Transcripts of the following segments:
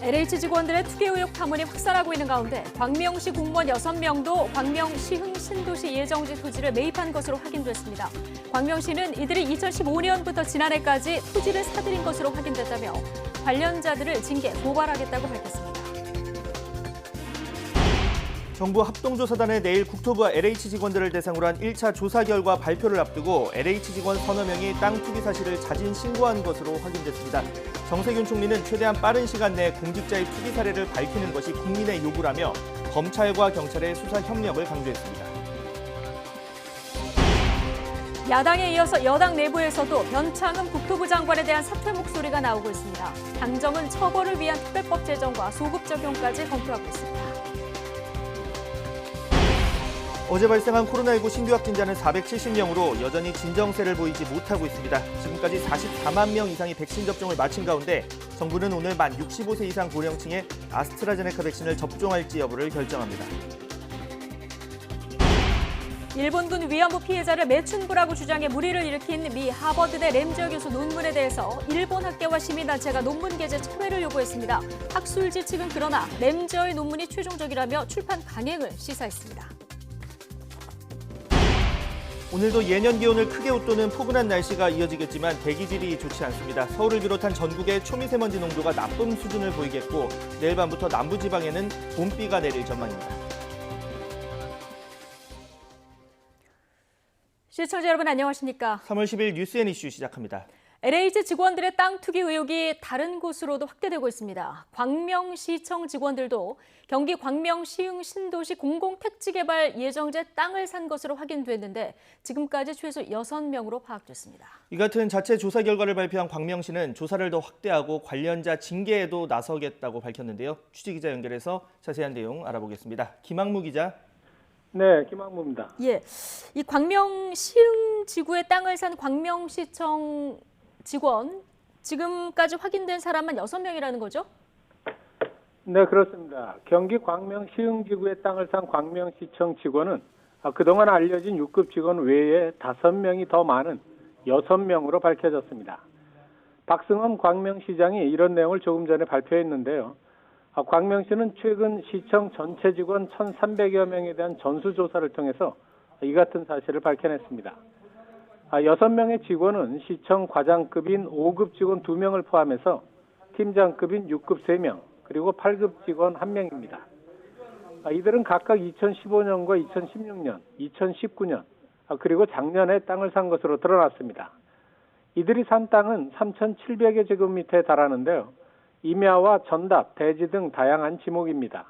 LH 직원들의 투기 의혹 파문이 확산하고 있는 가운데 광명시 공무원 6명도 광명시흥 신도시 예정지 토지를 매입한 것으로 확인됐습니다. 광명시는 이들이 2015년부터 지난해까지 토지를 사들인 것으로 확인됐다며 관련자들을 징계, 고발하겠다고 밝혔습니다. 정부 합동조사단은 내일 국토부와 LH 직원들을 대상으로 한 1차 조사 결과 발표를 앞두고 LH 직원 서너 명이 땅 투기 사실을 자진 신고한 것으로 확인됐습니다. 정세균 총리는 최대한 빠른 시간 내에 공직자의 투기 사례를 밝히는 것이 국민의 요구라며 검찰과 경찰의 수사 협력을 강조했습니다. 야당에 이어서 여당 내부에서도 변창흠 국토부 장관에 대한 사퇴 목소리가 나오고 있습니다. 당정은 처벌을 위한 특별법 제정과 소급 적용까지 검토하고 있습니다. 어제 발생한 코로나19 신규 확진자는 470명으로 여전히 진정세를 보이지 못하고 있습니다. 지금까지 44만 명 이상이 백신 접종을 마친 가운데 정부는 오늘 만 65세 이상 고령층에 아스트라제네카 백신을 접종할지 여부를 결정합니다. 일본군 위안부 피해자를 매춘부라고 주장해 물의를 일으킨 미 하버드대 램저 교수 논문에 대해서 일본 학계와 시민단체가 논문 게재 철회를 요구했습니다. 학술지 측은 그러나 램저의 논문이 최종적이라며 출판 강행을 시사했습니다. 오늘도 예년 기온을 크게 웃도는 포근한 날씨가 이어지겠지만 대기질이 좋지 않습니다. 서울을 비롯한 전국의 초미세먼지 농도가 나쁨 수준을 보이겠고 내일 밤부터 남부지방에는 봄비가 내릴 전망입니다. 시청자 여러분 안녕하십니까? 3월 10일 뉴스앤 이슈 시작합니다. LH 직원들의 땅 투기 의혹이 다른 곳으로도 확대되고 있습니다. 광명시청 직원들도 경기 광명시흥 신도시 공공택지개발 예정지에 땅을 산 것으로 확인됐는데 지금까지 최소 6명으로 파악됐습니다. 이 같은 자체 조사 결과를 발표한 광명시는 조사를 더 확대하고 관련자 징계에도 나서겠다고 밝혔는데요. 취재기자 연결해서 자세한 내용 알아보겠습니다. 김학무 기자. 네, 김학무입니다. 예, 이 광명시흥 지구의 땅을 산 광명시청 직원, 지금까지 확인된 사람만 6명이라는 거죠? 네, 그렇습니다. 경기 광명 시흥지구의 땅을 산 광명시청 직원은 그동안 알려진 6급 직원 외에 5명이 더 많은 6명으로 밝혀졌습니다. 박승엄 광명시장이 이런 내용을 조금 전에 발표했는데요. 광명시는 최근 시청 전체 직원 1,300여 명에 대한 전수조사를 통해서 이 같은 사실을 밝혀냈습니다. 6명의 직원은 시청 과장급인 5급 직원 2명을 포함해서 팀장급인 6급 3명, 그리고 8급 직원 1명입니다. 이들은 각각 2015년과 2016년, 2019년, 그리고 작년에 땅을 산 것으로 드러났습니다. 이들이 산 땅은 3,700여 제곱미터에 달하는데요. 임야와 전답, 대지 등 다양한 지목입니다.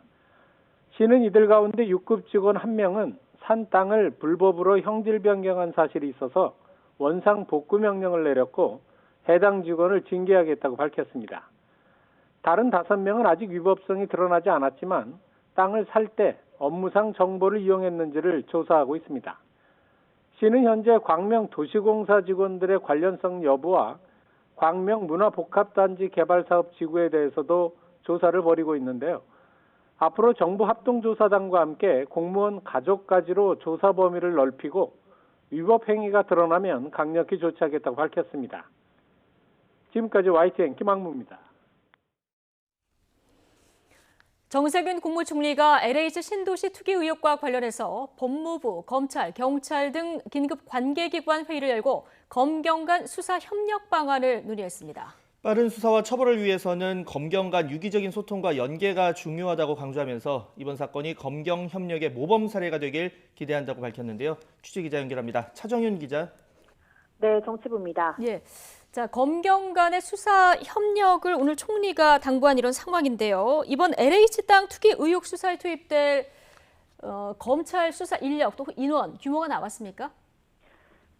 시는 이들 가운데 6급 직원 1명은 산 땅을 불법으로 형질 변경한 사실이 있어서 원상 복구 명령을 내렸고 해당 직원을 징계하겠다고 밝혔습니다. 다른 5명은 아직 위법성이 드러나지 않았지만 땅을 살 때 업무상 정보를 이용했는지를 조사하고 있습니다. 시는 현재 광명 도시공사 직원들의 관련성 여부와 광명 문화복합단지 개발사업 지구에 대해서도 조사를 벌이고 있는데요. 앞으로 정부 합동조사단과 함께 공무원 가족까지로 조사 범위를 넓히고 위법 행위가 드러나면 강력히 조치하겠다고 밝혔습니다. 지금까지 YTN 김학무입니다. 정세균 국무총리가 LH 신도시 투기 의혹과 관련해서 법무부, 검찰, 경찰 등 긴급 관계기관 회의를 열고 검경 간 수사 협력 방안을 논의했습니다. 빠른 수사와 처벌을 위해서는 검경 간 유기적인 소통과 연계가 중요하다고 강조하면서 이번 사건이 검경 협력의 모범 사례가 되길 기대한다고 밝혔는데요. 취재기자 연결합니다. 차정윤 기자. 네, 정치부입니다. 예, 자 검경 간의 수사 협력을 오늘 총리가 당부한 이런 상황인데요. 이번 LH 땅 투기 의혹 수사에 투입될 검찰 수사 인력 또 인원 규모가 나왔습니까?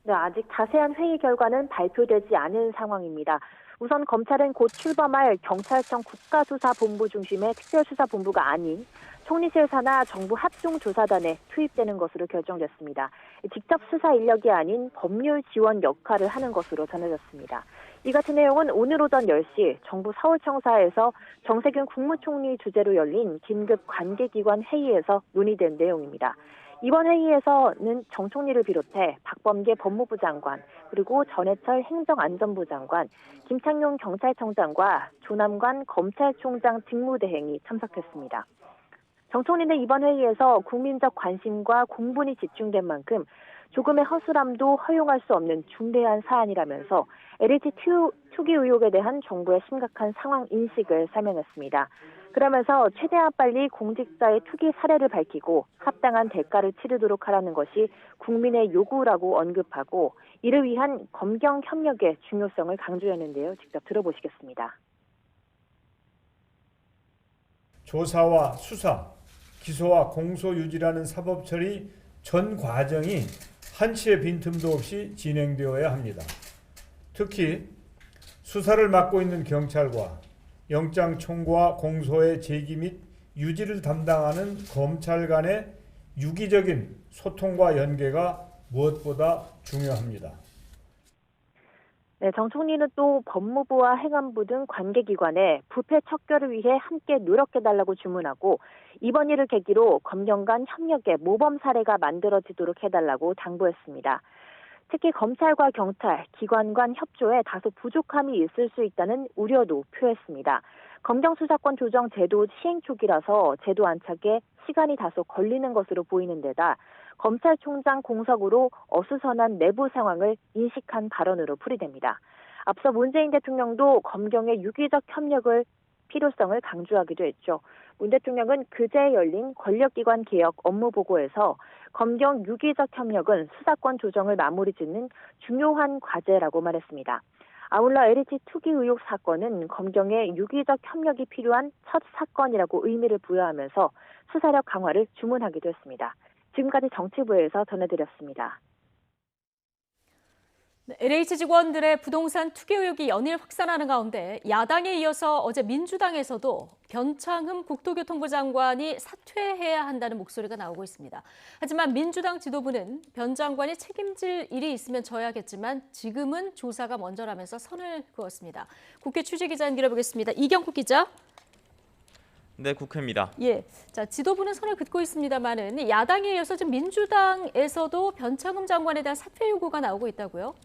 네, 아직 자세한 회의 결과는 발표되지 않은 상황입니다. 우선 검찰은 곧 출범할 경찰청 국가수사본부 중심의 특별수사본부가 아닌 총리실 산하 정부 합동조사단에 투입되는 것으로 결정됐습니다. 직접 수사 인력이 아닌 법률 지원 역할을 하는 것으로 전해졌습니다. 이 같은 내용은 오늘 오전 10시 정부 서울청사에서 정세균 국무총리 주재로 열린 긴급 관계기관 회의에서 논의된 내용입니다. 이번 회의에서는 정 총리를 비롯해 박범계 법무부 장관, 그리고 전해철 행정안전부 장관, 김창룡 경찰청장과 조남관 검찰총장 직무대행이 참석했습니다. 정 총리는 이번 회의에서 국민적 관심과 공분이 집중된 만큼 조금의 허술함도 허용할 수 없는 중대한 사안이라면서 LH 투기 의혹에 대한 정부의 심각한 상황 인식을 설명했습니다. 그러면서 최대한 빨리 공직자의 투기 사례를 밝히고 합당한 대가를 치르도록 하라는 것이 국민의 요구라고 언급하고 이를 위한 검경 협력의 중요성을 강조했는데요. 직접 들어보시겠습니다. 조사와 수사, 기소와 공소 유지라는 사법 처리 전 과정이 한치의 빈틈도 없이 진행되어야 합니다. 특히 수사를 맡고 있는 경찰과 영장 청구와 공소의 제기 및 유지를 담당하는 검찰 간의 유기적인 소통과 연계가 무엇보다 중요합니다. 네, 정 총리는 또 법무부와 행안부 등 관계기관에 부패 척결을 위해 함께 노력해달라고 주문하고 이번 일을 계기로 검경 간 협력의 모범 사례가 만들어지도록 해달라고 당부했습니다. 특히 검찰과 경찰, 기관 간 협조에 다소 부족함이 있을 수 있다는 우려도 표했습니다. 검경 수사권 조정 제도 시행 초기라서 제도 안착에 시간이 다소 걸리는 것으로 보이는 데다 검찰총장 공석으로 어수선한 내부 상황을 인식한 발언으로 풀이됩니다. 앞서 문재인 대통령도 검경의 유기적 협력을 필요성을 강조하기도 했죠. 문 대통령은 그제 열린 권력기관 개혁 업무보고에서 검경 유기적 협력은 수사권 조정을 마무리 짓는 중요한 과제라고 말했습니다. 아울러 LH 투기 의혹 사건은 검경의 유기적 협력이 필요한 첫 사건이라고 의미를 부여하면서 수사력 강화를 주문하기도 했습니다. 지금까지 정치부에서 전해드렸습니다. LH 직원들의 부동산 투기 의혹이 연일 확산하는 가운데 야당에 이어서 어제 민주당에서도 변창흠 국토교통부 장관이 사퇴해야 한다는 목소리가 나오고 있습니다. 하지만 민주당 지도부는 변 장관이 책임질 일이 있으면 져야겠지만 지금은 조사가 먼저라면서 선을 그었습니다. 국회 취재기자 연결해보겠습니다. 이경국 기자. 네, 국회입니다. 예, 자 지도부는 선을 긋고 있습니다만은 야당에 이어서 지금 민주당에서도 변창흠 장관에 대한 사퇴 요구가 나오고 있다고요?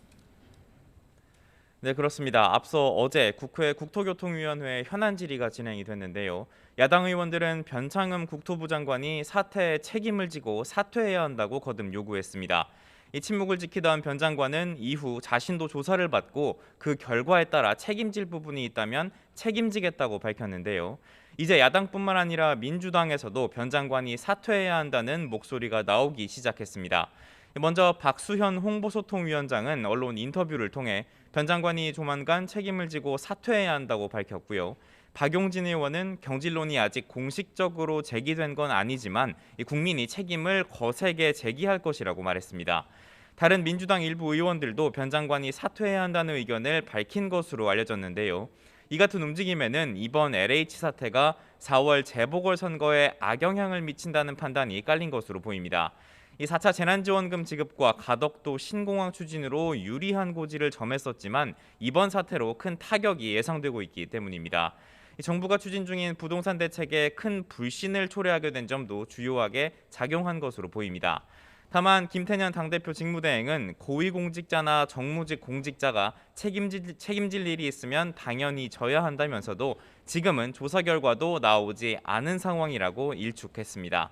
네, 그렇습니다. 앞서 어제 국회 국토교통위원회 현안 질의가 진행이 됐는데요. 야당 의원들은 변창흠 국토부 장관이 사태에 책임을 지고 사퇴해야 한다고 거듭 요구했습니다. 이 침묵을 지키던 변 장관은 이후 자신도 조사를 받고 그 결과에 따라 책임질 부분이 있다면 책임지겠다고 밝혔는데요. 이제 야당뿐만 아니라 민주당에서도 변 장관이 사퇴해야 한다는 목소리가 나오기 시작했습니다. 먼저 박수현 홍보소통위원장은 언론 인터뷰를 통해 변 장관이 조만간 책임을 지고 사퇴해야 한다고 밝혔고요. 박용진 의원은 경질론이 아직 공식적으로 제기된 건 아니지만 국민이 책임을 거세게 제기할 것이라고 말했습니다. 다른 민주당 일부 의원들도 변 장관이 사퇴해야 한다는 의견을 밝힌 것으로 알려졌는데요. 이 같은 움직임에는 이번 LH 사태가 4월 재보궐선거에 악영향을 미친다는 판단이 깔린 것으로 보입니다. 이 4차 재난지원금 지급과 가덕도 신공항 추진으로 유리한 고지를 점했었지만 이번 사태로 큰 타격이 예상되고 있기 때문입니다. 정부가 추진 중인 부동산 대책에 큰 불신을 초래하게 된 점도 주요하게 작용한 것으로 보입니다. 다만 김태년 당대표 직무대행은 고위공직자나 정무직 공직자가 책임질 일이 있으면 당연히 져야 한다면서도 지금은 조사 결과도 나오지 않은 상황이라고 일축했습니다.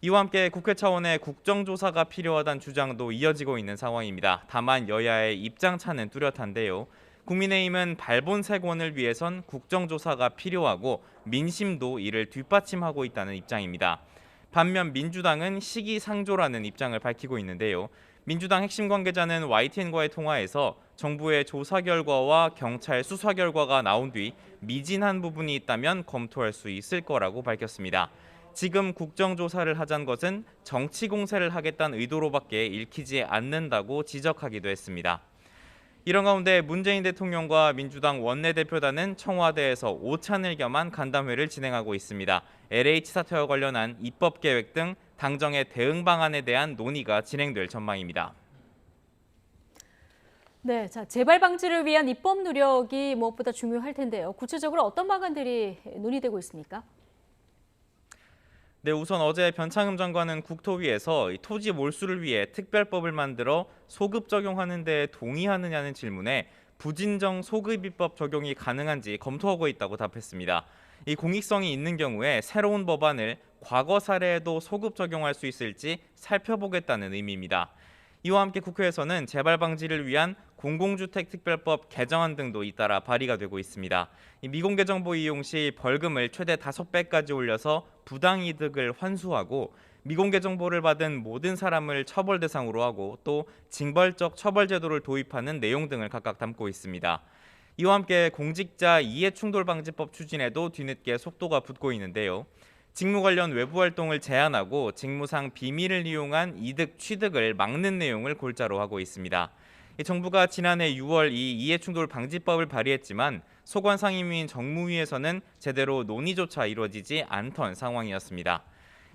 이와 함께 국회 차원의 국정조사가 필요하다는 주장도 이어지고 있는 상황입니다. 다만 여야의 입장차는 뚜렷한데요. 국민의힘은 발본색원을 위해선 국정조사가 필요하고 민심도 이를 뒷받침하고 있다는 입장입니다. 반면 민주당은 시기상조라는 입장을 밝히고 있는데요. 민주당 핵심 관계자는 YTN과의 통화에서 정부의 조사 결과와 경찰 수사 결과가 나온 뒤 미진한 부분이 있다면 검토할 수 있을 거라고 밝혔습니다. 지금 국정조사를 하자는 것은 정치 공세를 하겠다는 의도로밖에 읽히지 않는다고 지적하기도 했습니다. 이런 가운데 문재인 대통령과 민주당 원내대표단은 청와대에서 오찬을 겸한 간담회를 진행하고 있습니다. LH 사태와 관련한 입법 계획 등 당정의 대응 방안에 대한 논의가 진행될 전망입니다. 네, 자 재발 방지를 위한 입법 노력이 무엇보다 중요할 텐데요. 구체적으로 어떤 방안들이 논의되고 있습니까? 네, 우선 어제 변창흠 장관은 국토위에서 이 토지 몰수를 위해 특별법을 만들어 소급 적용하는 데 동의하느냐는 질문에 부진정 소급입법 적용이 가능한지 검토하고 있다고 답했습니다. 이 공익성이 있는 경우에 새로운 법안을 과거 사례에도 소급 적용할 수 있을지 살펴보겠다는 의미입니다. 이와 함께 국회에서는 재발 방지를 위한 공공주택특별법 개정안 등도 잇따라 발의가 되고 있습니다. 미공개 정보 이용 시 벌금을 최대 5배까지 올려서 부당이득을 환수하고 미공개 정보를 받은 모든 사람을 처벌 대상으로 하고 또 징벌적 처벌 제도를 도입하는 내용 등을 각각 담고 있습니다. 이와 함께 공직자 이해충돌방지법 추진에도 뒤늦게 속도가 붙고 있는데요. 직무 관련 외부 활동을 제한하고 직무상 비밀을 이용한 이득 취득을 막는 내용을 골자로 하고 있습니다. 정부가 지난해 6월 이 이해충돌 방지법을 발의했지만 소관 상임위인 정무위에서는 제대로 논의조차 이루어지지 않던 상황이었습니다.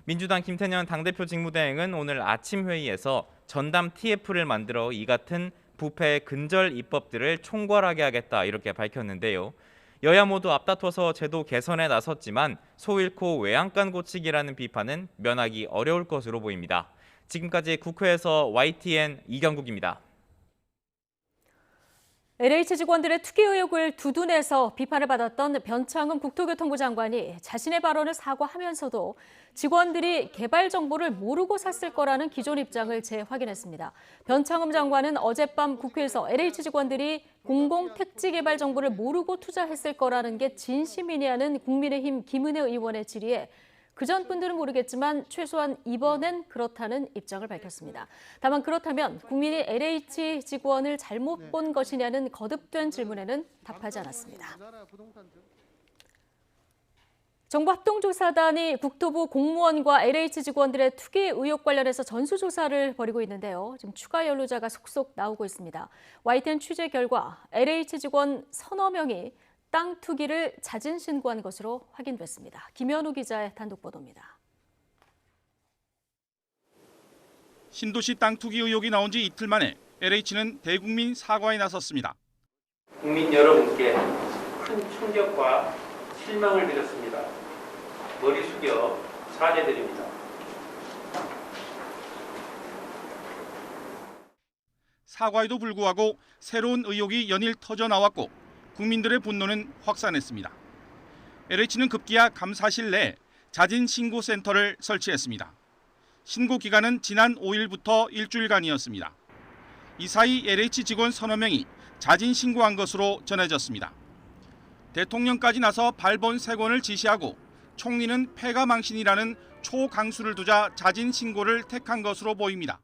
민주당 김태년 당대표 직무대행은 오늘 아침 회의에서 전담 TF를 만들어 이 같은 부패 근절 입법들을 총괄하게 하겠다 이렇게 밝혔는데요. 여야 모두 앞다퉈서 제도 개선에 나섰지만 소 잃고 외양간 고치기라는 비판은 면하기 어려울 것으로 보입니다. 지금까지 국회에서 YTN 이경국입니다. LH 직원들의 투기 의혹을 두둔해서 비판을 받았던 변창흠 국토교통부 장관이 자신의 발언을 사과하면서도 직원들이 개발 정보를 모르고 샀을 거라는 기존 입장을 재확인했습니다. 변창흠 장관은 어젯밤 국회에서 LH 직원들이 공공택지 개발 정보를 모르고 투자했을 거라는 게 진심이냐는 국민의힘 김은혜 의원의 질의에 그전 분들은 모르겠지만 최소한 이번엔 그렇다는 입장을 밝혔습니다. 다만 그렇다면 국민이 LH 직원을 잘못 본 것이냐는 거듭된 질문에는 답하지 않았습니다. 정부 합동조사단이 국토부 공무원과 LH 직원들의 투기 의혹 관련해서 전수조사를 벌이고 있는데요. 지금 추가 연루자가 속속 나오고 있습니다. YTN 취재 결과 LH 직원 서너 명이 땅 투기를 자진 신고한 것으로 확인됐습니다. 김현우 기자의 단독 보도입니다. 신도시 땅 투기 의혹이 나온 지 이틀 만에 LH는 대국민 사과에 나섰습니다. 국민 여러분께 큰 충격과 실망을 드렸습니다. 머리 숙여 사죄드립니다. 사과에도 불구하고 새로운 의혹이 연일 터져 나왔고 국민들의 분노는 확산했습니다. LH는 급기야 감사실 내 자진 신고 센터를 설치했습니다. 신고 기간은 지난 5일부터 일주일간이었습니다. 이 사이 LH 직원 서너 명이 자진 신고한 것으로 전해졌습니다. 대통령까지 나서 발본 세권을 지시하고 총리는 패가망신이라는 초강수를 두자 자진 신고를 택한 것으로 보입니다.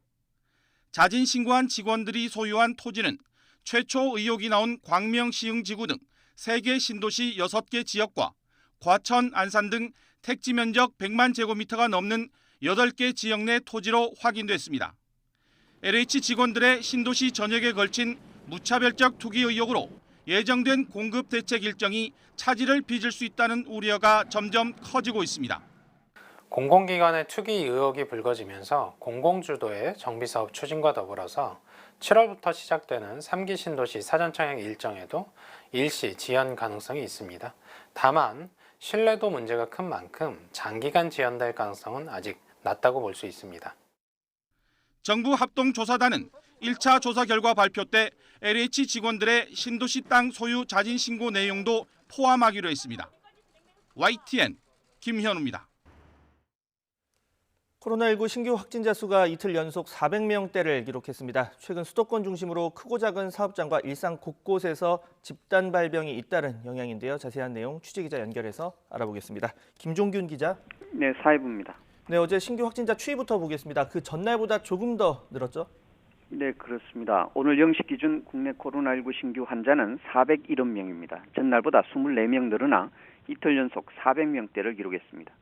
자진 신고한 직원들이 소유한 토지는 최초 의혹이 나온 광명 시흥지구 등 3개 신도시 6개 지역과 과천, 안산 등 택지 면적 100만 제곱미터가 넘는 8개 지역 내 토지로 확인됐습니다. LH 직원들의 신도시 전역에 걸친 무차별적 투기 의혹으로 예정된 공급 대책 일정이 차질을 빚을 수 있다는 우려가 점점 커지고 있습니다. 공공기관의 투기 의혹이 불거지면서 공공주도의 정비사업 추진과 더불어서 7월부터 시작되는 3기 신도시 사전청약 일정에도 일시 지연 가능성이 있습니다. 다만 신뢰도 문제가 큰 만큼 장기간 지연될 가능성은 아직 낮다고 볼 수 있습니다. 정부 합동조사단은 1차 조사 결과 발표 때 LH 직원들의 신도시 땅 소유 자진 신고 내용도 포함하기로 했습니다. YTN 김현우입니다. 코로나19 신규 확진자 수가 이틀 연속 400명대를 기록했습니다. 최근 수도권 중심으로 크고 작은 사업장과 일상 곳곳에서 집단 발병이 잇따른 영향인데요. 자세한 내용 취재기자 연결해서 알아보겠습니다. 김종균 기자. 네, 사회부입니다. 네, 어제 신규 확진자 추이부터 보겠습니다. 그 전날보다 조금 더 늘었죠? 네, 그렇습니다. 오늘 0시 기준 국내 코로나19 신규 환자는 470명입니다. 전날보다 24명 늘어나 이틀 연속 400명대를 기록했습니다.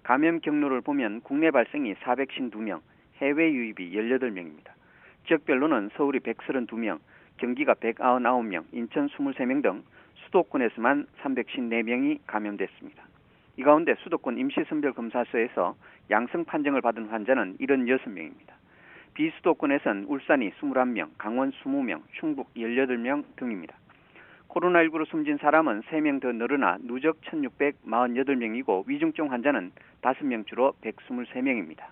감염 경로를 보면 국내 발생이 452명, 해외 유입이 18명입니다. 지역별로는 서울이 132명, 경기가 199명, 인천 23명 등 수도권에서만 354명이 감염됐습니다. 이 가운데 수도권 임시선별검사소에서 양성 판정을 받은 환자는 76명입니다. 비수도권에선 울산이 21명, 강원 20명, 충북 18명 등입니다. 코로나19로 숨진 사람은 3명 더 늘어나 누적 1,648명이고 위중증 환자는 5명 줄어 123명입니다.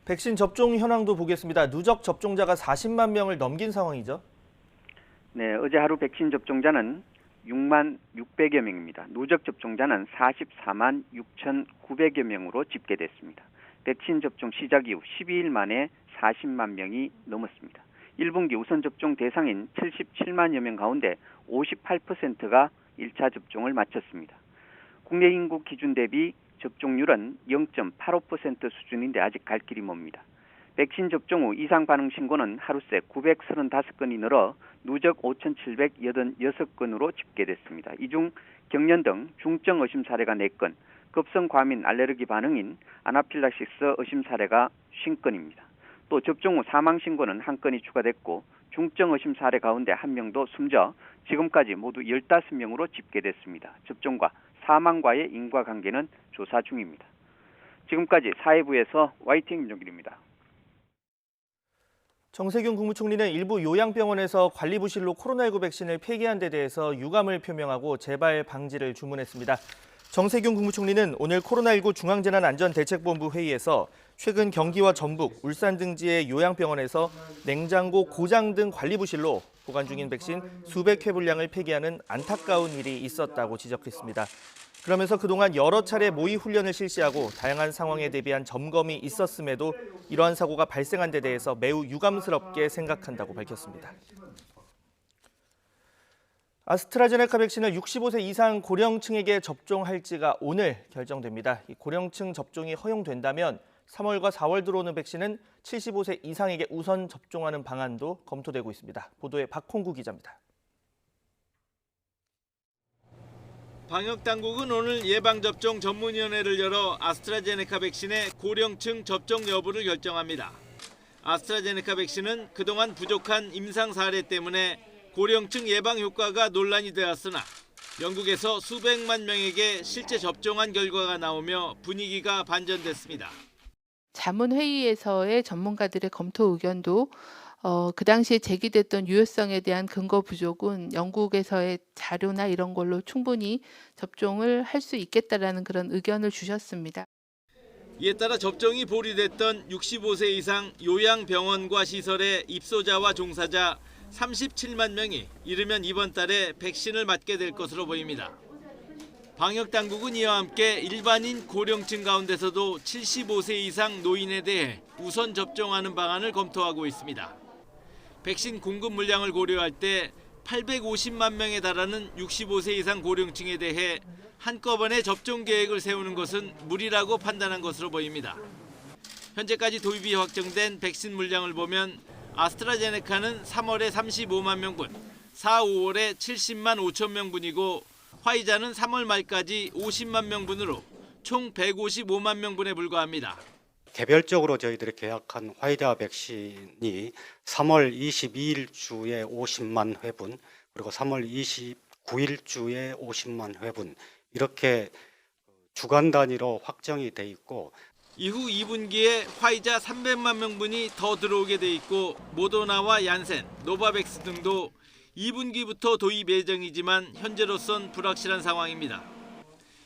백신 접종 현황도 보겠습니다. 누적 접종자가 40만 명을 넘긴 상황이죠? 네, 어제 하루 백신 접종자는 6만 600여 명입니다. 누적 접종자는 44만 6,900여 명으로 집계됐습니다. 백신 접종 시작 이후 12일 만에 40만 명이 넘었습니다. 1분기 우선 접종 대상인 77만여 명 가운데 58%가 1차 접종을 마쳤습니다. 국내 인구 기준 대비 접종률은 0.85% 수준인데 아직 갈 길이 멉니다. 백신 접종 후 이상 반응 신고는 하루새 935건이 늘어 누적 5,786건으로 집계됐습니다. 이 중 경련 등 중증 의심 사례가 4건, 급성 과민 알레르기 반응인 아나필락시스 의심 사례가 50건입니다. 또 접종 후 사망 신고는 1건이 추가됐고 중증 의심 사례 가운데 1명도 숨져 지금까지 모두 15명으로 집계됐습니다. 접종과 사망과의 인과관계는 조사 중입니다. 지금까지 사회부에서 YTN 김종길입니다. 정세균 국무총리는 일부 요양병원에서 관리부실로 코로나19 백신을 폐기한 데 대해서 유감을 표명하고 재발 방지를 주문했습니다. 정세균 국무총리는 오늘 코로나19 중앙재난안전대책본부 회의에서 최근 경기와 전북, 울산 등지의 요양병원에서 냉장고 고장 등 관리부실로 보관 중인 백신 수백 회 분량을 폐기하는 안타까운 일이 있었다고 지적했습니다. 그러면서 그동안 여러 차례 모의 훈련을 실시하고 다양한 상황에 대비한 점검이 있었음에도 이러한 사고가 발생한 데 대해서 매우 유감스럽게 생각한다고 밝혔습니다. 아스트라제네카 백신을 65세 이상 고령층에게 접종할지가 오늘 결정됩니다. 이 고령층 접종이 허용된다면 3월과 4월 들어오는 백신은 75세 이상에게 우선 접종하는 방안도 검토되고 있습니다. 보도에 박홍구 기자입니다. 방역당국은 오늘 예방접종 전문위원회를 열어 아스트라제네카 백신의 고령층 접종 여부를 결정합니다. 아스트라제네카 백신은 그동안 부족한 임상 사례 때문에 고령층 예방 효과가 논란이 되었으나 영국에서 수백만 명에게 실제 접종한 결과가 나오며 분위기가 반전됐습니다. 자문회의에서의 전문가들의 검토 의견도 그 당시에 제기됐던 유효성에 대한 근거 부족은 영국에서의 자료나 이런 걸로 충분히 접종을 할 수 있겠다라는 그런 의견을 주셨습니다. 이에 따라 접종이 보류됐던 65세 이상 요양병원과 시설의 입소자와 종사자 37만 명이 이르면 이번 달에 백신을 맞게 될 것으로 보입니다. 방역당국은 이와 함께 일반인 고령층 가운데서도 75세 이상 노인에 대해 우선 접종하는 방안을 검토하고 있습니다. 백신 공급 물량을 고려할 때 850만 명에 달하는 65세 이상 고령층에 대해 한꺼번에 접종 계획을 세우는 것은 무리라고 판단한 것으로 보입니다. 현재까지 도입이 확정된 백신 물량을 보면 아스트라제네카는 3월에 35만 명분, 4, 5월에 70만 5천 명분이고 화이자는 3월 말까지 50만 명분으로 총 155만 명분에 불과합니다. 개별적으로 저희들이 계약한 화이자 백신이 3월 22일 주에 50만 회분, 그리고 3월 29일 주에 50만 회분 이렇게 주간 단위로 확정이 돼 있고 이후 2분기에 화이자 300만 명분이 더 들어오게 돼 있고 모더나와 얀센, 노바백스 등도 2분기부터 도입 예정이지만 현재로선 불확실한 상황입니다.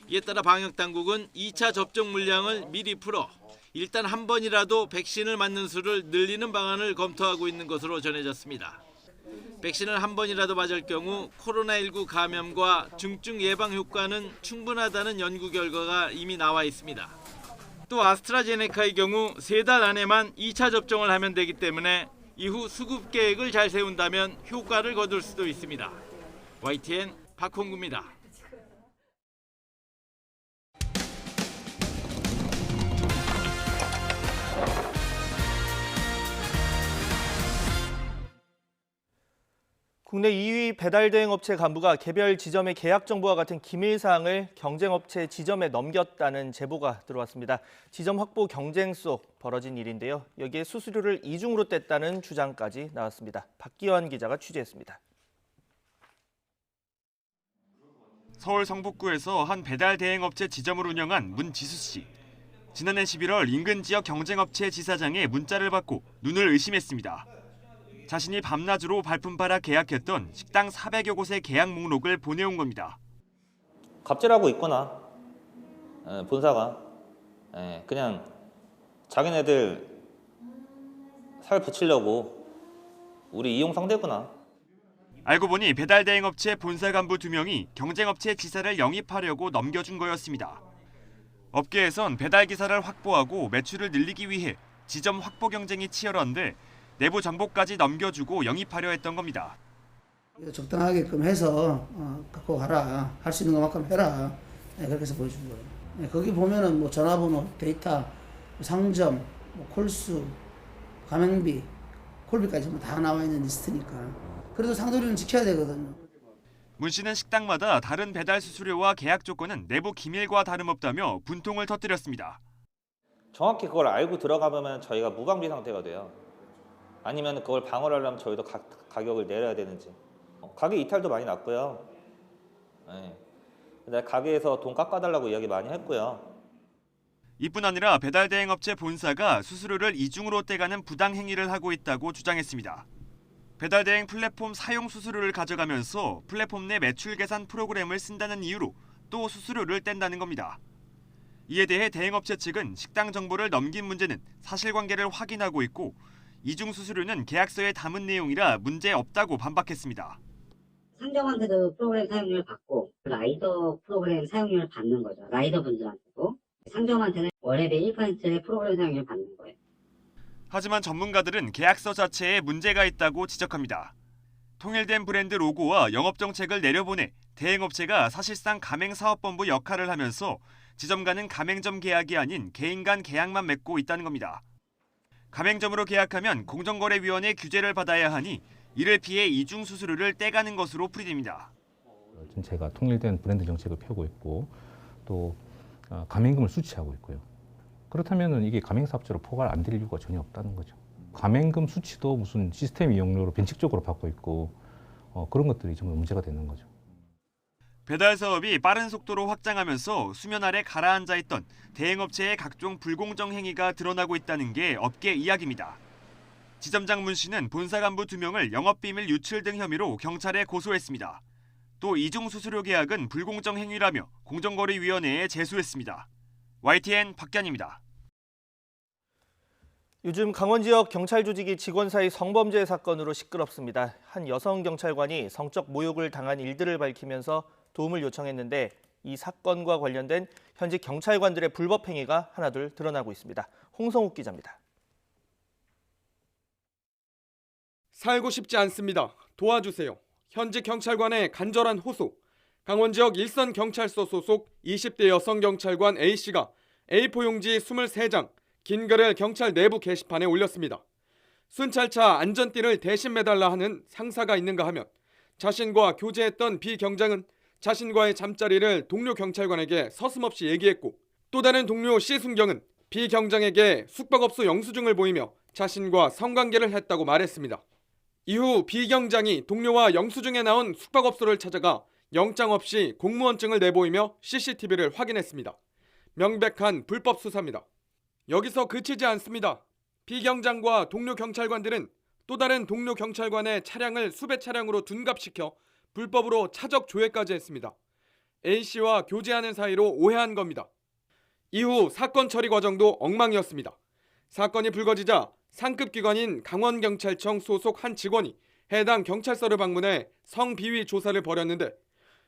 이에 따라 방역당국은 2차 접종 물량을 미리 풀어 일단 한 번이라도 백신을 맞는 수를 늘리는 방안을 검토하고 있는 것으로 전해졌습니다. 백신을 한 번이라도 맞을 경우 코로나19 감염과 중증 예방 효과는 충분하다는 연구 결과가 이미 나와 있습니다. 또 아스트라제네카의 경우 3달 안에만 2차 접종을 하면 되기 때문에 이후 수급 계획을 잘 세운다면 효과를 거둘 수도 있습니다. YTN 박홍구입니다. 국내 2위 배달대행업체 간부가 개별 지점의 계약 정보와 같은 기밀 사항을 경쟁업체 지점에 넘겼다는 제보가 들어왔습니다. 지점 확보 경쟁 속 벌어진 일인데요. 여기에 수수료를 이중으로 뗐다는 주장까지 나왔습니다. 박기환 기자가 취재했습니다. 서울 성북구에서 한 배달대행업체 지점을 운영한 문지수 씨. 지난해 11월 인근 지역 경쟁업체 지사장의 문자를 받고 눈을 의심했습니다. 자신이 밤낮으로 발품 팔아 계약했던 식당 400여 곳의 계약 목록을 보내온 겁니다. 갑질하고 있구나. 본사가 그냥 자기네들 살 붙이려고 우리 이용 상대구나. 알고 보니 배달 대행업체 본사 간부 2명이 경쟁업체 지사를 영입하려고 넘겨준 거였습니다. 업계에선 배달 기사를 확보하고 매출을 늘리기 위해 지점 확보 경쟁이 치열한데 내부 정보까지 넘겨주고 영입하려 했던 겁니다. 적당하게끔 해서 갖고 가라. 할 수 있는 것만큼 해라. 그렇게 해서 보여준 거예요. 거기 보면은 뭐 전화번호, 데이터, 상점, 콜수, 가맹비, 콜비까지 다 나와 있는 리스트니까. 그래도 상도리는 지켜야 되거든요. 문 씨는 식당마다 다른 배달 수수료와 계약 조건은 내부 기밀과 다름없다며 분통을 터뜨렸습니다. 정확히 그걸 알고 들어가면 저희가 무방비 상태가 돼요. 아니면 그걸 방어를 하려면 저희도 가격을 내려야 되는지. 가게 이탈도 많이 났고요. 근데 가게에서 돈 깎아달라고 이야기 많이 했고요. 이뿐 아니라 배달 대행업체 본사가 수수료를 이중으로 떼가는 부당 행위를 하고 있다고 주장했습니다. 배달 대행 플랫폼 사용 수수료를 가져가면서 플랫폼 내 매출 계산 프로그램을 쓴다는 이유로 또 수수료를 뗀다는 겁니다. 이에 대해 대행업체 측은 식당 정보를 넘긴 문제는 사실관계를 확인하고 있고 이중 수수료는 계약서에 담은 내용이라 문제 없다고 반박했습니다. 상점한테도 프로그램 사용료를 받고 라이더 프로그램 사용료를 받는 거죠. 라이더 분들한테도. 상점한테는 월회비 1%의 프로그램 사용료를 받는 거예요. 하지만 전문가들은 계약서 자체에 문제가 있다고 지적합니다. 통일된 브랜드 로고와 영업정책을 내려보내 대행업체가 사실상 가맹사업본부 역할을 하면서 지점과는 가맹점 계약이 아닌 개인 간 계약만 맺고 있다는 겁니다. 가맹점으로 계약하면 공정거래위원회 규제를 받아야 하니 이를 피해 이중 수수료를 떼가는 것으로 풀이됩니다. 전체가 통일된 브랜드 정책을 펴고 있고 또 가맹금을 수취하고 있고요. 그렇다면 이게 가맹사업자로 포괄 안 될 이유가 전혀 없다는 거죠. 가맹금 수취도 무슨 시스템 이용료로 변칙적으로 받고 있고 그런 것들이 정말 문제가 되는 거죠. 배달 사업이 빠른 속도로 확장하면서 수면 아래 가라앉아 있던 대행업체의 각종 불공정 행위가 드러나고 있다는 게 업계 이야기입니다. 지점장 문 씨는 본사 간부 2명을 영업비밀 유출 등 혐의로 경찰에 고소했습니다. 또 이중 수수료 계약은 불공정 행위라며 공정거래위원회에 제소했습니다. YTN 박견입니다. 요즘 강원 지역 경찰 조직이 직원 사이 성범죄 사건으로 시끄럽습니다. 한 여성 경찰관이 성적 모욕을 당한 일들을 밝히면서 도움을 요청했는데 이 사건과 관련된 현직 경찰관들의 불법 행위가 하나둘 드러나고 있습니다. 홍성욱 기자입니다. 살고 싶지 않습니다. 도와주세요. 현직 경찰관의 간절한 호소. 강원 지역 일선경찰서 소속 20대 여성 경찰관 A씨가 A4 용지 23장, 긴 글을 경찰 내부 게시판에 올렸습니다. 순찰차 안전띠를 대신 매달라 하는 상사가 있는가 하면 자신과 교제했던 B 경장은 자신과의 잠자리를 동료 경찰관에게 서슴없이 얘기했고 또 다른 동료 C 순경은 B 경장에게 숙박업소 영수증을 보이며 자신과 성관계를 했다고 말했습니다. 이후 B 경장이 동료와 영수증에 나온 숙박업소를 찾아가 영장 없이 공무원증을 내보이며 CCTV를 확인했습니다. 명백한 불법 수사입니다. 여기서 그치지 않습니다. B 경장과 동료 경찰관들은 또 다른 동료 경찰관의 차량을 수배 차량으로 둔갑시켜 불법으로 차적 조회까지 했습니다. A씨와 교제하는 사이로 오해한 겁니다. 이후 사건 처리 과정도 엉망이었습니다. 사건이 불거지자 상급 기관인 강원경찰청 소속 한 직원이 해당 경찰서를 방문해 성비위 조사를 벌였는데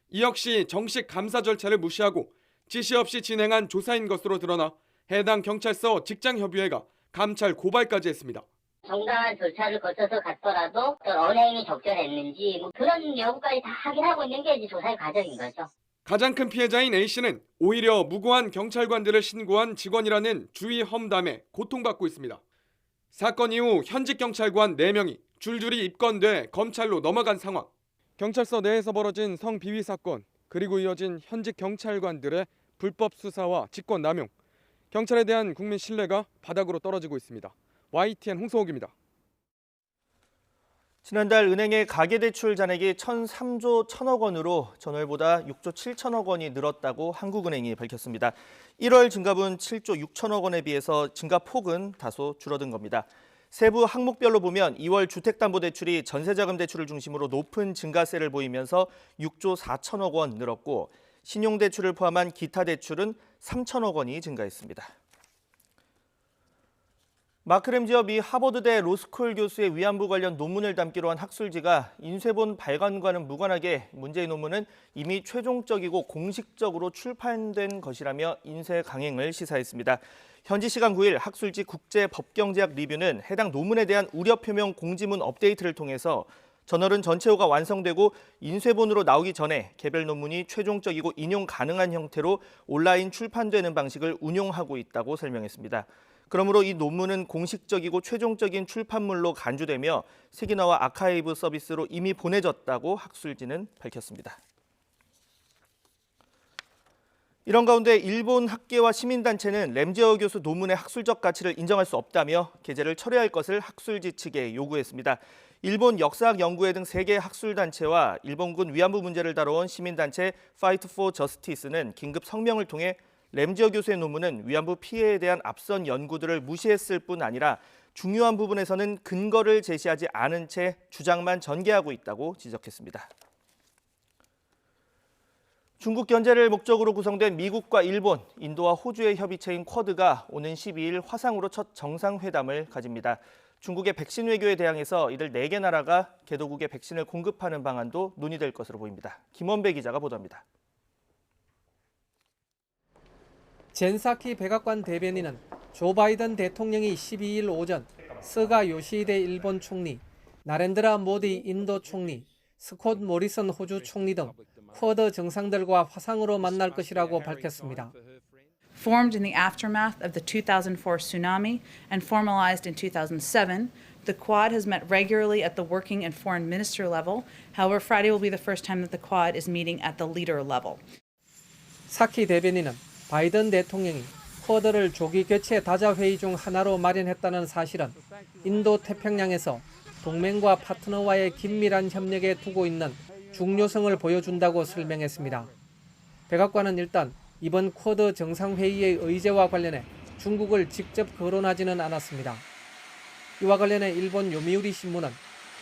이 역시 정식 감사 절차를 무시하고 지시 없이 진행한 조사인 것으로 드러나 해당 경찰서 직장협의회가 감찰 고발까지 했습니다. 정당한 절차를 거쳐서 갔더라도 언행이 적절했는지 그런 여부까지 다 확인하고 있는 게 이제 조사의 과정인 거죠. 가장 큰 피해자인 A씨는 오히려 무고한 경찰관들을 신고한 직원이라는 주의 험담에 고통받고 있습니다. 사건 이후 현직 경찰관 4명이 줄줄이 입건돼 검찰로 넘어간 상황. 경찰서 내에서 벌어진 성비위 사건, 그리고 이어진 현직 경찰관들의 불법 수사와 직권 남용. 경찰에 대한 국민 신뢰가 바닥으로 떨어지고 있습니다. YTN 홍성욱입니다. 지난달 은행의 가계대출 잔액이 1,003조 1,000억 원으로 전월보다 6조 7천억 원이 늘었다고 한국은행이 밝혔습니다. 1월 증가분 7조 6천억 원에 비해서 증가폭은 다소 줄어든 겁니다. 세부 항목별로 보면 2월 주택담보대출이 전세자금 대출을 중심으로 높은 증가세를 보이면서 6조 4천억 원 늘었고 신용대출을 포함한 기타 대출은 3천억 원이 증가했습니다. 마크 램지어 미 하버드대 로스쿨 교수의 위안부 관련 논문을 담기로 한 학술지가 인쇄본 발간과는 무관하게 문제의 논문은 이미 최종적이고 공식적으로 출판된 것이라며 인쇄 강행을 시사했습니다. 현지 시간 9일 학술지 국제법경제학 리뷰는 해당 논문에 대한 우려 표명 공지문 업데이트를 통해서 저널은 전체호가 완성되고 인쇄본으로 나오기 전에 개별 논문이 최종적이고 인용 가능한 형태로 온라인 출판되는 방식을 운용하고 있다고 설명했습니다. 그러므로 이 논문은 공식적이고 최종적인 출판물로 간주되며 세기나와 아카이브 서비스로 이미 보내졌다고 학술지는 밝혔습니다. 이런 가운데 일본 학계와 시민단체는 램지어 교수 논문의 학술적 가치를 인정할 수 없다며 게재를 철회할 것을 학술지 측에 요구했습니다. 일본 역사학 연구회 등 3개 학술단체와 일본군 위안부 문제를 다뤄온 시민단체 Fight for Justice는 긴급 성명을 통해 램지어 교수의 논문은 위안부 피해에 대한 앞선 연구들을 무시했을 뿐 아니라 중요한 부분에서는 근거를 제시하지 않은 채 주장만 전개하고 있다고 지적했습니다. 중국 견제를 목적으로 구성된 미국과 일본, 인도와 호주의 협의체인 쿼드가 오는 12일 화상으로 첫 정상회담을 가집니다. 중국의 백신 외교에 대항해서 이들 4개 나라가 개도국에 백신을 공급하는 방안도 논의될 것으로 보입니다. 김원배 기자가 보도합니다. 젠사키 백악관 대변인은 조 바이든 대통령이 12일 오전 스가 요시히데 일본 총리, 나렌드라 모디 인도 총리, 스콧 모리슨 호주 총리 등 쿼드 정상들과 화상으로 만날 것이라고 밝혔습니다. Formed in the aftermath of the 2004 tsunami and formalized in 2007, the Quad has met regularly at the working and foreign minister level. However, Friday will be the first time that the Quad is meeting at the leader level. 사키 대변인은 바이든 대통령이 쿼드를 조기 개최 다자회의 중 하나로 마련했다는 사실은 인도 태평양에서 동맹과 파트너와의 긴밀한 협력에 두고 있는 중요성을 보여준다고 설명했습니다. 백악관은 일단 이번 쿼드 정상회의의 의제와 관련해 중국을 직접 거론하지는 않았습니다. 이와 관련해 일본 요미우리 신문은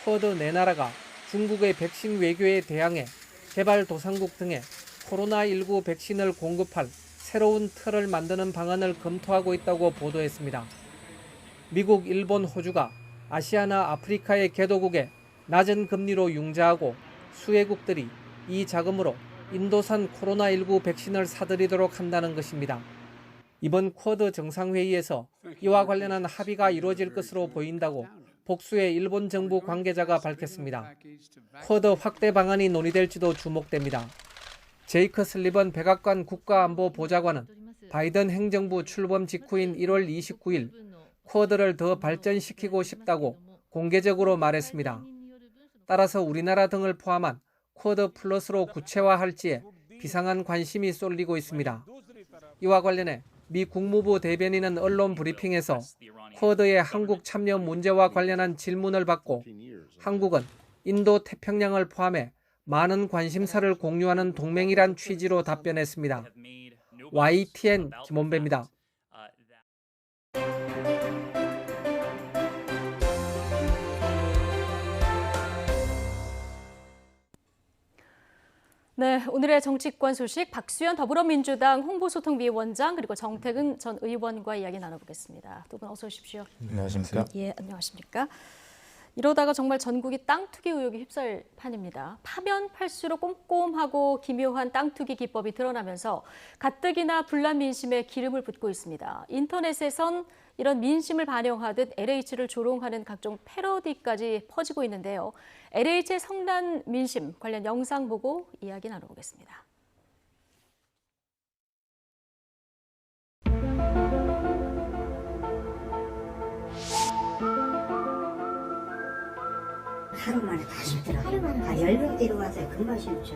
쿼드 4나라가 중국의 백신 외교에 대항해 개발도상국 등에 코로나19 백신을 공급할 새로운 틀을 만드는 방안을 검토하고 있다고 보도했습니다. 미국, 일본, 호주가 아시아나 아프리카의 개도국에 낮은 금리로 융자하고 수혜국들이 이 자금으로 인도산 코로나19 백신을 사들이도록 한다는 것입니다. 이번 쿼드 정상회의에서 이와 관련한 합의가 이루어질 것으로 보인다고 복수의 일본 정부 관계자가 밝혔습니다. 쿼드 확대 방안이 논의될지도 주목됩니다. 제이크 슬리번 백악관 국가안보보좌관은 바이든 행정부 출범 직후인 1월 29일 쿼드를 더 발전시키고 싶다고 공개적으로 말했습니다. 따라서 우리나라 등을 포함한 쿼드 플러스로 구체화할지에 비상한 관심이 쏠리고 있습니다. 이와 관련해 미 국무부 대변인은 언론 브리핑에서 쿼드의 한국 참여 문제와 관련한 질문을 받고 한국은 인도 태평양을 포함해 많은 관심사를 공유하는 동맹이란 취지로 답변했습니다. YTN 김원배입니다. 네, 오늘의 정치권 소식 박수현 더불어민주당 홍보소통위원장 그리고 정태근 전 의원과 이야기 나눠보겠습니다. 두 분 어서 오십시오. 안녕하십니까? 예, 안녕하십니까? 이러다가 정말 전국이 땅 투기 의혹이 휩싸일 판입니다. 파면 팔수록 꼼꼼하고 기묘한 땅 투기 기법이 드러나면서 가뜩이나 분란 민심에 기름을 붓고 있습니다. 인터넷에선 이런 민심을 반영하듯 LH를 조롱하는 각종 패러디까지 퍼지고 있는데요. LH의 성난 민심 관련 영상 보고 이야기 나눠보겠습니다. 하루 만에 다 심더라고요. 한 10명 데려와서 금방 심죠.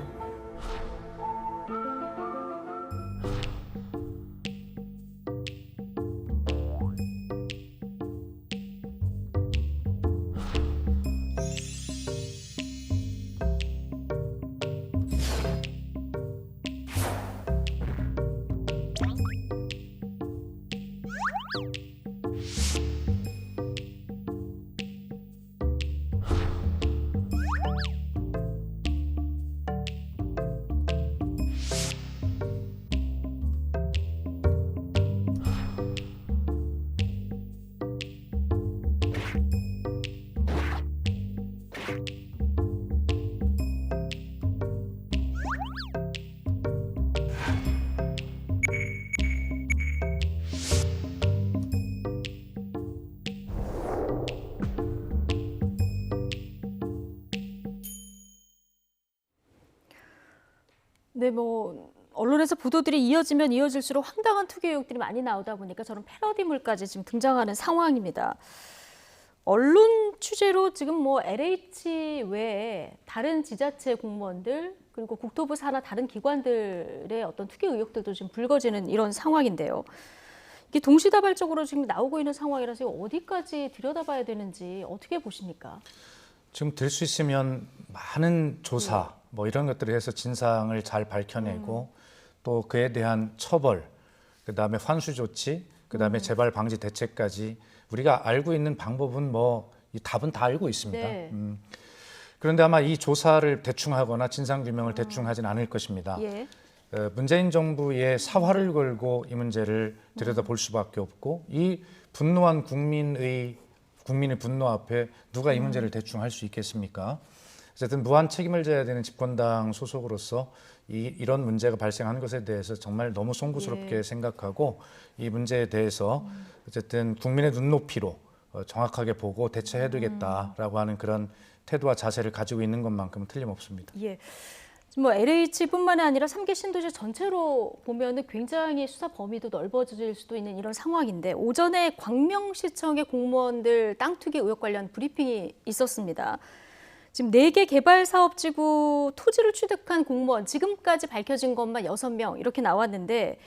네, 뭐 언론에서 보도들이 이어지면 이어질수록 황당한 투기 의혹들이 많이 나오다 보니까 저런 패러디물까지 지금 등장하는 상황입니다. 언론 취재로 지금 뭐 LH 외에 다른 지자체 공무원들 그리고 국토부 산하 다른 기관들의 어떤 투기 의혹들도 지금 불거지는 이런 상황인데요. 이게 동시다발적으로 지금 나오고 있는 상황이라서 어디까지 들여다봐야 되는지 어떻게 보십니까? 지금 될 수 있으면 많은 조사 뭐 이런 것들을 해서 진상을 잘 밝혀내고 또 그에 대한 처벌, 그다음에 환수 조치, 그다음에 재발 방지 대책까지 우리가 알고 있는 방법은 뭐 이 답은 다 알고 있습니다. 네. 그런데 아마 이 조사를 대충 하거나 진상 규명을 대충 하진 않을 것입니다. 예. 문재인 정부의 사활을 걸고 이 문제를 들여다볼 수밖에 없고 이 분노한 국민의 분노 앞에 누가 이 문제를 대충 할 수 있겠습니까? 어쨌든 무한 책임을 져야 되는 집권당 소속으로서 이런 문제가 발생한 것에 대해서 정말 너무 송구스럽게 생각하고 이 문제에 대해서 어쨌든 국민의 눈높이로 정확하게 보고 대처해야 되겠다라고 하는 그런 태도와 자세를 가지고 있는 것만큼은 틀림없습니다. 예. 뭐 LH뿐만 아니라 3기 신도시 전체로 보면은 굉장히 수사 범위도 넓어질 수도 있는 이런 상황인데 오전에 광명시청의 공무원들 땅 투기 의혹 관련 브리핑이 있었습니다. 지금 4개 개발사업지구 토지를 취득한 공무원 지금까지 밝혀진 것만 6명 이렇게 나왔는데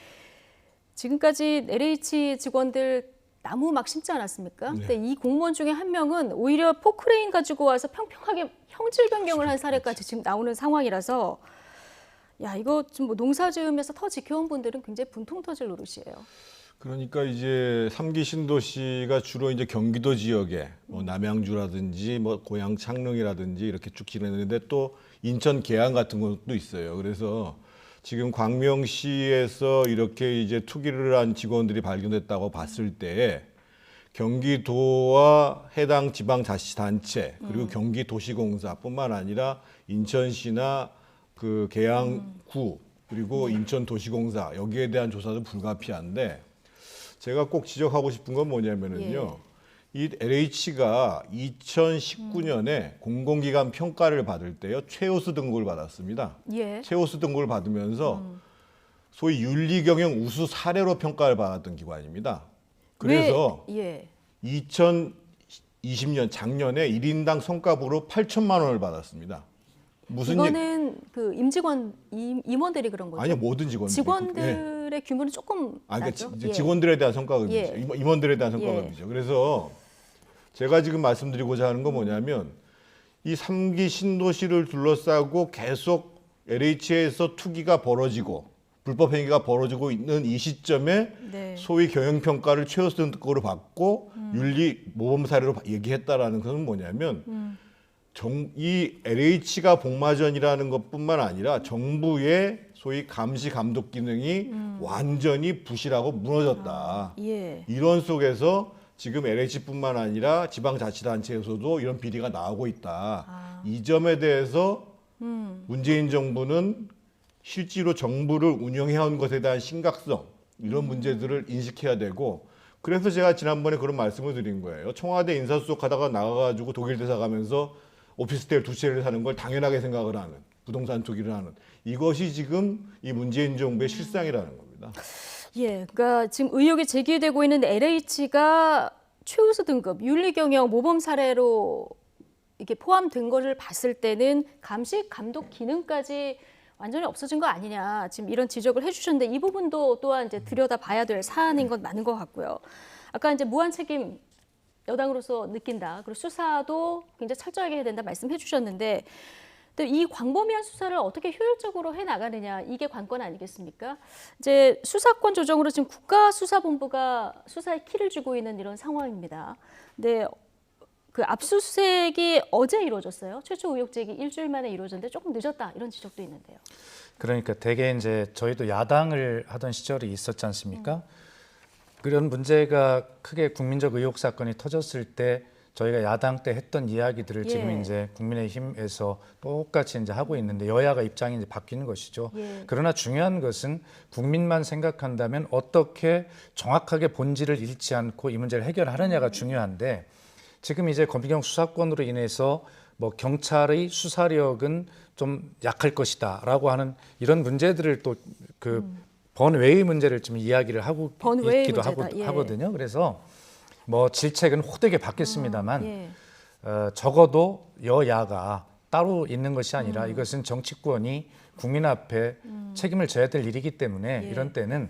지금까지 LH 직원들 나무 막 심지 않았습니까? 네. 근데 이 공무원 중에 한 명은 오히려 포크레인 가지고 와서 평평하게 형질 변경을 한 사례까지 지금 나오는 상황이라서 야 이거 좀 뭐 농사 지으면서 터 지켜온 분들은 굉장히 분통 터질 노릇이에요. 그러니까 이제 3기 신도시가 주로 이제 경기도 지역에 뭐 남양주라든지 뭐 고양 창릉이라든지 이렇게 쭉 지내는데 또 인천 계양 같은 것도 있어요. 그래서 지금 광명시에서 이렇게 이제 투기를 한 직원들이 발견됐다고 봤을 때 경기도와 해당 지방자치단체 그리고 경기도시공사뿐만 아니라 인천시나 그 계양구 그리고 인천도시공사 여기에 대한 조사도 불가피한데 제가 꼭 지적하고 싶은 건 뭐냐면은요. 이 LH가 2019년에 공공기관 평가를 받을 때요. 최우수 등급을 받았습니다. 예. 최우수 등급을 받으면서 소위 윤리경영 우수 사례로 평가를 받았던 기관입니다. 그래서 2020년 작년에 1인당 성과급으로 8천만 원을 받았습니다. 이거는 그 임원들이 그런 거죠? 아니요, 모든 직원들. 직원들의 규모는 조금 그러니까 나죠? 직원들에 대한 성과급이죠. 임원들에 대한 성과급이죠. 그래서 제가 지금 말씀드리고자 하는 건 뭐냐면 이 3기 신도시를 둘러싸고 계속 LH에서 투기가 벌어지고 불법 행위가 벌어지고 있는 이 시점에 소위 경영평가를 최우수 등급으로 받고 윤리 모범 사례로 얘기했다라는 것은 뭐냐면 이 LH가 복마전이라는 것뿐만 아니라 정부의 소위 감시 감독 기능이 완전히 부실하고 무너졌다. 이런 속에서 지금 LH뿐만 아니라 지방자치단체에서도 이런 비리가 나오고 있다. 이 점에 대해서 문재인 정부는 실제로 정부를 운영해온 것에 대한 심각성 이런 문제들을 인식해야 되고 그래서 제가 지난번에 그런 말씀을 드린 거예요. 청와대 인사수석하다가 나가가지고 독일 대사 가면서 오피스텔 2채를 사는 걸 당연하게 생각을 하는 부동산 투기를 하는 이것이 지금 이 문재인 정부의 실상이라는 겁니다. 예, 그러니까 지금 의혹이 제기되고 있는 LH가 최우수 등급 윤리경영 모범 사례로 이게 포함된 것을 봤을 때는 감시 감독 기능까지 완전히 없어진 거 아니냐 지금 이런 지적을 해주셨는데 이 부분도 또한 이제 들여다봐야 될 사안인 건 맞는 것 같고요. 아까 이제 무한 책임 여당으로서 느낀다. 그리고 수사도 굉장히 철저하게 해야 된다 말씀해 주셨는데 또 이 광범위한 수사를 어떻게 효율적으로 해 나가느냐 이게 관건 아니겠습니까? 이제 수사권 조정으로 지금 국가수사본부가 수사에 키를 쥐고 있는 이런 상황입니다. 근데 그 압수수색이 어제 이루어졌어요. 최초 의혹 제기 일주일 만에 이루어졌는데 조금 늦었다 이런 지적도 있는데요. 그러니까 대개 이제 저희도 야당을 하던 시절이 있었지 않습니까? 그런 문제가 크게 국민적 의혹 사건이 터졌을 때 저희가 야당 때 했던 이야기들을 지금 이제 국민의힘에서 똑같이 이제 하고 있는데 여야가 입장이 이제 바뀌는 것이죠. 그러나 중요한 것은 국민만 생각한다면 어떻게 정확하게 본질을 잃지 않고 이 문제를 해결하느냐가 중요한데 지금 이제 검경 수사권으로 인해서 뭐 경찰의 수사력은 좀 약할 것이다라고 하는 이런 문제들을 또 그 번외의 문제를 좀 이야기를 하고 있기도 하거든요. 그래서 뭐 질책은 호되게 받겠습니다만 적어도 여야가 따로 있는 것이 아니라 이것은 정치권이 국민 앞에 책임을 져야 될 일이기 때문에 이런 때는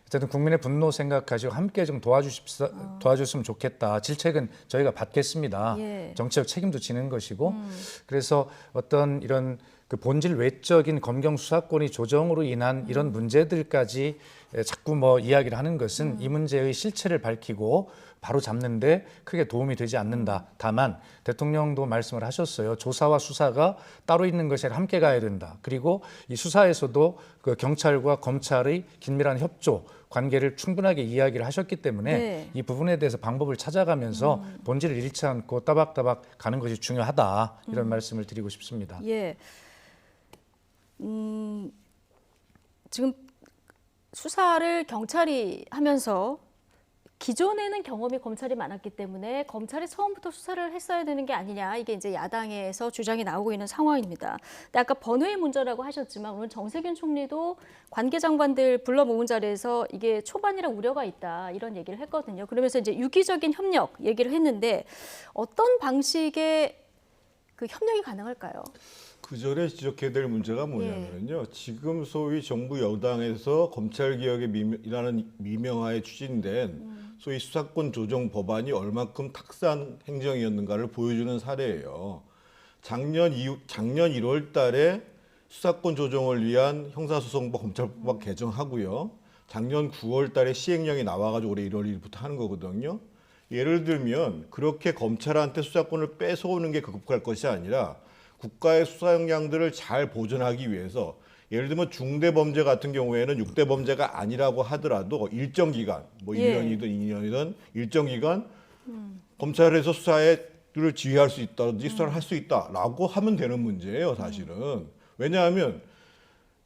어쨌든 국민의 분노 생각하시고 함께 좀 도와줬으면 좋겠다. 질책은 저희가 받겠습니다. 정치적 책임도 지는 것이고 그래서 어떤 이런 그 본질 외적인 검경 수사권이 조정으로 인한 이런 문제들까지 자꾸 뭐 이야기를 하는 것은 이 문제의 실체를 밝히고 바로 잡는데 크게 도움이 되지 않는다. 다만 대통령도 말씀을 하셨어요. 조사와 수사가 따로 있는 것이 아니라 함께 가야 된다. 그리고 이 수사에서도 그 경찰과 검찰의 긴밀한 협조 관계를 충분하게 이야기를 하셨기 때문에 이 부분에 대해서 방법을 찾아가면서 본질을 잃지 않고 따박따박 가는 것이 중요하다. 이런 말씀을 드리고 싶습니다. 지금 수사를 경찰이 하면서 기존에는 경험이 검찰이 많았기 때문에 검찰이 처음부터 수사를 했어야 되는 게 아니냐, 이게 이제 야당에서 주장이 나오고 있는 상황입니다. 근데 아까 번외의 문제라고 하셨지만 오늘 정세균 총리도 관계 장관들 불러 모은 자리에서 이게 초반이라 우려가 있다 이런 얘기를 했거든요. 그러면서 이제 유기적인 협력 얘기를 했는데 어떤 방식의 그 협력이 가능할까요? 그 전에 지적해야 될 문제가 뭐냐면요. 지금 소위 정부 여당에서 검찰개혁이라는 미명하에 추진된 소위 수사권 조정 법안이 얼마큼 탁상 행정이었는가를 보여주는 사례예요. 작년 1월 달에 수사권 조정을 위한 형사소송법 검찰법 개정하고요. 작년 9월 달에 시행령이 나와가지고 올해 1월 1일부터 하는 거거든요. 예를 들면 그렇게 검찰한테 수사권을 뺏어오는 게 급급할 것이 아니라 국가의 수사 역량들을 잘 보존하기 위해서 예를 들면 중대범죄 같은 경우에는 6대 범죄가 아니라고 하더라도 일정 기간, 뭐 1년이든 2년이든 일정 기간 검찰에서 수사를 지휘할 수 있다든지 수사를 할 수 있다라고 하면 되는 문제예요, 사실은. 왜냐하면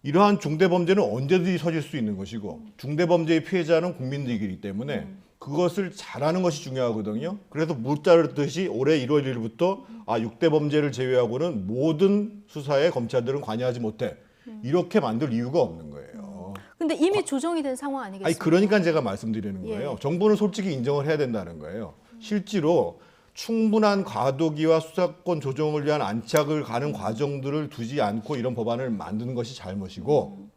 이러한 중대범죄는 언제든지 터질 수 있는 것이고 중대범죄의 피해자는 국민들이기 때문에 그것을 잘하는 것이 중요하거든요. 그래서 물자르듯이 올해 1월 1일부터 6대 범죄를 제외하고는 모든 수사에 검찰들은 관여하지 못해. 이렇게 만들 이유가 없는 거예요. 근데 이미 조정이 된 상황 아니겠습니까? 아니, 그러니까 제가 말씀드리는 거예요. 정부는 솔직히 인정을 해야 된다는 거예요. 실제로 충분한 과도기와 수사권 조정을 위한 안착을 가는 과정들을 두지 않고 이런 법안을 만드는 것이 잘못이고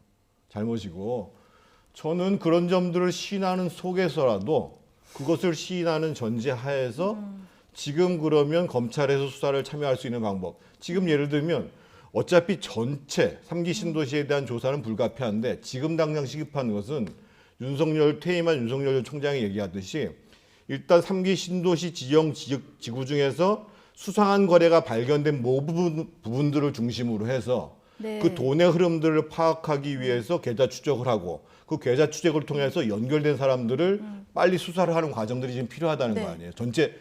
저는 그런 점들을 시인하는 속에서라도 그것을 시인하는 전제하에서 지금 그러면 검찰에서 수사를 참여할 수 있는 방법. 지금 예를 들면 어차피 전체 3기 신도시에 대한 조사는 불가피한데 지금 당장 시급한 것은 퇴임한 윤석열 총장이 얘기하듯이 일단 3기 신도시 지형 지구 중에서 수상한 거래가 발견된 모든 부분들을 중심으로 해서 그 돈의 흐름들을 파악하기 위해서 계좌 추적을 하고 그 계좌 추적을 통해서 연결된 사람들을 빨리 수사를 하는 과정들이 지금 필요하다는 거 아니에요. 전체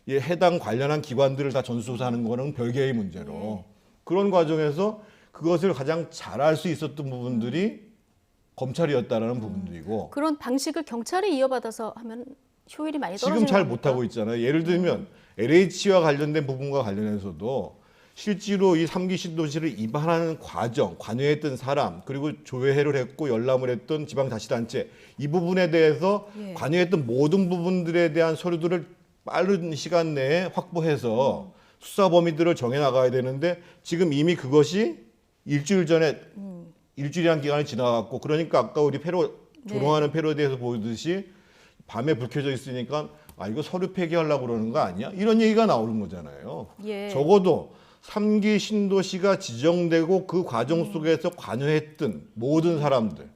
해당 관련한 기관들을 다 전수조사하는 거는 별개의 문제로 그런 과정에서 그것을 가장 잘할 수 있었던 부분들이 검찰이었다라는 부분들이고 그런 방식을 경찰이 이어받아서 하면 효율이 많이 떨어지는 지금 잘 겁니까? 못하고 있잖아요. 예를 들면 LH와 관련된 부분과 관련해서도 실제로 이 3기 신도시를 입안하는 과정, 관여했던 사람, 그리고 조회를 했고 열람을 했던 지방자치단체 이 부분에 대해서 관여했던 모든 부분들에 대한 서류들을 빠른 시간 내에 확보해서 수사 범위들을 정해나가야 되는데 지금 이미 그것이 일주일 전에 일주일이라는 기간이 지나갔고 그러니까 아까 우리 조롱하는 패러디에서 보듯이 밤에 불 켜져 있으니까 이거 서류 폐기하려고 그러는 거 아니야? 이런 얘기가 나오는 거잖아요. 적어도 3기 신도시가 지정되고 그 과정 속에서 관여했던 모든 사람들,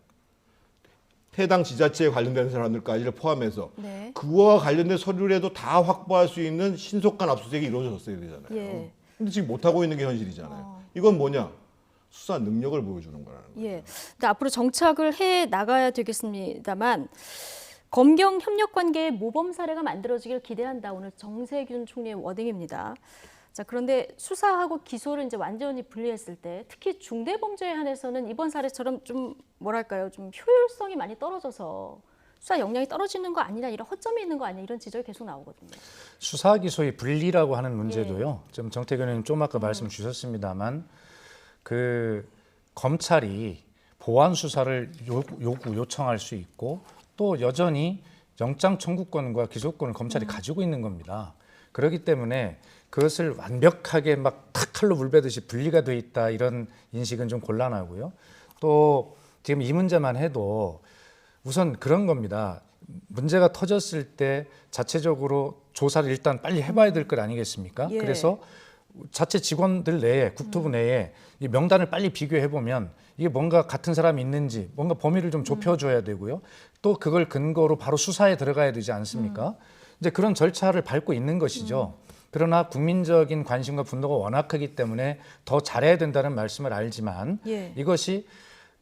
해당 지자체에 관련된 사람들까지를 포함해서 그거와 관련된 서류라도 다 확보할 수 있는 신속한 압수수색이 이루어졌어야 되잖아요. 근데 지금 못하고 있는 게 현실이잖아요. 이건 뭐냐? 수사 능력을 보여주는 거라는 거죠. 근데 앞으로 정착을 해 나가야 되겠습니다만 검경 협력 관계의 모범 사례가 만들어지길 기대한다. 오늘 정세균 총리의 워딩입니다. 자, 그런데 수사하고 기소를 이제 완전히 분리했을 때 특히 중대범죄에 한해서는 이번 사례처럼 좀 뭐랄까요? 좀 효율성이 많이 떨어져서 수사 역량이 떨어지는 거 아니냐, 이런 허점이 있는 거 아니냐, 이런 지적이 계속 나오거든요. 수사 기소의 분리라고 하는 문제도요. 좀 정태균 의원님 좀 아까 말씀 주셨습니다만 그 검찰이 보완 수사를 요청할 수 있고 또 여전히 영장 청구권과 기소권을 검찰이 가지고 있는 겁니다. 그렇기 때문에 그것을 완벽하게 막 탁 칼로 물베듯이 분리가 돼 있다 이런 인식은 좀 곤란하고요. 또 지금 이 문제만 해도 우선 그런 겁니다. 문제가 터졌을 때 자체적으로 조사를 일단 빨리 해봐야 될 것 아니겠습니까? 예. 그래서 자체 직원들 내에 국토부 내에 이 명단을 빨리 비교해 보면 이게 뭔가 같은 사람이 있는지 뭔가 범위를 좀 좁혀줘야 되고요. 또 그걸 근거로 바로 수사에 들어가야 되지 않습니까? 이제 그런 절차를 밟고 있는 것이죠. 그러나 국민적인 관심과 분노가 워낙 크기 때문에 더 잘해야 된다는 말씀을 알지만 예. 이것이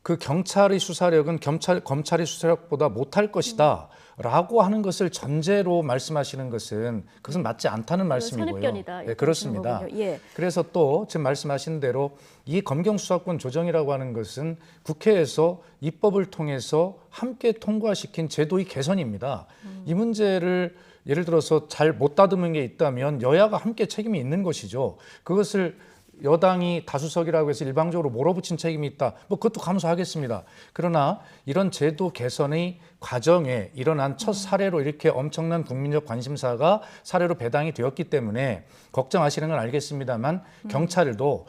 그 경찰의 수사력은 검찰의 수사력보다 못할 것이다 라고 하는 것을 전제로 말씀하시는 것은 그것은 맞지 않다는 말씀이고요. 선입견이다. 네, 그렇습니다. 예. 그래서 또 지금 말씀하신 대로 이 검경 수사권 조정이라고 하는 것은 국회에서 입법을 통해서 함께 통과시킨 제도의 개선입니다. 이 문제를 예를 들어서 잘 못 다듬은 게 있다면 여야가 함께 책임이 있는 것이죠. 그것을 여당이 다수석이라고 해서 일방적으로 몰아붙인 책임이 있다. 뭐 그것도 감수하겠습니다. 그러나 이런 제도 개선의 과정에 일어난 첫 사례로 이렇게 엄청난 국민적 관심사가 사례로 배당이 되었기 때문에 걱정하시는 건 알겠습니다만 경찰도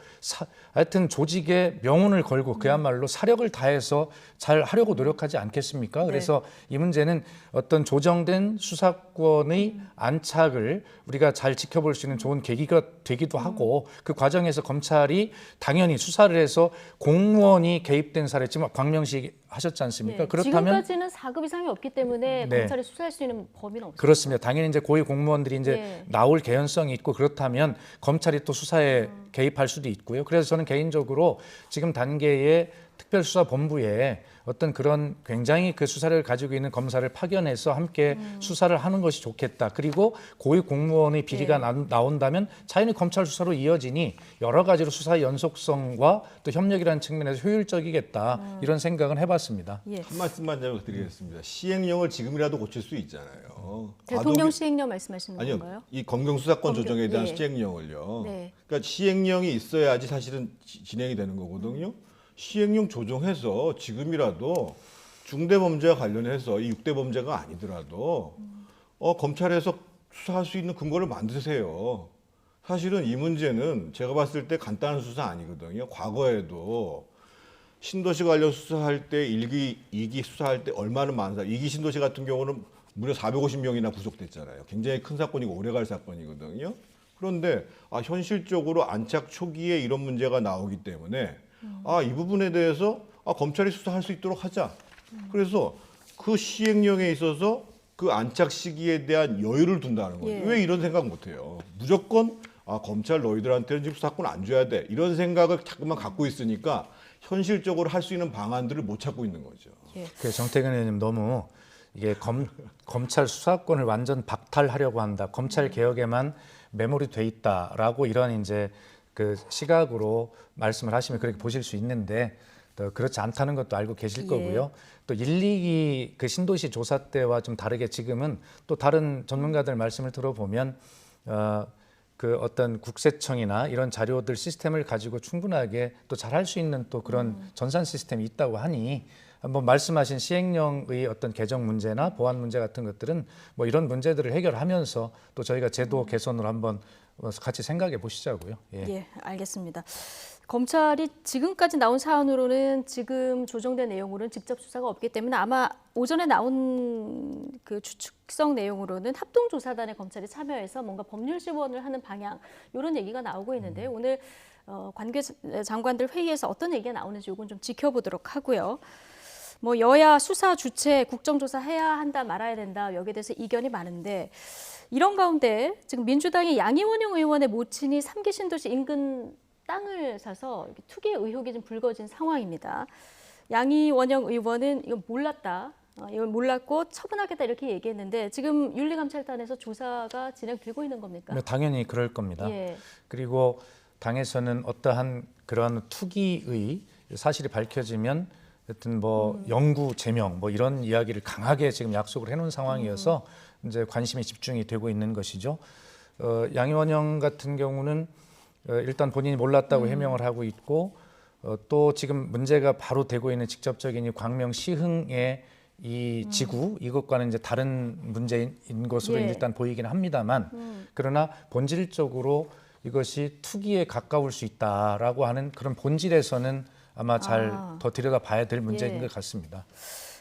하여튼 조직의 명운을 걸고 그야말로 사력을 다해서 잘 하려고 노력하지 않겠습니까? 그래서 이 문제는 어떤 조정된 수사권의 안착을 우리가 잘 지켜볼 수 있는 좋은 계기가 되기도 하고 그 과정에서 검찰이 당연히 수사를 해서 공무원이 개입된 사례 지금 광명시 하셨지 않습니까? 예. 그렇다면 지금까지는 4급 이상이 없기 때문에 네. 검찰이 수사할 수 있는 범위는 없습니다. 그렇습니다. 당연히 이제 고위 공무원들이 이제 예. 나올 개연성이 있고 그렇다면 검찰이 또 수사에 개입할 수도 있고요. 그래서 저는 개인적으로 지금 단계에 특별수사본부에 어떤 그런 굉장히 그 수사를 가지고 있는 검사를 파견해서 함께 수사를 하는 것이 좋겠다. 그리고 고위 공무원의 비리가 나온다면 자연히 검찰 수사로 이어지니 여러 가지로 수사의 연속성과 또 협력이라는 측면에서 효율적이겠다. 이런 생각은 해봤습니다. 예. 한 말씀만 드리겠습니다. 시행령을 지금이라도 고칠 수 있잖아요. 대통령 시행령 말씀하시는 아니요, 건가요? 이 검경 수사권 조정에 대한 예. 시행령을요. 네. 그러니까 시행령이 있어야지 사실은 진행이 되는 거거든요. 시행령 조정해서 지금이라도 중대범죄와 관련해서 이 6대 범죄가 아니더라도 검찰에서 수사할 수 있는 근거를 만드세요. 사실은 이 문제는 제가 봤을 때 간단한 수사 아니거든요. 과거에도 신도시 관련 수사할 때 1기, 2기 수사할 때 얼마나 많은 사람, 2기 신도시 같은 경우는 무려 450명이나 구속됐잖아요. 굉장히 큰 사건이고 오래갈 사건이거든요. 그런데 현실적으로 안착 초기에 이런 문제가 나오기 때문에 이 부분에 대해서 검찰이 수사할 수 있도록 하자. 그래서 그 시행령에 있어서 그 안착 시기에 대한 여유를 둔다는 거예요. 예. 왜 이런 생각 못 해요? 무조건 검찰 너희들한테는 지금 수사권 안 줘야 돼. 이런 생각을 자꾸만 갖고 있으니까 현실적으로 할 수 있는 방안들을 못 찾고 있는 거죠. 예. 그 정태근 의원님 너무 이게 검찰 수사권을 완전 박탈하려고 한다. 검찰 개혁에만 매몰이 돼 있다라고 이런 이제 그 시각으로 말씀을 하시면 그렇게 보실 수 있는데 또 그렇지 않다는 것도 알고 계실 거고요. 또 1, 2기 그 신도시 조사 때와 좀 다르게 지금은 또 다른 전문가들 말씀을 들어보면 그 어떤 국세청이나 이런 자료들 시스템을 가지고 충분하게 또 잘할 수 있는 또 그런 전산 시스템이 있다고 하니 한번 말씀하신 시행령의 어떤 개정 문제나 보완 문제 같은 것들은 뭐 이런 문제들을 해결하면서 또 저희가 제도 개선으로 한번 같이 생각해 보시자고요. 예, 알겠습니다. 검찰이 지금까지 나온 사안으로는 지금 조정된 내용으로는 직접 수사가 없기 때문에 아마 오전에 나온 그 추측성 내용으로는 합동조사단에 검찰이 참여해서 뭔가 법률 지원을 하는 방향 이런 얘기가 나오고 있는데 오늘 관계 장관들 회의에서 어떤 얘기가 나오는지 이건 좀 지켜보도록 하고요. 뭐 여야 수사 주체 국정조사 해야 한다 말아야 된다 여기에 대해서 이견이 많은데 이런 가운데 지금 민주당의 양이원영 의원의 모친이 3기 신도시 인근 땅을 사서 투기 의혹이 좀 불거진 상황입니다. 양이원영 의원은 이건 몰랐다. 이건 몰랐고 처분하겠다 이렇게 얘기했는데 지금 윤리감찰단에서 조사가 진행되고 있는 겁니까? 당연히 그럴 겁니다. 예. 그리고 당에서는 어떠한 그런 투기의 사실이 밝혀지면 하여튼 뭐 영구 제명 뭐 이런 이야기를 강하게 지금 약속을 해놓은 상황이어서 이제 관심이 집중이 되고 있는 것이죠. 양이원영 같은 경우는 일단 본인이 몰랐다고 해명을 하고 있고 또 지금 문제가 바로 되고 있는 직접적인 이 광명 시흥의 이 지구 이것과는 이제 다른 문제인 것으로 예. 일단 보이긴 합니다만 그러나 본질적으로 이것이 투기에 가까울 수 있다라고 하는 그런 본질에서는 아마 잘 더 들여다봐야 될 문제인 예. 것 같습니다.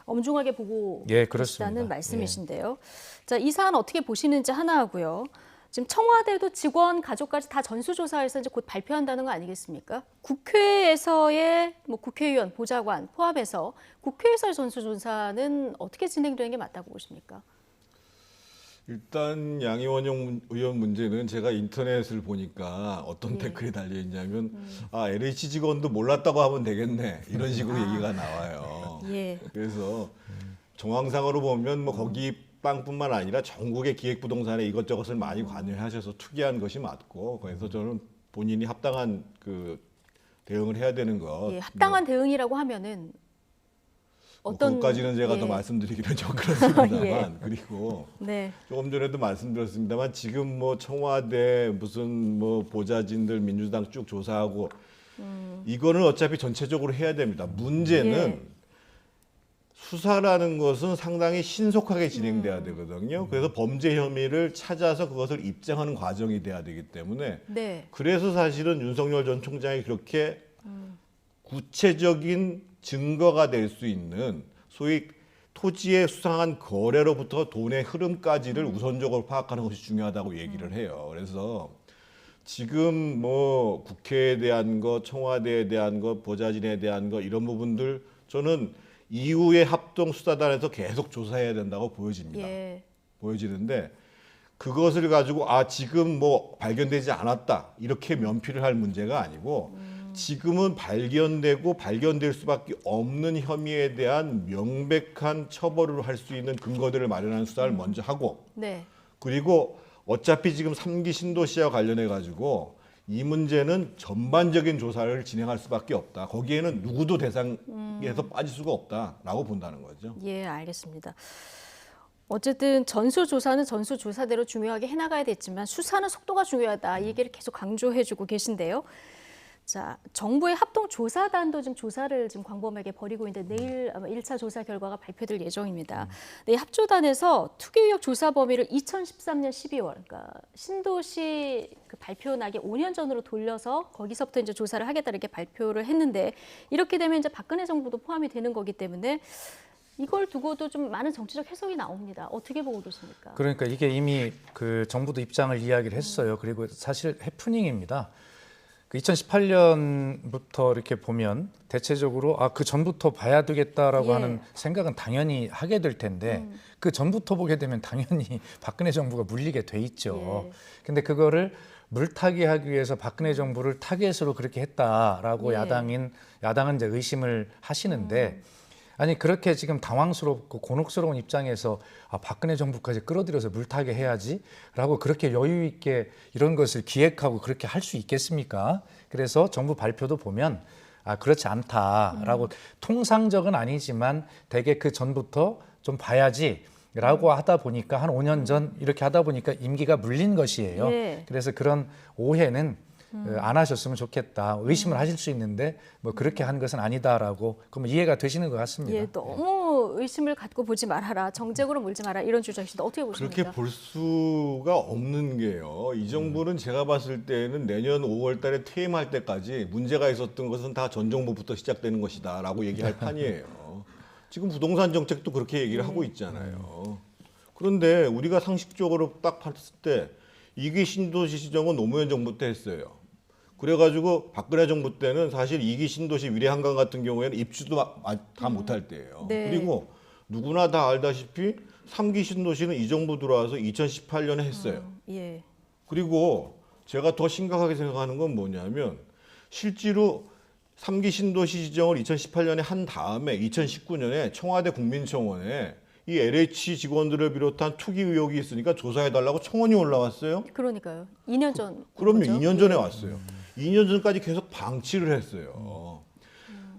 엄중하게 보고 예, 있다는 그렇습니다. 말씀이신데요. 자, 이 사안 어떻게 보시는지 하나 하고요. 지금 청와대도 직원 가족까지 다 전수조사해서 이제 곧 발표한다는 거 아니겠습니까? 국회에서의 뭐 국회의원, 보좌관 포함해서 국회에서의 전수조사는 어떻게 진행되는 게 맞다고 보십니까? 일단 양희원 의원 문제는 제가 인터넷을 보니까 어떤 댓글이 달려 있냐면 아 LH 직원도 몰랐다고 하면 되겠네 이런 식으로 얘기가 나와요. 예. 그래서 정황상으로 보면 뭐 거기 빵뿐만 아니라 전국의 기획부동산에 이것저것을 많이 관여하셔서 투기한 것이 맞고 그래서 저는 본인이 합당한 그 대응을 해야 되는 것. 예, 합당한 대응이라고 하면은 어떤 그것까지는 제가 예. 더 말씀드리기는 좀 그렇습니다만 예. 그리고 네. 조금 전에도 말씀드렸습니다만 지금 뭐 청와대 무슨 뭐 보좌진들 민주당 쭉 조사하고 이거는 어차피 전체적으로 해야 됩니다. 문제는 예. 수사라는 것은 상당히 신속하게 진행돼야 되거든요. 그래서 범죄 혐의를 찾아서 그것을 입증하는 과정이 돼야 되기 때문에 네. 그래서 사실은 윤석열 전 총장이 그렇게 구체적인 증거가 될 수 있는 소위 토지의 수상한 거래로부터 돈의 흐름까지를 우선적으로 파악하는 것이 중요하다고 얘기를 해요. 그래서 지금 뭐 국회에 대한 것, 청와대에 대한 것, 보좌진에 대한 것 이런 부분들 저는 이후에 합동수사단에서 계속 조사해야 된다고 보여집니다. 예. 보여지는데 그것을 가지고 아 지금 뭐 발견되지 않았다 이렇게 면피를 할 문제가 아니고 지금은 발견되고 발견될 수밖에 없는 혐의에 대한 명백한 처벌을 할 수 있는 근거들을 마련하는 수사를 먼저 하고 네. 그리고 어차피 지금 3기 신도시와 관련해 가지고 이 문제는 전반적인 조사를 진행할 수밖에 없다. 거기에는 누구도 대상에서 빠질 수가 없다라고 본다는 거죠. 예, 알겠습니다. 어쨌든 전수조사는 전수조사대로 중요하게 해나가야 됐지만 수사는 속도가 중요하다. 이 얘기를 계속 강조해주고 계신데요. 자, 정부의 합동조사단도 지금 조사를 지금 광범위하게 벌이고 있는데 내일 아마 1차 조사 결과가 발표될 예정입니다. 네, 합조단에서 투기 의혹 조사 범위를 2013년 12월, 그러니까 신도시 그 발표 나기 5년 전으로 돌려서 거기서부터 이제 조사를 하겠다 이렇게 발표를 했는데 이렇게 되면 이제 박근혜 정부도 포함이 되는 거기 때문에 이걸 두고도 좀 많은 정치적 해석이 나옵니다. 어떻게 보고 계십니까? 그러니까 이게 이미 그 정부도 입장을 이야기를 했어요. 그리고 사실 해프닝입니다. 2018년부터 이렇게 보면 대체적으로 그 전부터 봐야 되겠다라고 예. 하는 생각은 당연히 하게 될 텐데 그 전부터 보게 되면 당연히 박근혜 정부가 물리게 돼 있죠. 근데 그거를 물타기 하기 위해서 박근혜 정부를 타겟으로 그렇게 했다라고 예. 야당은 이제 의심을 하시는데 아니 그렇게 지금 당황스럽고 곤혹스러운 입장에서 박근혜 정부까지 끌어들여서 물타기 해야지라고 그렇게 여유 있게 이런 것을 기획하고 그렇게 할 수 있겠습니까? 그래서 정부 발표도 보면 그렇지 않다라고 통상적은 아니지만 대개 그 전부터 좀 봐야지라고 하다 보니까 한 5년 전 이렇게 하다 보니까 임기가 물린 것이에요. 예. 그래서 그런 오해는 안 하셨으면 좋겠다. 의심을 하실 수 있는데 뭐 그렇게 한 것은 아니다라고 그럼 이해가 되시는 것 같습니다. 예, 너무 의심을 갖고 보지 말아라. 정쟁으로 몰지 마라. 이런 주장이신데 어떻게 보십니까? 그렇게 볼 수가 없는 게요. 이 정부는 제가 봤을 때는 내년 5월 달에 퇴임할 때까지 문제가 있었던 것은 다 전 정부부터 시작되는 것이다라고 얘기할 판이에요. 지금 부동산 정책도 그렇게 얘기를 하고 있잖아요. 그런데 우리가 상식적으로 딱 봤을 때 이기 신도시 지정은 노무현 정부 때 했어요. 그래가지고 박근혜 정부 때는 사실 2기 신도시 위례한강 같은 경우에는 입주도 다 못할 때예요. 네. 그리고 누구나 다 알다시피 3기 신도시는 이 정부 들어와서 2018년에 했어요. 예. 그리고 제가 더 심각하게 생각하는 건 뭐냐면 실제로 3기 신도시 지정을 2018년에 한 다음에 2019년에 청와대 국민청원에 이 LH 직원들을 비롯한 투기 의혹이 있으니까 조사해달라고 청원이 올라왔어요. 그러니까요. 2년 전. 그럼요. 거죠? 2년 전에 예. 왔어요. 2년 전까지 계속 방치를 했어요.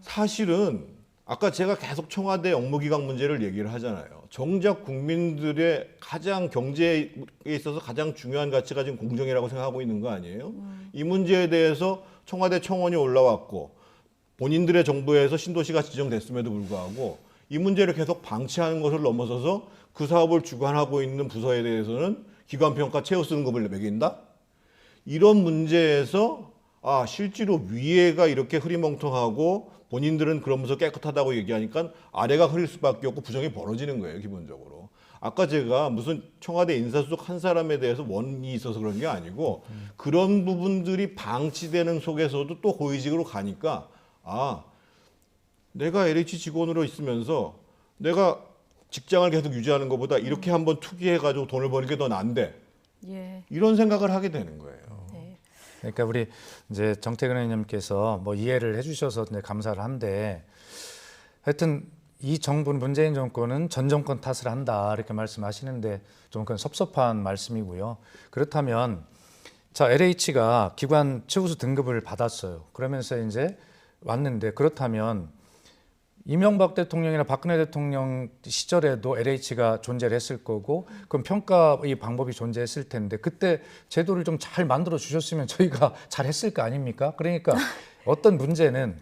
사실은 아까 제가 계속 청와대 업무기강 문제를 얘기를 하잖아요. 정작 국민들의 가장 경제에 있어서 가장 중요한 가치가 지금 공정이라고 생각하고 있는 거 아니에요? 이 문제에 대해서 청와대 청원이 올라왔고 본인들의 정부에서 신도시가 지정됐음에도 불구하고 이 문제를 계속 방치하는 것을 넘어서서 그 사업을 주관하고 있는 부서에 대해서는 기관평가 최우 등급을 매긴다? 이런 문제에서 실제로 위에가 이렇게 흐리멍텅하고 본인들은 그러면서 깨끗하다고 얘기하니까 아래가 흐릴 수밖에 없고 부정이 벌어지는 거예요, 기본적으로. 아까 제가 무슨 청와대 인사수석 한 사람에 대해서 원인이 있어서 그런 게 아니고 그런 부분들이 방치되는 속에서도 또 고위직으로 가니까 내가 LH 직원으로 있으면서 내가 직장을 계속 유지하는 것보다 이렇게 한번 투기해가지고 돈을 버는 게 더 나은데 이런 생각을 하게 되는 거예요. 그러니까 우리 이제 정태근 의원님께서 뭐 이해를 해주셔서 감사를 한데 하여튼 이 정부는 문재인 정권은 전 정권 탓을 한다 이렇게 말씀하시는데 좀 그건 섭섭한 말씀이고요. 그렇다면 자 LH가 기관 최우수 등급을 받았어요. 그러면서 이제 왔는데 그렇다면 이명박 대통령이나 박근혜 대통령 시절에도 LH가 존재를 했을 거고 그럼 평가의 방법이 존재했을 텐데 그때 제도를 좀 잘 만들어 주셨으면 저희가 잘 했을 거 아닙니까? 그러니까 어떤 문제는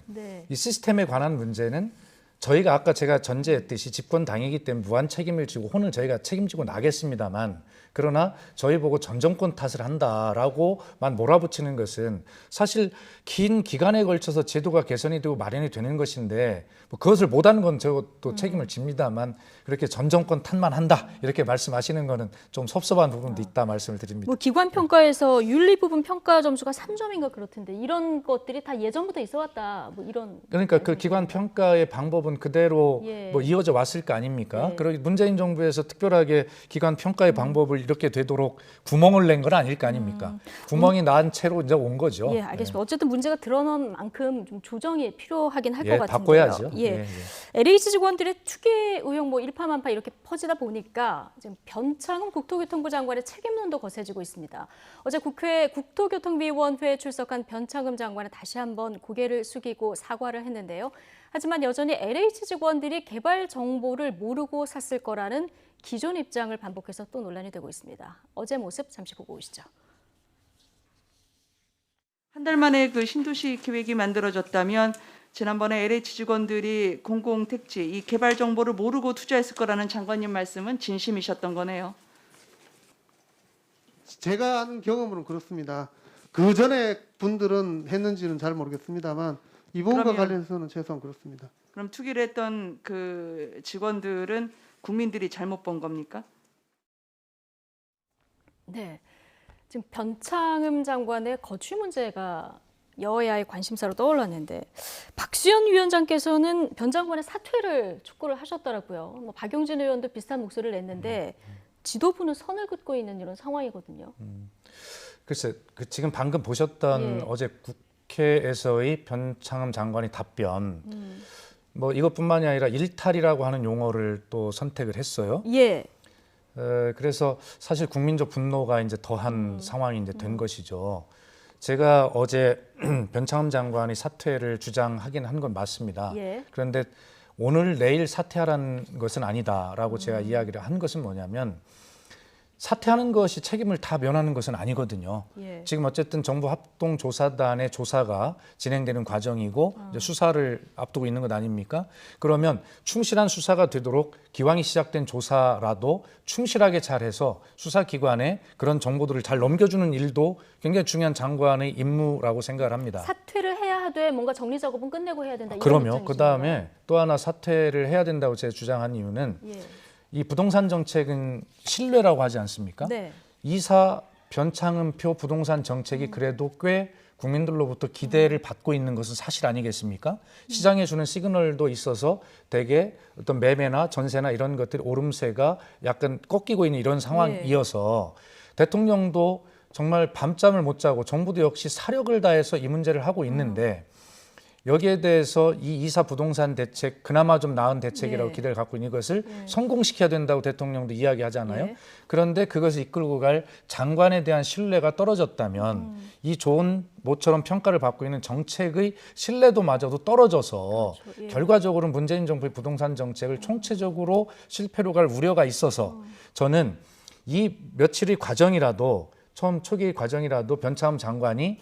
이 시스템에 관한 문제는 저희가 아까 제가 전제했듯이 집권 당이기 때문에 무한 책임을 지고 혼을 저희가 책임지고 나겠습니다만 그러나 저희 보고 전 정권 탓을 한다라고만 몰아붙이는 것은 사실 긴 기간에 걸쳐서 제도가 개선이 되고 마련이 되는 것인데 뭐 그것을 못하는 건 저도 책임을 집니다만 그렇게 전 정권 탓만 한다 이렇게 말씀하시는 거는 좀 섭섭한 부분도 있다 말씀을 드립니다. 뭐 기관 평가에서 윤리 부분 평가 점수가 3점인가 그렇던데 이런 것들이 다 예전부터 있어왔다 뭐 이런. 그러니까 그 기관 평가의 방법은 그대로 뭐 이어져 왔을 거 아닙니까? 그리고 문재인 정부에서 특별하게 기관 평가의 방법을 이렇게 되도록 구멍을 낸 건 아닐 거 아닙니까? 구멍이 난 채로 이제 온 거죠. 예, 알겠습니다. 어쨌든 문제가 드러난 만큼 좀 조정이 필요하긴 할 것 같은데요. 바꿔야죠. LH 직원들의 투기 의혹 뭐 일파만파 이렇게 퍼지다 보니까 지금 변창흠 국토교통부 장관의 책임론도 거세지고 있습니다. 어제 국회 국토교통위원회에 출석한 변창흠 장관은 다시 한번 고개를 숙이고 사과를 했는데요. 하지만 여전히 LH 직원들이 개발 정보를 모르고 샀을 거라는 기존 입장을 반복해서 또 논란이 되고 있습니다. 어제 모습 잠시 보고 오시죠. 한 달 만에 그 신도시 계획이 만들어졌다면 지난번에 LH 직원들이 공공택지, 이 개발 정보를 모르고 투자했을 거라는 장관님 말씀은 진심이셨던 거네요. 제가 아는 경험으로는 그렇습니다. 그 전에 분들은 했는지는 잘 모르겠습니다만 이 부분과 관련해서는 최소한 그렇습니다. 그럼 투기를 했던 그 직원들은 국민들이 잘못 본 겁니까? 네, 지금 변창흠 장관의 거취 문제가 여야의 관심사로 떠올랐는데 박수현 위원장께서는 변 장관의 사퇴를 촉구를 하셨더라고요. 뭐 박용진 의원도 비슷한 목소리를 냈는데 지도부는 선을 긋고 있는 이런 상황이거든요. 글쎄, 지금 방금 보셨던 어제 국회에서의 변창흠 장관의 답변. 뭐 이것뿐만이 아니라 일탈이라고 하는 용어를 또 선택을 했어요. 그래서 사실 국민적 분노가 이제 더한 상황이 이제 된 것이죠. 제가 어제 변창흠 장관이 사퇴를 주장하긴 한 건 맞습니다. 그런데 오늘 내일 사퇴하라는 것은 아니다라고 제가 이야기를 한 것은 뭐냐면 사퇴하는 것이 책임을 다 면하는 것은 아니거든요. 지금 어쨌든 정부 합동조사단의 조사가 진행되는 과정이고 이제 수사를 앞두고 있는 것 아닙니까? 그러면 충실한 수사가 되도록 기왕이 시작된 조사라도 충실하게 잘해서 수사기관에 그런 정보들을 잘 넘겨주는 일도 굉장히 중요한 장관의 임무라고 생각을 합니다. 사퇴를 해야 하되 뭔가 정리 작업은 끝내고 해야 된다. 그럼요. 그다음에 또 하나 사퇴를 해야 된다고 제가 주장한 이유는 이 부동산 정책은 신뢰라고 하지 않습니까? 이사 변창흠표 부동산 정책이 그래도 꽤 국민들로부터 기대를 받고 있는 것은 사실 아니겠습니까? 시장에 주는 시그널도 있어서 대개 어떤 매매나 전세나 이런 것들이 오름세가 약간 꺾이고 있는 이런 상황이어서 대통령도 정말 밤잠을 못 자고 정부도 역시 사력을 다해서 이 문제를 하고 있는데 여기에 대해서 이 이사 부동산 대책 그나마 좀 나은 대책이라고 기대를 갖고 있는 것을 성공시켜야 된다고 대통령도 이야기하잖아요. 그런데 그것을 이끌고 갈 장관에 대한 신뢰가 떨어졌다면 이 좋은 모처럼 평가를 받고 있는 정책의 신뢰도마저도 떨어져서 결과적으로 문재인 정부의 부동산 정책을 총체적으로 실패로 갈 우려가 있어서 저는 이 며칠의 과정이라도 처음 초기 과정이라도 변창흠 장관이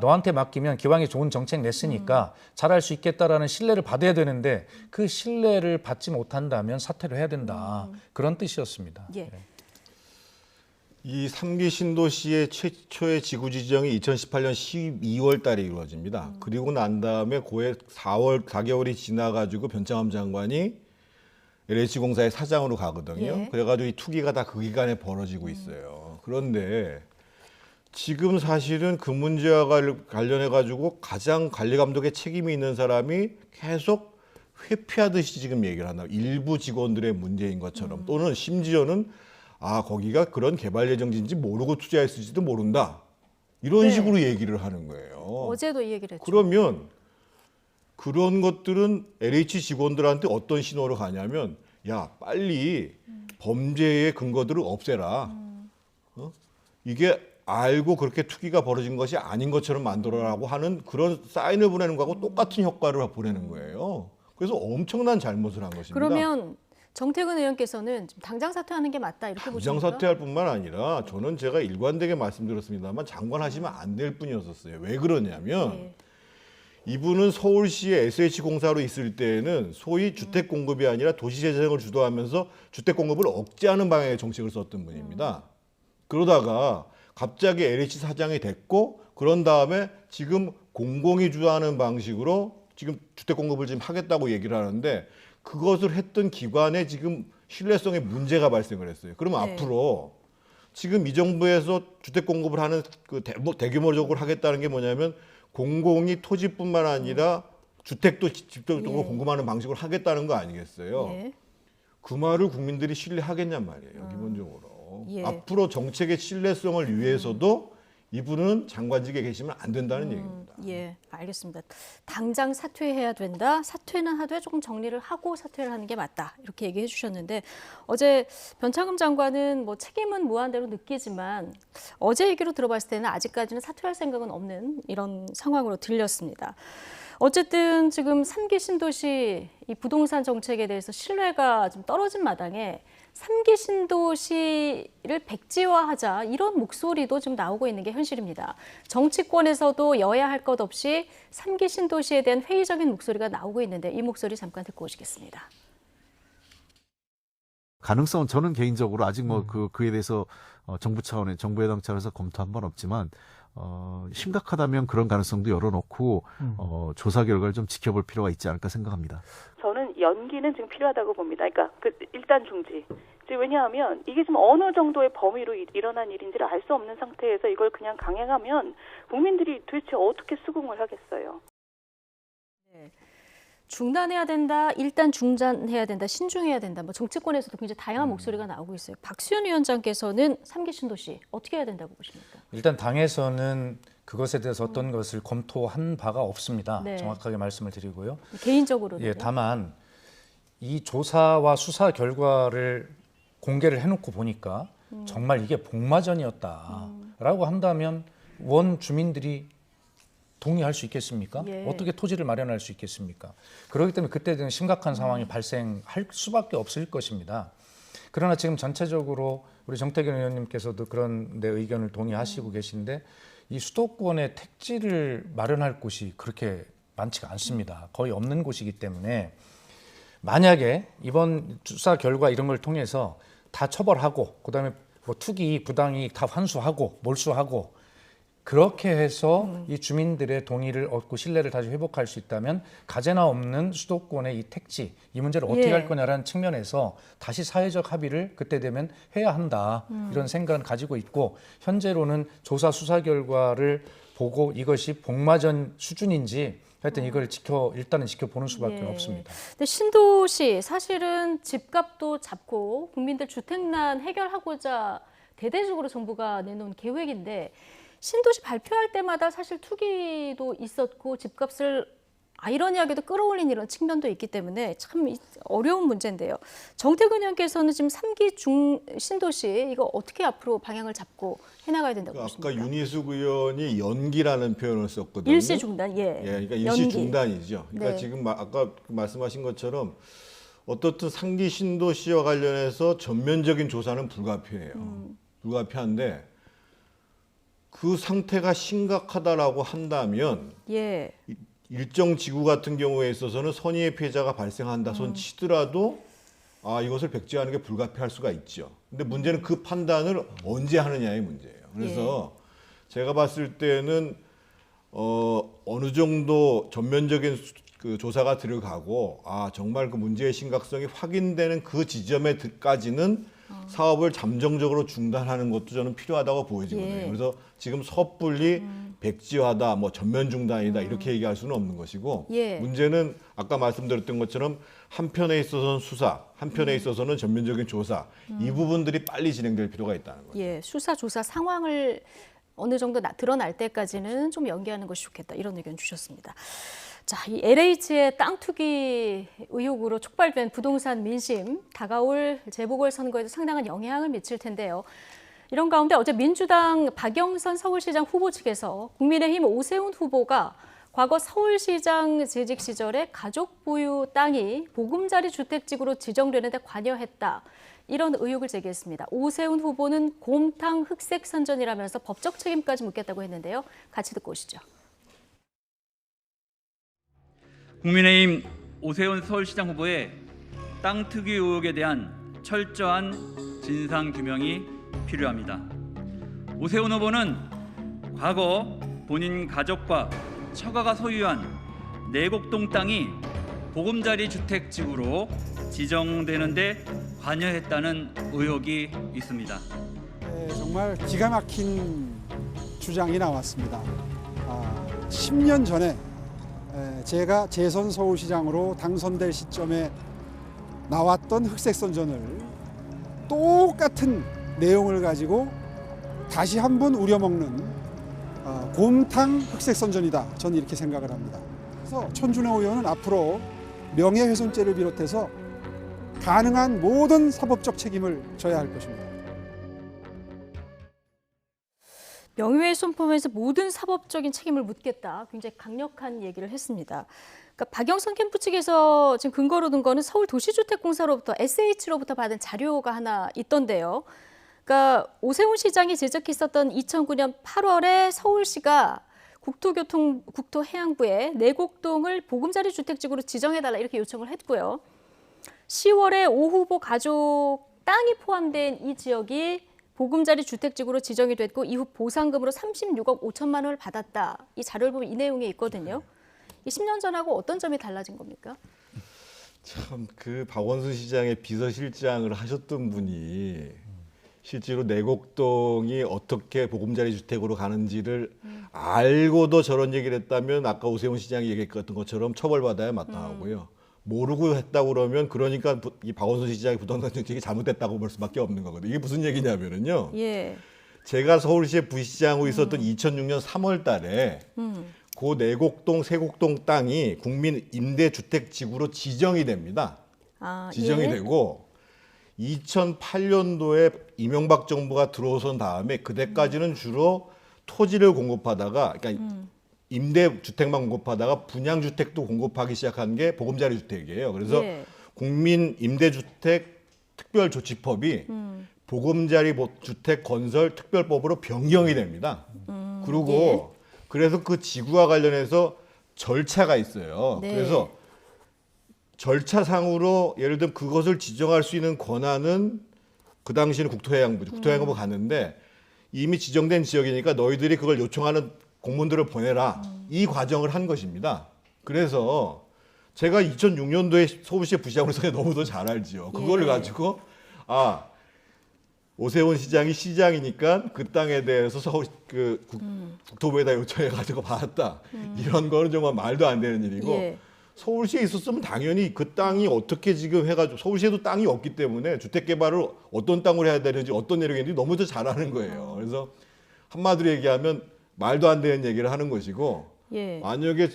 너한테 맡기면 기왕에 좋은 정책 냈으니까 잘할 수 있겠다라는 신뢰를 받아야 되는데 그 신뢰를 받지 못한다면 사퇴를 해야 된다. 그런 뜻이었습니다. 예. 이 3기 신도시의 최초의 지구 지정이 2018년 12월 달에 이루어집니다. 그리고 난 다음에 고해 4개월이 지나가지고 변창흠 장관이 LH공사의 사장으로 가거든요. 예. 그래가지고 이 투기가 다 그 기간에 벌어지고 있어요. 그런데 지금 사실은 그 문제와 관련해가지고 가장 관리 감독의 책임이 있는 사람이 계속 회피하듯이 지금 얘기를 한다. 일부 직원들의 문제인 것처럼 또는 심지어는 거기가 그런 개발 예정지인지 모르고 투자했을지도 모른다. 이런 네. 식으로 얘기를 하는 거예요. 어제도 이 얘기를 했죠. 그러면 그런 것들은 LH 직원들한테 어떤 신호를 가냐면 야 빨리 범죄의 근거들을 없애라. 이게 알고 그렇게 투기가 벌어진 것이 아닌 것처럼 만들어라고 하는 그런 사인을 보내는 거하고 똑같은 효과를 보내는 거예요. 그래서 엄청난 잘못을 한 것입니다. 그러면 정태근 의원께서는 지금 당장 사퇴하는 게 맞다 이렇게 보십니까? 당장 사퇴할 뿐만 아니라 저는 제가 일관되게 말씀드렸습니다만 장관 하시면 안 될 뿐이었었어요. 왜 그러냐면 네. 이분은 서울시의 SH공사로 있을 때에는 소위 주택 공급이 아니라 도시 재생을 주도하면서 주택 공급을 억제하는 방향의 정책을 썼던 분입니다. 그러다가 갑자기 LH 사장이 됐고 그런 다음에 지금 공공이 주도하는 방식으로 지금 주택 공급을 지금 하겠다고 얘기를 하는데 그것을 했던 기관에 지금 신뢰성에 문제가 발생을 했어요. 그러면 네. 앞으로 지금 이 정부에서 주택 공급을 하는 그 대규모적으로 하겠다는 게 뭐냐면 공공이 토지뿐만 아니라 주택도 직접적으로 예. 공급하는 방식으로 하겠다는 거 아니겠어요? 예. 그 말을 국민들이 신뢰하겠냔 말이에요. 기본적으로. 예. 앞으로 정책의 신뢰성을 위해서도 이분은 장관직에 계시면 안 된다는 얘기입니다. 예, 알겠습니다. 당장 사퇴해야 된다. 사퇴는 하되 조금 정리를 하고 사퇴를 하는 게 맞다. 이렇게 얘기해 주셨는데 어제 변창흠 장관은 뭐 책임은 무한대로 느끼지만 어제 얘기로 들어봤을 때는 아직까지는 사퇴할 생각은 없는 이런 상황으로 들렸습니다. 어쨌든 지금 3기 신도시 이 부동산 정책에 대해서 신뢰가 좀 떨어진 마당에 3기 신도시를 백지화하자 이런 목소리도 좀 나오고 있는 게 현실입니다. 정치권에서도 여야 할 것 없이 3기 신도시에 대한 회의적인 목소리가 나오고 있는데 이 목소리 잠깐 듣고 오시겠습니다. 가능성은 저는 개인적으로 아직 뭐 그에 대해서 정부 차원의 정부 여당 차원에서 검토한 건 없지만 심각하다면 그런 가능성도 열어놓고 조사 결과를 좀 지켜볼 필요가 있지 않을까 생각합니다. 저는 연기는 지금 필요하다고 봅니다. 그러니까 일단 중지. 왜냐하면 이게 지금 어느 정도의 범위로 일어난 일인지를 알 수 없는 상태에서 이걸 그냥 강행하면 국민들이 도대체 어떻게 수긍을 하겠어요. 네. 중단해야 된다, 일단 중단해야 된다, 신중해야 된다. 뭐 정치권에서도 굉장히 다양한 목소리가 나오고 있어요. 박수현 위원장께서는 3기 신도시 어떻게 해야 된다고 보십니까? 일단 당에서는 그것에 대해서 어떤 것을 검토한 바가 없습니다. 네. 정확하게 말씀을 드리고요. 개인적으로는. 예, 다만 이 조사와 수사 결과를 공개를 해놓고 보니까 정말 이게 복마전이었다라고 한다면 원 주민들이 동의할 수 있겠습니까? 예. 어떻게 토지를 마련할 수 있겠습니까? 그렇기 때문에 그때는 심각한 상황이 발생할 수밖에 없을 것입니다. 그러나 지금 전체적으로 우리 정태근 의원님께서도 그런 데 의견을 동의하시고 계신데 이 수도권에 택지를 마련할 곳이 그렇게 많지가 않습니다. 거의 없는 곳이기 때문에 만약에 이번 수사 결과 이런 걸 통해서 다 처벌하고 그다음에 뭐 투기, 부당이익 다 환수하고 몰수하고 그렇게 해서 이 주민들의 동의를 얻고 신뢰를 다시 회복할 수 있다면 가제나 없는 수도권의 이 택지, 이 문제를 어떻게 예. 할 거냐라는 측면에서 다시 사회적 합의를 그때 되면 해야 한다. 이런 생각을 가지고 있고 현재로는 조사 수사 결과를 보고 이것이 복마전 수준인지 하여튼 이걸 일단은 지켜보는 수밖에 예. 없습니다. 근데 신도시 사실은 집값도 잡고 국민들 주택난 해결하고자 대대적으로 정부가 내놓은 계획인데 신도시 발표할 때마다 사실 투기도 있었고 집값을 아이러니하게도 끌어올린 이런 측면도 있기 때문에 참 어려운 문제인데요. 정태근 의원께서는 지금 3기 신도시 이거 어떻게 앞으로 방향을 잡고 해나가야 된다고 보십니까? 아까 윤희숙 의원이 연기라는 표현을 썼거든요. 일시 중단, 예. 그러니까 일시 연기. 중단이죠. 그러니까 네. 지금 아까 말씀하신 것처럼 어떻든 3기 신도시와 관련해서 전면적인 조사는 불가피해요. 불가피한데 그 상태가 심각하다라고 한다면 예. 일정 지구 같은 경우에 있어서는 선의의 피해자가 발생한다 손 치더라도 이것을 백지화하는 게 불가피할 수가 있죠. 근데 문제는 그 판단을 언제 하느냐의 문제예요. 그래서 제가 봤을 때는 어느 정도 전면적인 그 조사가 들어가고 정말 그 문제의 심각성이 확인되는 그 지점에까지는 사업을 잠정적으로 중단하는 것도 저는 필요하다고 보여지거든요. 그래서 지금 섣불리 백지화다, 뭐 전면 중단이다 이렇게 얘기할 수는 없는 것이고 문제는 아까 말씀드렸던 것처럼 한편에 있어서는 수사, 한편에 있어서는 전면적인 조사 이 부분들이 빨리 진행될 필요가 있다는 거죠. 예, 수사 조사 상황을 어느 정도 드러날 때까지는 좀 연기하는 것이 좋겠다 이런 의견 주셨습니다. 자, 이 LH의 땅 투기 의혹으로 촉발된 부동산 민심, 다가올 재보궐선거에도 상당한 영향을 미칠 텐데요. 이런 가운데 어제 민주당 박영선 서울시장 후보 측에서 국민의힘 오세훈 후보가 과거 서울시장 재직 시절에 가족 보유 땅이 보금자리 주택지구로 지정되는 데 관여했다. 이런 의혹을 제기했습니다. 오세훈 후보는 곰탕 흑색 선전이라면서 법적 책임까지 묻겠다고 했는데요. 같이 듣고 오시죠. 국민의힘 오세훈 서울시장 후보의 땅 투기 의혹에 대한 철저한 진상 규명이 필요합니다. 오세훈 후보는 과거 본인 가족과 처가가 소유한 내곡동 땅이 보금자리 주택지구로 지정되는 데 관여했다는 의혹이 있습니다. 정말 기가 막힌 주장이 나왔습니다. 10년 전에 제가 재선 서울시장으로 당선될 시점에 나왔던 흑색선전을 똑같은 내용을 가지고 다시 한번 우려먹는 곰탕 흑색선전이다. 저는 이렇게 생각을 합니다. 그래서 천준호 의원은 앞으로 명예훼손죄를 비롯해서 가능한 모든 사법적 책임을 져야 할 것입니다. 명예훼손 포함해서 모든 사법적인 책임을 묻겠다. 굉장히 강력한 얘기를 했습니다. 그러니까 박영선 캠프 측에서 지금 근거로 든 거는 서울도시주택공사로부터 SH로부터 받은 자료가 하나 있던데요. 그러니까 오세훈 시장이 지적했었던 2009년 8월에 서울시가 국토해양부에 내곡동을 보금자리 주택지구로 지정해달라 이렇게 요청을 했고요. 10월에 오 후보 가족 땅이 포함된 이 지역이 보금자리 주택지구로 지정이 됐고 이후 보상금으로 36억 5천만 원을 받았다. 이 자료를 보면 이 내용이 있거든요. 이 10년 전하고 어떤 점이 달라진 겁니까? 참 그 박원순 시장의 비서실장을 하셨던 분이 실제로 내곡동이 어떻게 보금자리 주택으로 가는지를 알고도 저런 얘기를 했다면 아까 오세훈 시장이 얘기했던 것처럼 처벌받아야 마땅하고요. 모르고 했다고 그러면 그러니까 이 박원순 시장의 부동산 정책이 잘못됐다고 볼 수밖에 없는 거거든요. 이게 무슨 얘기냐면은요. 제가 서울시의 부시장으로 있었던 2006년 3월 달에 그 내곡동, 세곡동 땅이 국민 임대주택지구로 지정이 됩니다. 지정이 되고 2008년도에 이명박 정부가 들어선 다음에 그때까지는 주로 토지를 공급하다가 그러니까 임대주택만 공급하다가 분양주택도 공급하기 시작한 게 보금자리 주택이에요. 그래서 국민 임대주택 특별조치법이 보금자리 주택 건설 특별법으로 변경이 됩니다. 그리고 그래서 그 지구와 관련해서 절차가 있어요. 그래서 절차상으로 예를 들면 그것을 지정할 수 있는 권한은 그 당시에는 국토해양부 갔는데 이미 지정된 지역이니까 너희들이 그걸 요청하는 공문들을 보내라. 이 과정을 한 것입니다. 그래서 제가 2006년도에 서울시의 부시장으로서 너무도 잘 알지요. 그걸 가지고 오세훈 시장이 시장이니까 그 땅에 대해서 국토부에다 요청해가지고 받았다. 이런 거는 정말 말도 안 되는 일이고 서울시에 있었으면 당연히 그 땅이 어떻게 지금 해가지고 서울시에도 땅이 없기 때문에 주택 개발을 어떤 땅으로 해야 되는지 어떤 내용이 있는지 너무 잘 아는 거예요. 그래서 한마디로 얘기하면 말도 안 되는 얘기를 하는 것이고 만약에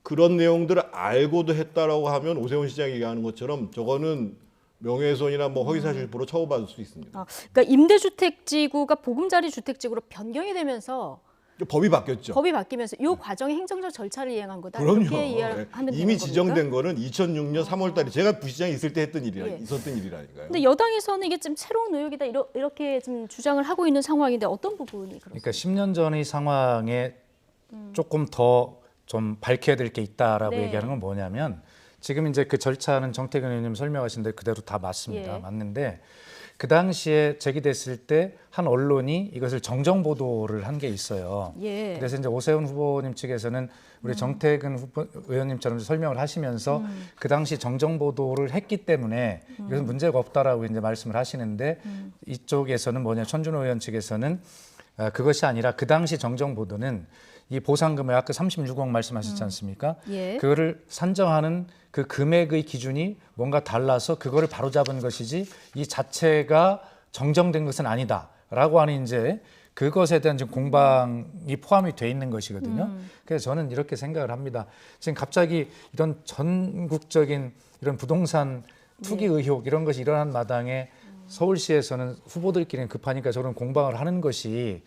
그런 내용들을 알고도 했다라고 하면 오세훈 시장이 얘기하는 것처럼 저거는 명예훼손이나 뭐 허위사실부로 처벌받을 수 있습니다. 그러니까 임대주택지구가 보금자리 주택지구로 변경이 되면서 법이 바뀌었죠. 법이 바뀌면서 이 과정에 행정적 절차를 이행한 거다. 그럼요. 이렇게 이해하면 되는 이미 지정된 겁니까? 거는 2006년 3월달에 제가 부시장이 있을 때 했던 일이라 예. 있었던 일이라니까요. 근데 여당에서는 이게 좀 새로운 의혹이다 이렇게 좀 주장을 하고 있는 상황인데 어떤 부분이 그렇습니까? 그러니까 10년 전의 상황에 조금 더 좀 밝혀야 될 게 있다라고 네. 얘기하는 건 뭐냐면 지금 이제 그 절차는 정태근 의원님 설명하신 대로 그대로 다 맞습니다. 예. 맞는데 그 당시에 제기됐을 때 한 언론이 이것을 정정 보도를 한 게 있어요. 예. 그래서 이제 오세훈 후보님 측에서는 우리 정태근 의원님처럼 설명을 하시면서 그 당시 정정 보도를 했기 때문에 이것은 문제가 없다라고 이제 말씀을 하시는데 이쪽에서는 뭐냐 천준호 의원 측에서는 그것이 아니라 그 당시 정정 보도는 이 보상금을 아까 36억 말씀하셨지 않습니까? 예. 그거를 산정하는 그 금액의 기준이 뭔가 달라서 그거를 바로잡은 것이지 이 자체가 정정된 것은 아니다라고 하는 이제 그것에 대한 지금 공방이 포함이 돼 있는 것이거든요. 그래서 저는 이렇게 생각을 합니다. 지금 갑자기 이런 전국적인 이런 부동산 투기 의혹 이런 것이 일어난 마당에 서울시에서는 후보들끼리는 급하니까 저런 공방을 하는 것이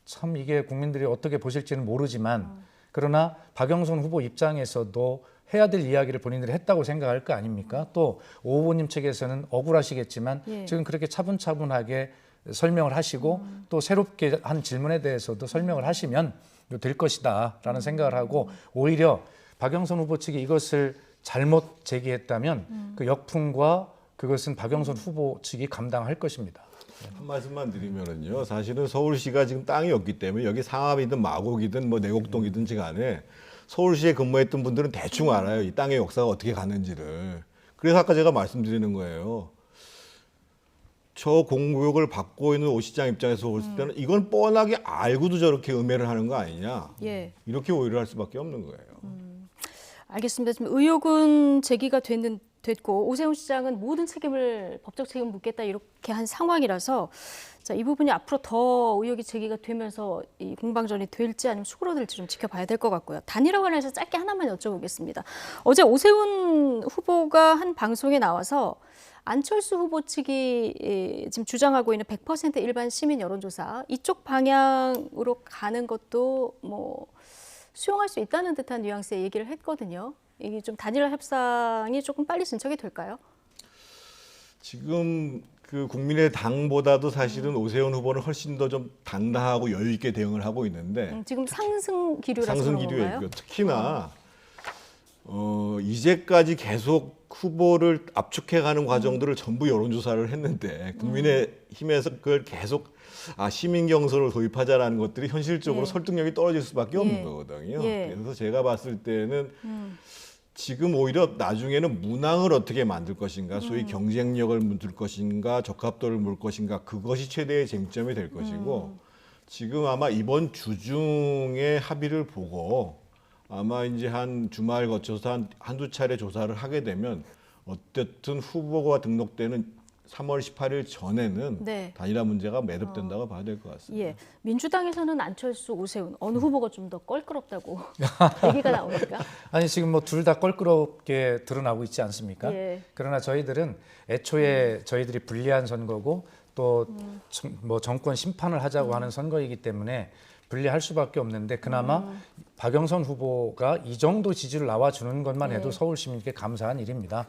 참 이게 국민들이 어떻게 보실지는 모르지만 그러나 박영선 후보 입장에서도 해야 될 이야기를 본인들이 했다고 생각할 거 아닙니까? 또 오 후보님 측에서는 억울하시겠지만 지금 그렇게 차분차분하게 설명을 하시고 또 새롭게 한 질문에 대해서도 설명을 하시면 될 것이다라는 생각을 하고 오히려 박영선 후보 측이 이것을 잘못 제기했다면 그 역풍과 그것은 박영선 후보 측이 감당할 것입니다. 한 말씀만 드리면은요. 사실은 서울시가 지금 땅이 없기 때문에 여기 상암이든 마곡이든 뭐 내곡동이든지 간에 서울시에 근무했던 분들은 대충 알아요. 이 땅의 역사가 어떻게 가는지를. 그래서 아까 제가 말씀드리는 거예요. 저 공격을 받고 있는 오 시장 입장에서 볼 때는 이건 뻔하게 알고도 저렇게 음해를 하는 거 아니냐. 예. 이렇게 오해를 할 수밖에 없는 거예요. 알겠습니다. 지금 의혹은 제기가 됐고 오세훈 시장은 모든 책임을 법적 책임을 묻겠다 이렇게 한 상황이라서 자, 이 부분이 앞으로 더 의혹이 제기가 되면서 이 공방전이 될지 아니면 수그러들지 좀 지켜봐야 될 것 같고요. 단일화 관련해서 짧게 하나만 여쭤보겠습니다. 어제 오세훈 후보가 한 방송에 나와서 안철수 후보 측이 지금 주장하고 있는 100% 일반 시민 여론조사 이쪽 방향으로 가는 것도 뭐 수용할 수 있다는 듯한 뉘앙스의 얘기를 했거든요. 이게 좀 단일화 협상이 조금 빨리 진척이 될까요? 지금 그 국민의당보다도 사실은 오세훈 후보는 훨씬 더 좀 당당하고 여유 있게 대응을 하고 있는데 지금 상승 기류라서 상승 그런 기류에 건가요? 특히나 이제까지 계속 후보를 압축해가는 과정들을 전부 여론조사를 했는데 국민의힘에서 그걸 계속 시민 경선을 도입하자라는 것들이 현실적으로 설득력이 떨어질 수밖에 없는 거거든요. 그래서 제가 봤을 때는 지금 오히려 나중에는 문항을 어떻게 만들 것인가, 소위 경쟁력을 만들 것인가, 적합도를 물 것인가, 그것이 최대의 쟁점이 될 것이고 지금 아마 이번 주중에 합의를 보고 아마 이제 한 주말 거쳐서 한두 차례 조사를 하게 되면 어쨌든 후보가 등록되는 3월 18일 전에는 단일화 문제가 매듭된다고 봐야 될 것 같습니다. 예, 민주당에서는 안철수, 오세훈 어느 후보가 좀 더 껄끄럽다고 얘기가 나오니까. 아니 지금 뭐 둘 다 껄끄럽게 드러나고 있지 않습니까? 예. 그러나 저희들은 애초에 저희들이 불리한 선거고 또 뭐 정권 심판을 하자고 하는 선거이기 때문에 분리할 수밖에 없는데 그나마 박영선 후보가 이 정도 지지를 나와주는 것만 해도 서울 시민께 감사한 일입니다.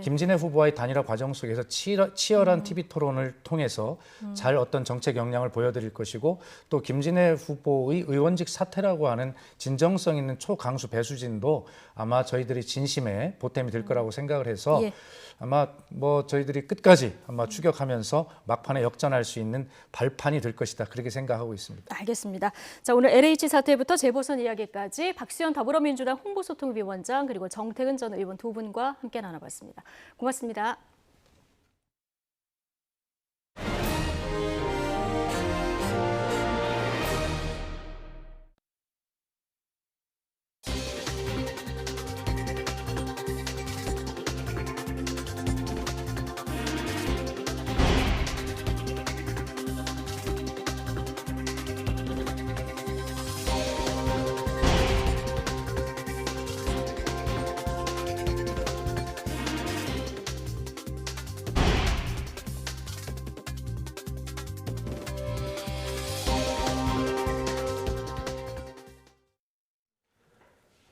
김진애 후보와의 단일화 과정 속에서 치열한 TV 토론을 통해서 잘 어떤 정책 역량을 보여드릴 것이고 또 김진애 후보의 의원직 사퇴라고 하는 진정성 있는 초강수 배수진도 아마 저희들이 진심에 보탬이 될 거라고 생각을 해서 아마 뭐 저희들이 끝까지 아마 추격하면서 막판에 역전할 수 있는 발판이 될 것이다. 그렇게 생각하고 있습니다. 알겠습니다. 자, 오늘 LH 사태부터 재보선 이야기까지 박수현 더불어민주당 홍보소통위원장 그리고 정태근 전 의원 두 분과 함께 나눠봤습니다. 고맙습니다.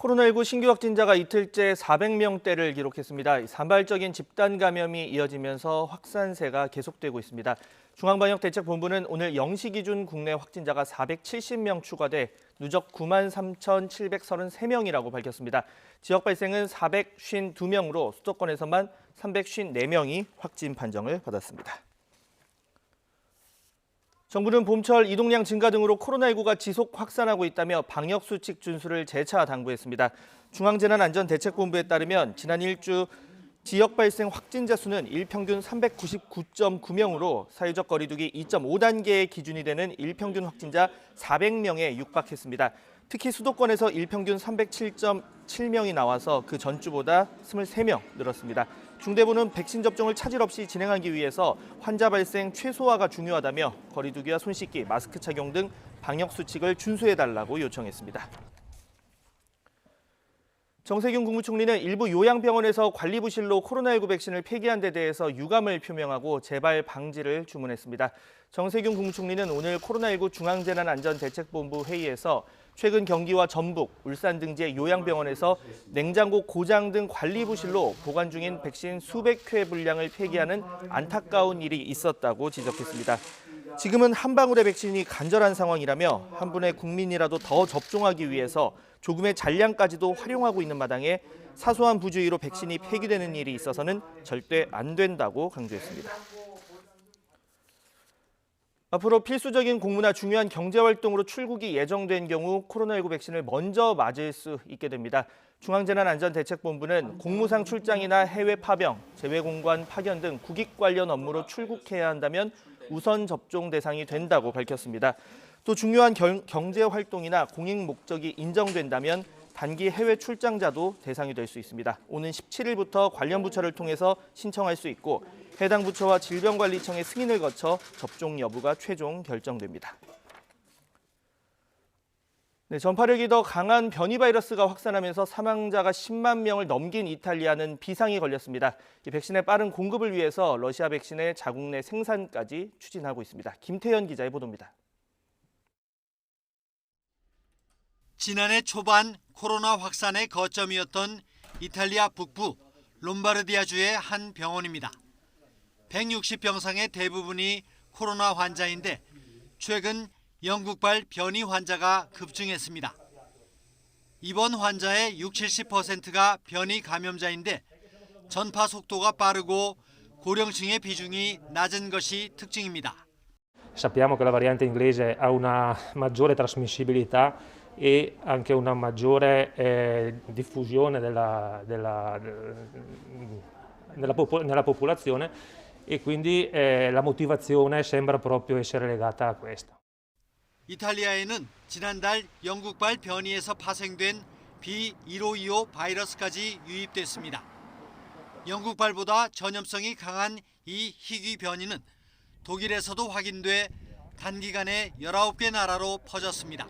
코로나19 신규 확진자가 이틀째 400명대를 기록했습니다. 산발적인 집단 감염이 이어지면서 확산세가 계속되고 있습니다. 중앙방역대책본부는 오늘 0시 기준 국내 확진자가 470명 추가돼 누적 93,733명이라고 밝혔습니다. 지역 발생은 452명으로 수도권에서만 354명이 확진 판정을 받았습니다. 정부는 봄철 이동량 증가 등으로 코로나19가 지속 확산하고 있다며 방역수칙 준수를 재차 당부했습니다. 중앙재난안전대책본부에 따르면 지난 일주 지역 발생 확진자 수는 일평균 399.9명으로 사회적 거리두기 2.5단계의 기준이 되는 일평균 확진자 400명에 육박했습니다. 특히 수도권에서 일평균 307.7명이 나와서 그 전주보다 23명 늘었습니다. 중대본은 백신 접종을 차질 없이 진행하기 위해서 환자 발생 최소화가 중요하다며 거리두기와 손 씻기, 마스크 착용 등 방역 수칙을 준수해달라고 요청했습니다. 정세균 국무총리는 일부 요양병원에서 관리부실로 코로나19 백신을 폐기한 데 대해서 유감을 표명하고 재발 방지를 주문했습니다. 정세균 국무총리는 오늘 코로나19 중앙재난안전대책본부 회의에서 최근 경기와 전북, 울산 등지의 요양병원에서 냉장고 고장 등 관리부실로 보관 중인 백신 수백 회 분량을 폐기하는 안타까운 일이 있었다고 지적했습니다. 지금은 한 방울의 백신이 간절한 상황이라며 한 분의 국민이라도 더 접종하기 위해서 조금의 잔량까지도 활용하고 있는 마당에 사소한 부주의로 백신이 폐기되는 일이 있어서는 절대 안 된다고 강조했습니다. 앞으로 필수적인 공무나 중요한 경제활동으로 출국이 예정된 경우 코로나19 백신을 먼저 맞을 수 있게 됩니다. 중앙재난안전대책본부는 공무상 출장이나 해외 파병, 재외공관 파견 등 국익 관련 업무로 출국해야 한다면 우선 접종 대상이 된다고 밝혔습니다. 또 중요한 경제활동이나 공익 목적이 인정된다면 단기 해외 출장자도 대상이 될 수 있습니다. 오는 17일부터 관련 부처를 통해서 신청할 수 있고 해당 부처와 질병관리청의 승인을 거쳐 접종 여부가 최종 결정됩니다. 전파력이 더 강한 변이 바이러스가 확산하면서 사망자가 10만 명을 넘긴 이탈리아는 비상이 걸렸습니다. 이 백신의 빠른 공급을 위해서 러시아 백신의 자국 내 생산까지 추진하고 있습니다. 김태현 기자의 보도입니다. 지난해 초반 코로나 확산의 거점이었던 이탈리아 북부 롬바르디아주의 한 병원입니다. 160병상의 대부분이 코로나 환자인데 최근 영국발 변이 환자가 급증했습니다. 이번 환자의 60-70%가 변이 감염자인데 전파 속도가 빠르고 고령층의 비중이 낮은 것이 특징입니다. Sappiamo che la variante inglese ha una maggiore trasmissibilità e anche una maggiore diffusione nella popolazione e quindi la motivazione sembra proprio essere legata a questo. 이탈리아에는 지난달 영국발 변이에서 파생된 B1525 바이러스까지 유입됐습니다. 영국발보다 전염성이 강한 이 희귀 변이는 독일에서도 확인돼 단기간에 19개 나라로 퍼졌습니다.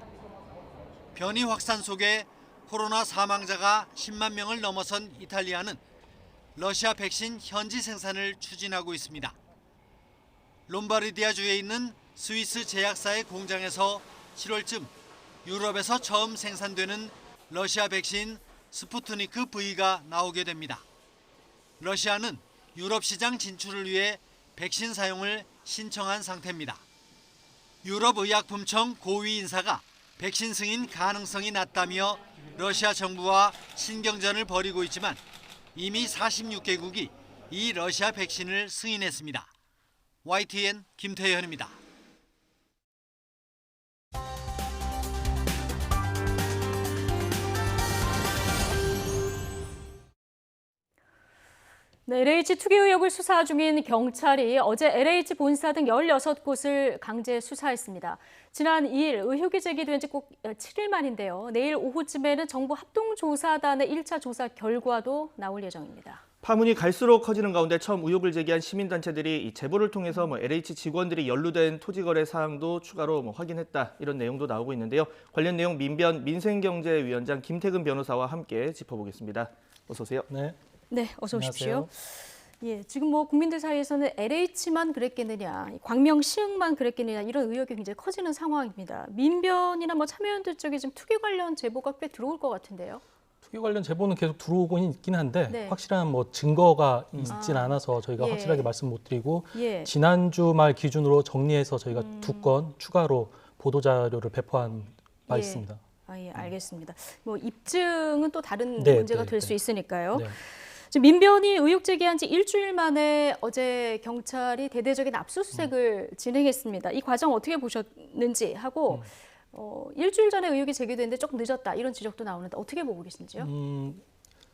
변이 확산 속에 코로나 사망자가 10만 명을 넘어선 이탈리아는 러시아 백신 현지 생산을 추진하고 있습니다. 롬바르디아주에 있는 스위스 제약사의 공장에서 7월쯤 유럽에서 처음 생산되는 러시아 백신 스푸트니크 V가 나오게 됩니다. 러시아는 유럽 시장 진출을 위해 백신 사용을 신청한 상태입니다. 유럽의약품청 고위 인사가 백신 승인 가능성이 낮다며 러시아 정부와 신경전을 벌이고 있지만 이미 46개국이 이 러시아 백신을 승인했습니다. YTN 김태현입니다. 네, LH 투기 의혹을 수사 중인 경찰이 어제 LH 본사 등 16곳을 강제 수사했습니다. 지난 2일 의혹이 제기된 지 꼭 7일 만인데요. 내일 오후쯤에는 정부 합동조사단의 1차 조사 결과도 나올 예정입니다. 파문이 갈수록 커지는 가운데 처음 의혹을 제기한 시민단체들이 이 제보를 통해서 LH 직원들이 연루된 토지거래 사항도 추가로 확인했다, 이런 내용도 나오고 있는데요. 관련 내용 민변 민생경제위원장 김태근 변호사와 함께 짚어보겠습니다. 어서 오세요. 네, 어서 오십시오. 예, 지금 국민들 사이에서는 LH만 그랬겠느냐, 광명 시흥만 그랬겠느냐, 이런 의혹이 굉장히 커지는 상황입니다. 민변이나 참여연대 쪽에 지금 투기 관련 제보가 꽤 들어올 것 같은데요. 투기 관련 제보는 계속 들어오고 있긴 한데 네. 확실한 뭐 증거가 있진 않아서 저희가 예. 확실하게 말씀 못 드리고 예. 지난주 말 기준으로 정리해서 저희가 2건 추가로 보도 자료를 배포한 바 예. 있습니다. 예, 알겠습니다. 뭐 입증은 또 다른 네, 문제가 네, 될 수 네. 있으니까요. 네. 지금 민변이 의혹 제기한 지 일주일 만에 어제 경찰이 대대적인 압수수색을 진행했습니다. 이 과정 어떻게 보셨는지 하고 일주일 전에 의혹이 제기됐는데 조금 늦었다 이런 지적도 나오는데 어떻게 보고 계신지요?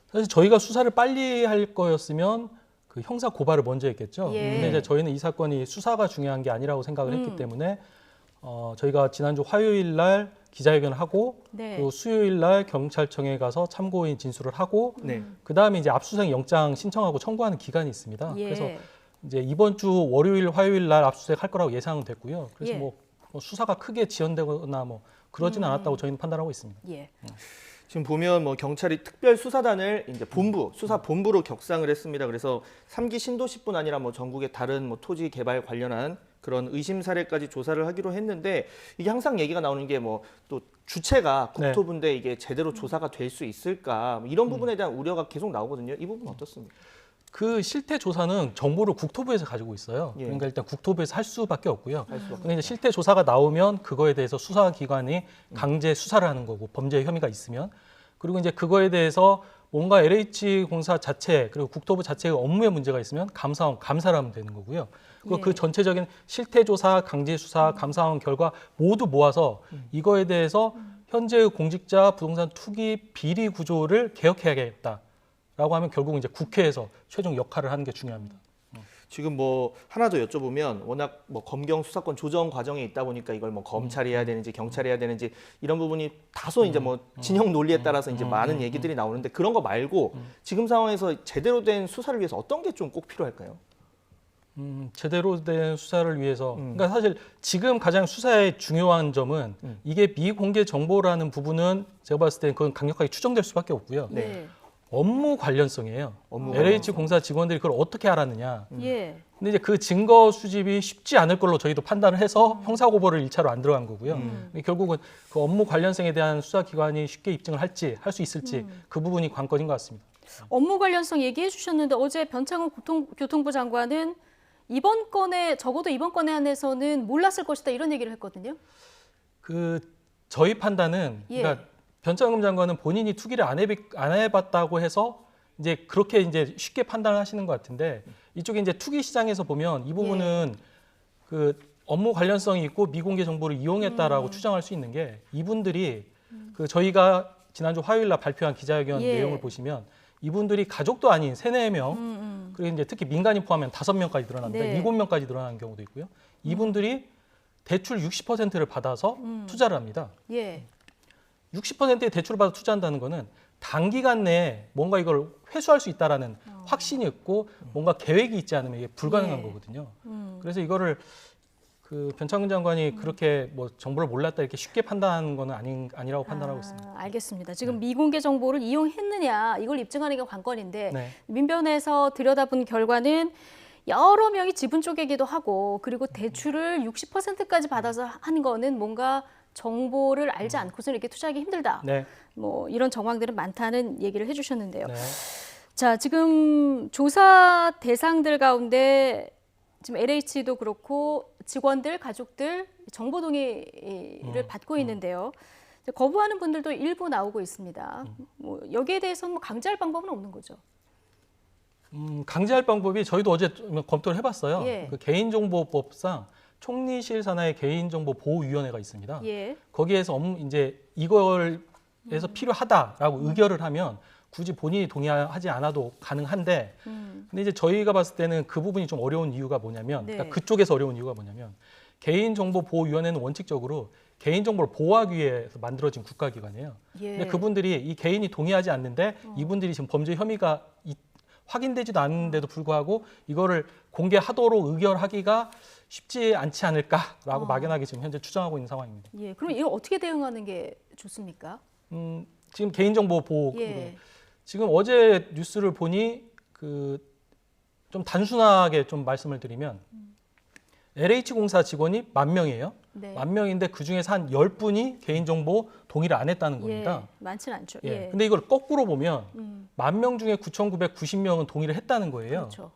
사실 저희가 수사를 빨리 할 거였으면 그 형사 고발을 먼저 했겠죠. 예. 근데 이제 저희는 이 사건이 수사가 중요한 게 아니라고 생각을 했기 때문에 저희가 지난주 화요일 날 기자회견을 하고 네. 또 수요일 날 경찰청에 가서 참고인 진술을 하고 네. 그다음에 이제 압수수색 영장 신청하고 청구하는 기간이 있습니다. 예. 그래서 이제 이번 주 월요일 화요일 날 압수수색 할 거라고 예상은 됐고요. 그래서 예. 뭐 수사가 크게 지연되거나 뭐 그러지는 않았다고 저희는 판단하고 있습니다. 예. 지금 보면 뭐 경찰이 특별 수사단을 이제 본부, 수사 본부로 격상을 했습니다. 그래서 3기 신도시뿐 아니라 뭐 전국의 다른 뭐 토지 개발 관련한 그런 의심 사례까지 조사를 하기로 했는데 이게 항상 얘기가 나오는 게 뭐 또 주체가 국토부인데 이게 제대로 조사가 될 수 있을까 뭐 이런 부분에 대한 우려가 계속 나오거든요. 이 부분 어떻습니까? 그 실태 조사는 정보를 국토부에서 가지고 있어요. 예. 그러니까 일단 국토부에서 할 수밖에 없고요. 할 수밖에 근데 이제 실태 조사가 나오면 그거에 대해서 수사기관이 강제 수사를 하는 거고 범죄 혐의가 있으면 그리고 이제 그거에 대해서 뭔가 LH공사 자체 그리고 국토부 자체의 업무에 문제가 있으면 감사를 하면 되는 거고요. 그리고 예. 그 전체적인 실태 조사, 강제 수사, 감사원 결과 모두 모아서 이거에 대해서 현재의 공직자 부동산 투기 비리 구조를 개혁해야겠다라고 하면 결국 이제 국회에서 최종 역할을 하는 게 중요합니다. 지금 뭐 하나 더 여쭤보면 워낙 뭐 검경 수사권 조정 과정에 있다 보니까 이걸 뭐 검찰이 해야 되는지 경찰이 해야 되는지 이런 부분이 다소 이제 뭐 진영 논리에 따라서 이제 많은 얘기들이 나오는데 그런 거 말고 지금 상황에서 제대로 된 수사를 위해서 어떤 게 좀 꼭 필요할까요? 제대로 된 수사를 위해서 그러니까 사실 지금 가장 수사의 중요한 점은 이게 미공개 정보라는 부분은 제가 봤을 때 그건 강력하게 추정될 수밖에 없고요. 네. 업무 관련성이에요. 업무 LH 공사 직원들이 그걸 어떻게 알았느냐. 예. 근데 이제 그 증거 수집이 쉽지 않을 걸로 저희도 판단을 해서 형사고발을 1차로 안 들어간 거고요. 결국은 그 업무 관련성에 대한 수사기관이 쉽게 입증을 할 수 있을지 그 부분이 관건인 것 같습니다. 업무 관련성 얘기해 주셨는데 어제 변창흠 교통부 장관은 적어도 이번 건에 한해서는 몰랐을 것이다 이런 얘기를 했거든요. 그 저희 판단은 예. 그러니까 변창흠 장관은 본인이 투기를 안 해봤다고 해서 이제 그렇게 이제 쉽게 판단을 하시는 것 같은데 이쪽에 이제 투기 시장에서 보면 이 부분은 그 업무 관련성이 있고 미공개 정보를 이용했다라고 추정할 수 있는 게 이분들이 그 저희가 지난주 화요일 날 발표한 기자회견 예. 내용을 보시면 이분들이 가족도 아닌 3-4명 그리고 이제 특히 민간인 포함하면 5명까지 늘어났는데 네. 7명까지 늘어나는 경우도 있고요. 이분들이 대출 60%를 받아서 투자를 합니다. 예. 60%의 대출을 받아 투자한다는 거는 단기간 내에 뭔가 이걸 회수할 수 있다라는 확신이 있고 뭔가 계획이 있지 않으면 이게 불가능한 예. 거거든요. 그래서 이거를 그 변창흠 장관이 그렇게 뭐 정보를 몰랐다 이렇게 쉽게 판단하는 거는 아니라고 판단하고 있습니다. 알겠습니다. 지금 미공개 정보를 이용했느냐 이걸 입증하는 게 관건인데 네. 민변에서 들여다본 결과는 여러 명이 지분 쪼개기도 하고 그리고 대출을 60%까지 받아서 한 거는 뭔가 정보를 알지 않고서는 이렇게 투자하기 힘들다. 네. 뭐 이런 정황들은 많다는 얘기를 해주셨는데요. 네. 자, 지금 조사 대상들 가운데 지금 LH도 그렇고 직원들, 가족들 정보 동의를 받고 있는데요. 거부하는 분들도 일부 나오고 있습니다. 뭐 여기에 대해서는 뭐 강제할 방법은 없는 거죠. 강제할 방법이 저희도 어제 좀 검토를 해봤어요. 예. 그 개인정보법상 총리실 산하의 개인정보 보호위원회가 있습니다. 예. 거기에서 이제 이걸 해서 필요하다라고 의결을 하면 굳이 본인이 동의하지 않아도 가능한데 근데 이제 저희가 봤을 때는 그 부분이 좀 어려운 이유가 뭐냐면 네. 그러니까 그쪽에서 어려운 이유가 뭐냐면 개인정보보호위원회는 원칙적으로 개인정보를 보호하기 위해서 만들어진 국가기관이에요. 예. 근데 그분들이 이 개인이 동의하지 않는데 이분들이 지금 범죄 혐의가 확인되지도 않는데도 불구하고 이거를 공개하도록 의결하기가 쉽지 않지 않을까라고 막연하게 지금 현재 추정하고 있는 상황입니다. 예. 그럼 이걸 어떻게 대응하는 게 좋습니까? 지금 개인정보 보호 예. 지금 어제 뉴스를 보니 좀 단순하게 좀 말씀을 드리면 LH공사 직원이 10,000명이에요. 네. 10,000명인데 그중에서 한 10분이 개인정보 동의를 안 했다는 겁니다. 예, 많지는 않죠. 예. 예. 근데 이걸 거꾸로 보면 10,000명 중에 9,990명은 동의를 했다는 거예요. 그렇죠.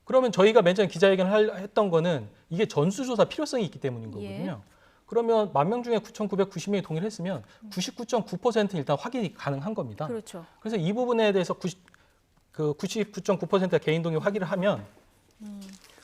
그러면 저희가 맨 처음 기자회견을 했던 거는 이게 전수조사 필요성이 있기 때문인 거거든요. 그러면 10,000명 중에 9,990명이 동의를 했으면 99.9%는 일단 확인이 가능한 겁니다. 그렇죠. 그래서 이 부분에 대해서 99.9%가 개인 동의 확인을 하면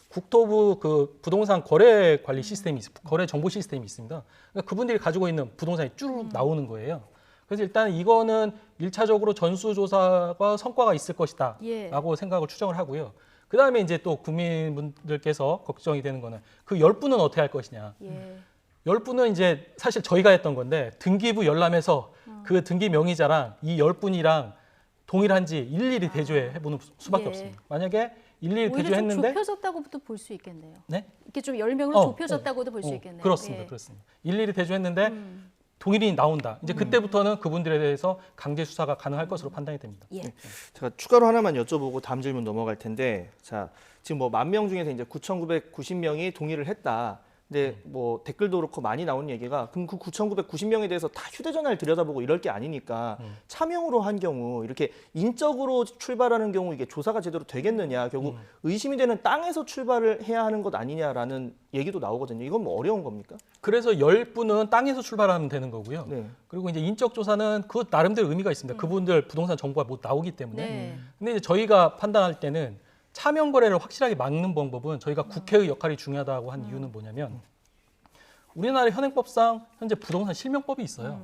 국토부 그 부동산 거래 관리 시스템이 거래 정보 시스템이 있습니다. 그러니까 그분들이 가지고 있는 부동산이 쭉 나오는 거예요. 그래서 일단 이거는 1차적으로 전수조사가 성과가 있을 것이다라고 생각을 추정을 하고요. 그 다음에 이제 또 국민분들께서 걱정이 되는 거는 그 10분은 어떻게 할 것이냐. 10분은 이제 사실 저희가 했던 건데 등기부 열람해서 그 등기 명의자랑 이 10분이랑 동의를 한지 일일이 대조해보는 수밖에 없습니다. 만약에 일일이 오히려 대조했는데 좀 좁혀졌다고도 볼 수 있겠네요. 네? 이렇게 좀 10명으로 좁혀졌다고도 볼 수 있겠네요. 그렇습니다. 예. 그렇습니다. 일일이 대조했는데 동일이 나온다. 이제 그때부터는 그분들에 대해서 강제 수사가 가능할 것으로 판단이 됩니다. 예. 제가 추가로 하나만 여쭤보고 다음 질문 넘어갈 텐데, 자 지금 뭐 10,000명 중에서 이제 9,990명이 동의를 했다. 근데 뭐 댓글도 그렇고 많이 나오는 얘기가 그럼 그 9,990명에 대해서 다 휴대전화를 들여다보고 이럴 게 아니니까 차명으로 한 경우 이렇게 인적으로 출발하는 경우 이게 조사가 제대로 되겠느냐, 결국 의심이 되는 땅에서 출발을 해야 하는 것 아니냐라는 얘기도 나오거든요. 이건 뭐 어려운 겁니까? 그래서 10분은 땅에서 출발하면 되는 거고요. 그리고 이제 인적 조사는 그 나름대로 의미가 있습니다. 그분들 부동산 정보가 못 나오기 때문에. 근데 이제 저희가 판단할 때는 차명 거래를 확실하게 막는 방법은 저희가 국회의 역할이 중요하다고 한 이유는 뭐냐면 우리나라 현행법상 현재 부동산 실명법이 있어요.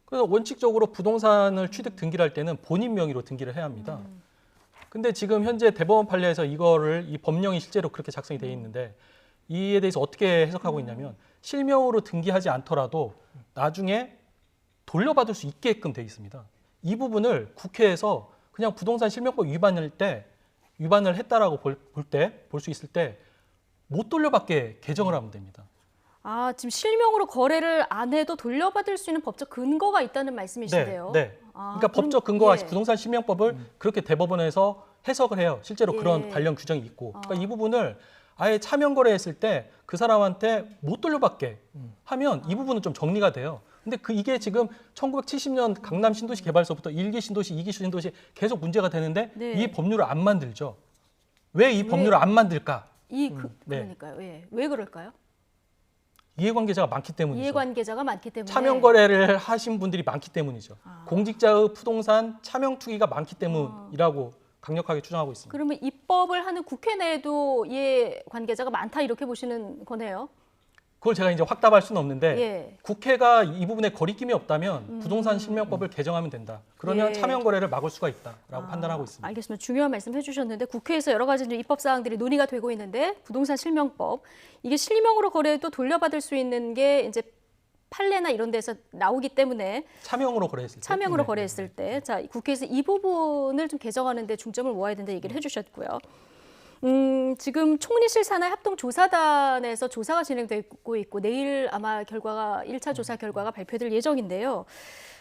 그래서 원칙적으로 부동산을 취득 등기를 할 때는 본인 명의로 등기를 해야 합니다. 근데 지금 현재 대법원 판례에서 이거를 이 법령이 실제로 그렇게 작성이 되어 있는데 이에 대해서 어떻게 해석하고 있냐면 실명으로 등기하지 않더라도 나중에 돌려받을 수 있게끔 되어 있습니다. 이 부분을 국회에서 그냥 부동산 실명법 위반을 했다라고 볼 수 있을 때 못 돌려받게 개정을 하면 됩니다. 아, 지금 실명으로 거래를 안 해도 돌려받을 수 있는 법적 근거가 있다는 말씀이신데요. 네. 그러니까 법적 근거가 부동산 실명법을 그렇게 대법원에서 해석을 해요. 실제로 그런 관련 규정이 있고. 그러니까 이 부분을 아예 차명 거래했을 때 그 사람한테 못 돌려받게 하면 이 부분은 좀 정리가 돼요. 근데 이게 지금 1970년 강남 신도시 개발서부터 1기 신도시, 2기 신도시 계속 문제가 되는데 이 법률을 안 만들죠. 왜 이 법률을 안 만들까? 그러니까요. 예. 왜 그럴까요? 이해관계자가 많기 때문이죠. 이해관계자가 많기 때문에. 차명 거래를 하신 분들이 많기 때문이죠. 공직자의 부동산 차명 투기가 많기 때문이라고 강력하게 주장하고 있습니다. 그러면 입법을 하는 국회 내에도 이해관계자가 많다 이렇게 보시는 거네요. 그걸 제가 이제 확답할 수는 없는데 국회가 이 부분에 거리낌이 없다면 부동산 실명법을 개정하면 된다. 그러면 차명 거래를 막을 수가 있다라고 판단하고 있습니다. 알겠습니다. 중요한 말씀 해주셨는데 국회에서 여러 가지 입법 사항들이 논의가 되고 있는데 부동산 실명법 이게 실명으로 거래해도 돌려받을 수 있는 게 이제 판례나 이런 데서 나오기 때문에 차명으로 거래했을 때 거래했을 때 자 국회에서 이 부분을 좀 개정하는 데 중점을 모아야 된다 얘기를 해주셨고요. 지금 총리실 산하의 합동조사단에서 조사가 진행되고 있고 내일 아마 1차 조사 결과가 발표될 예정인데요.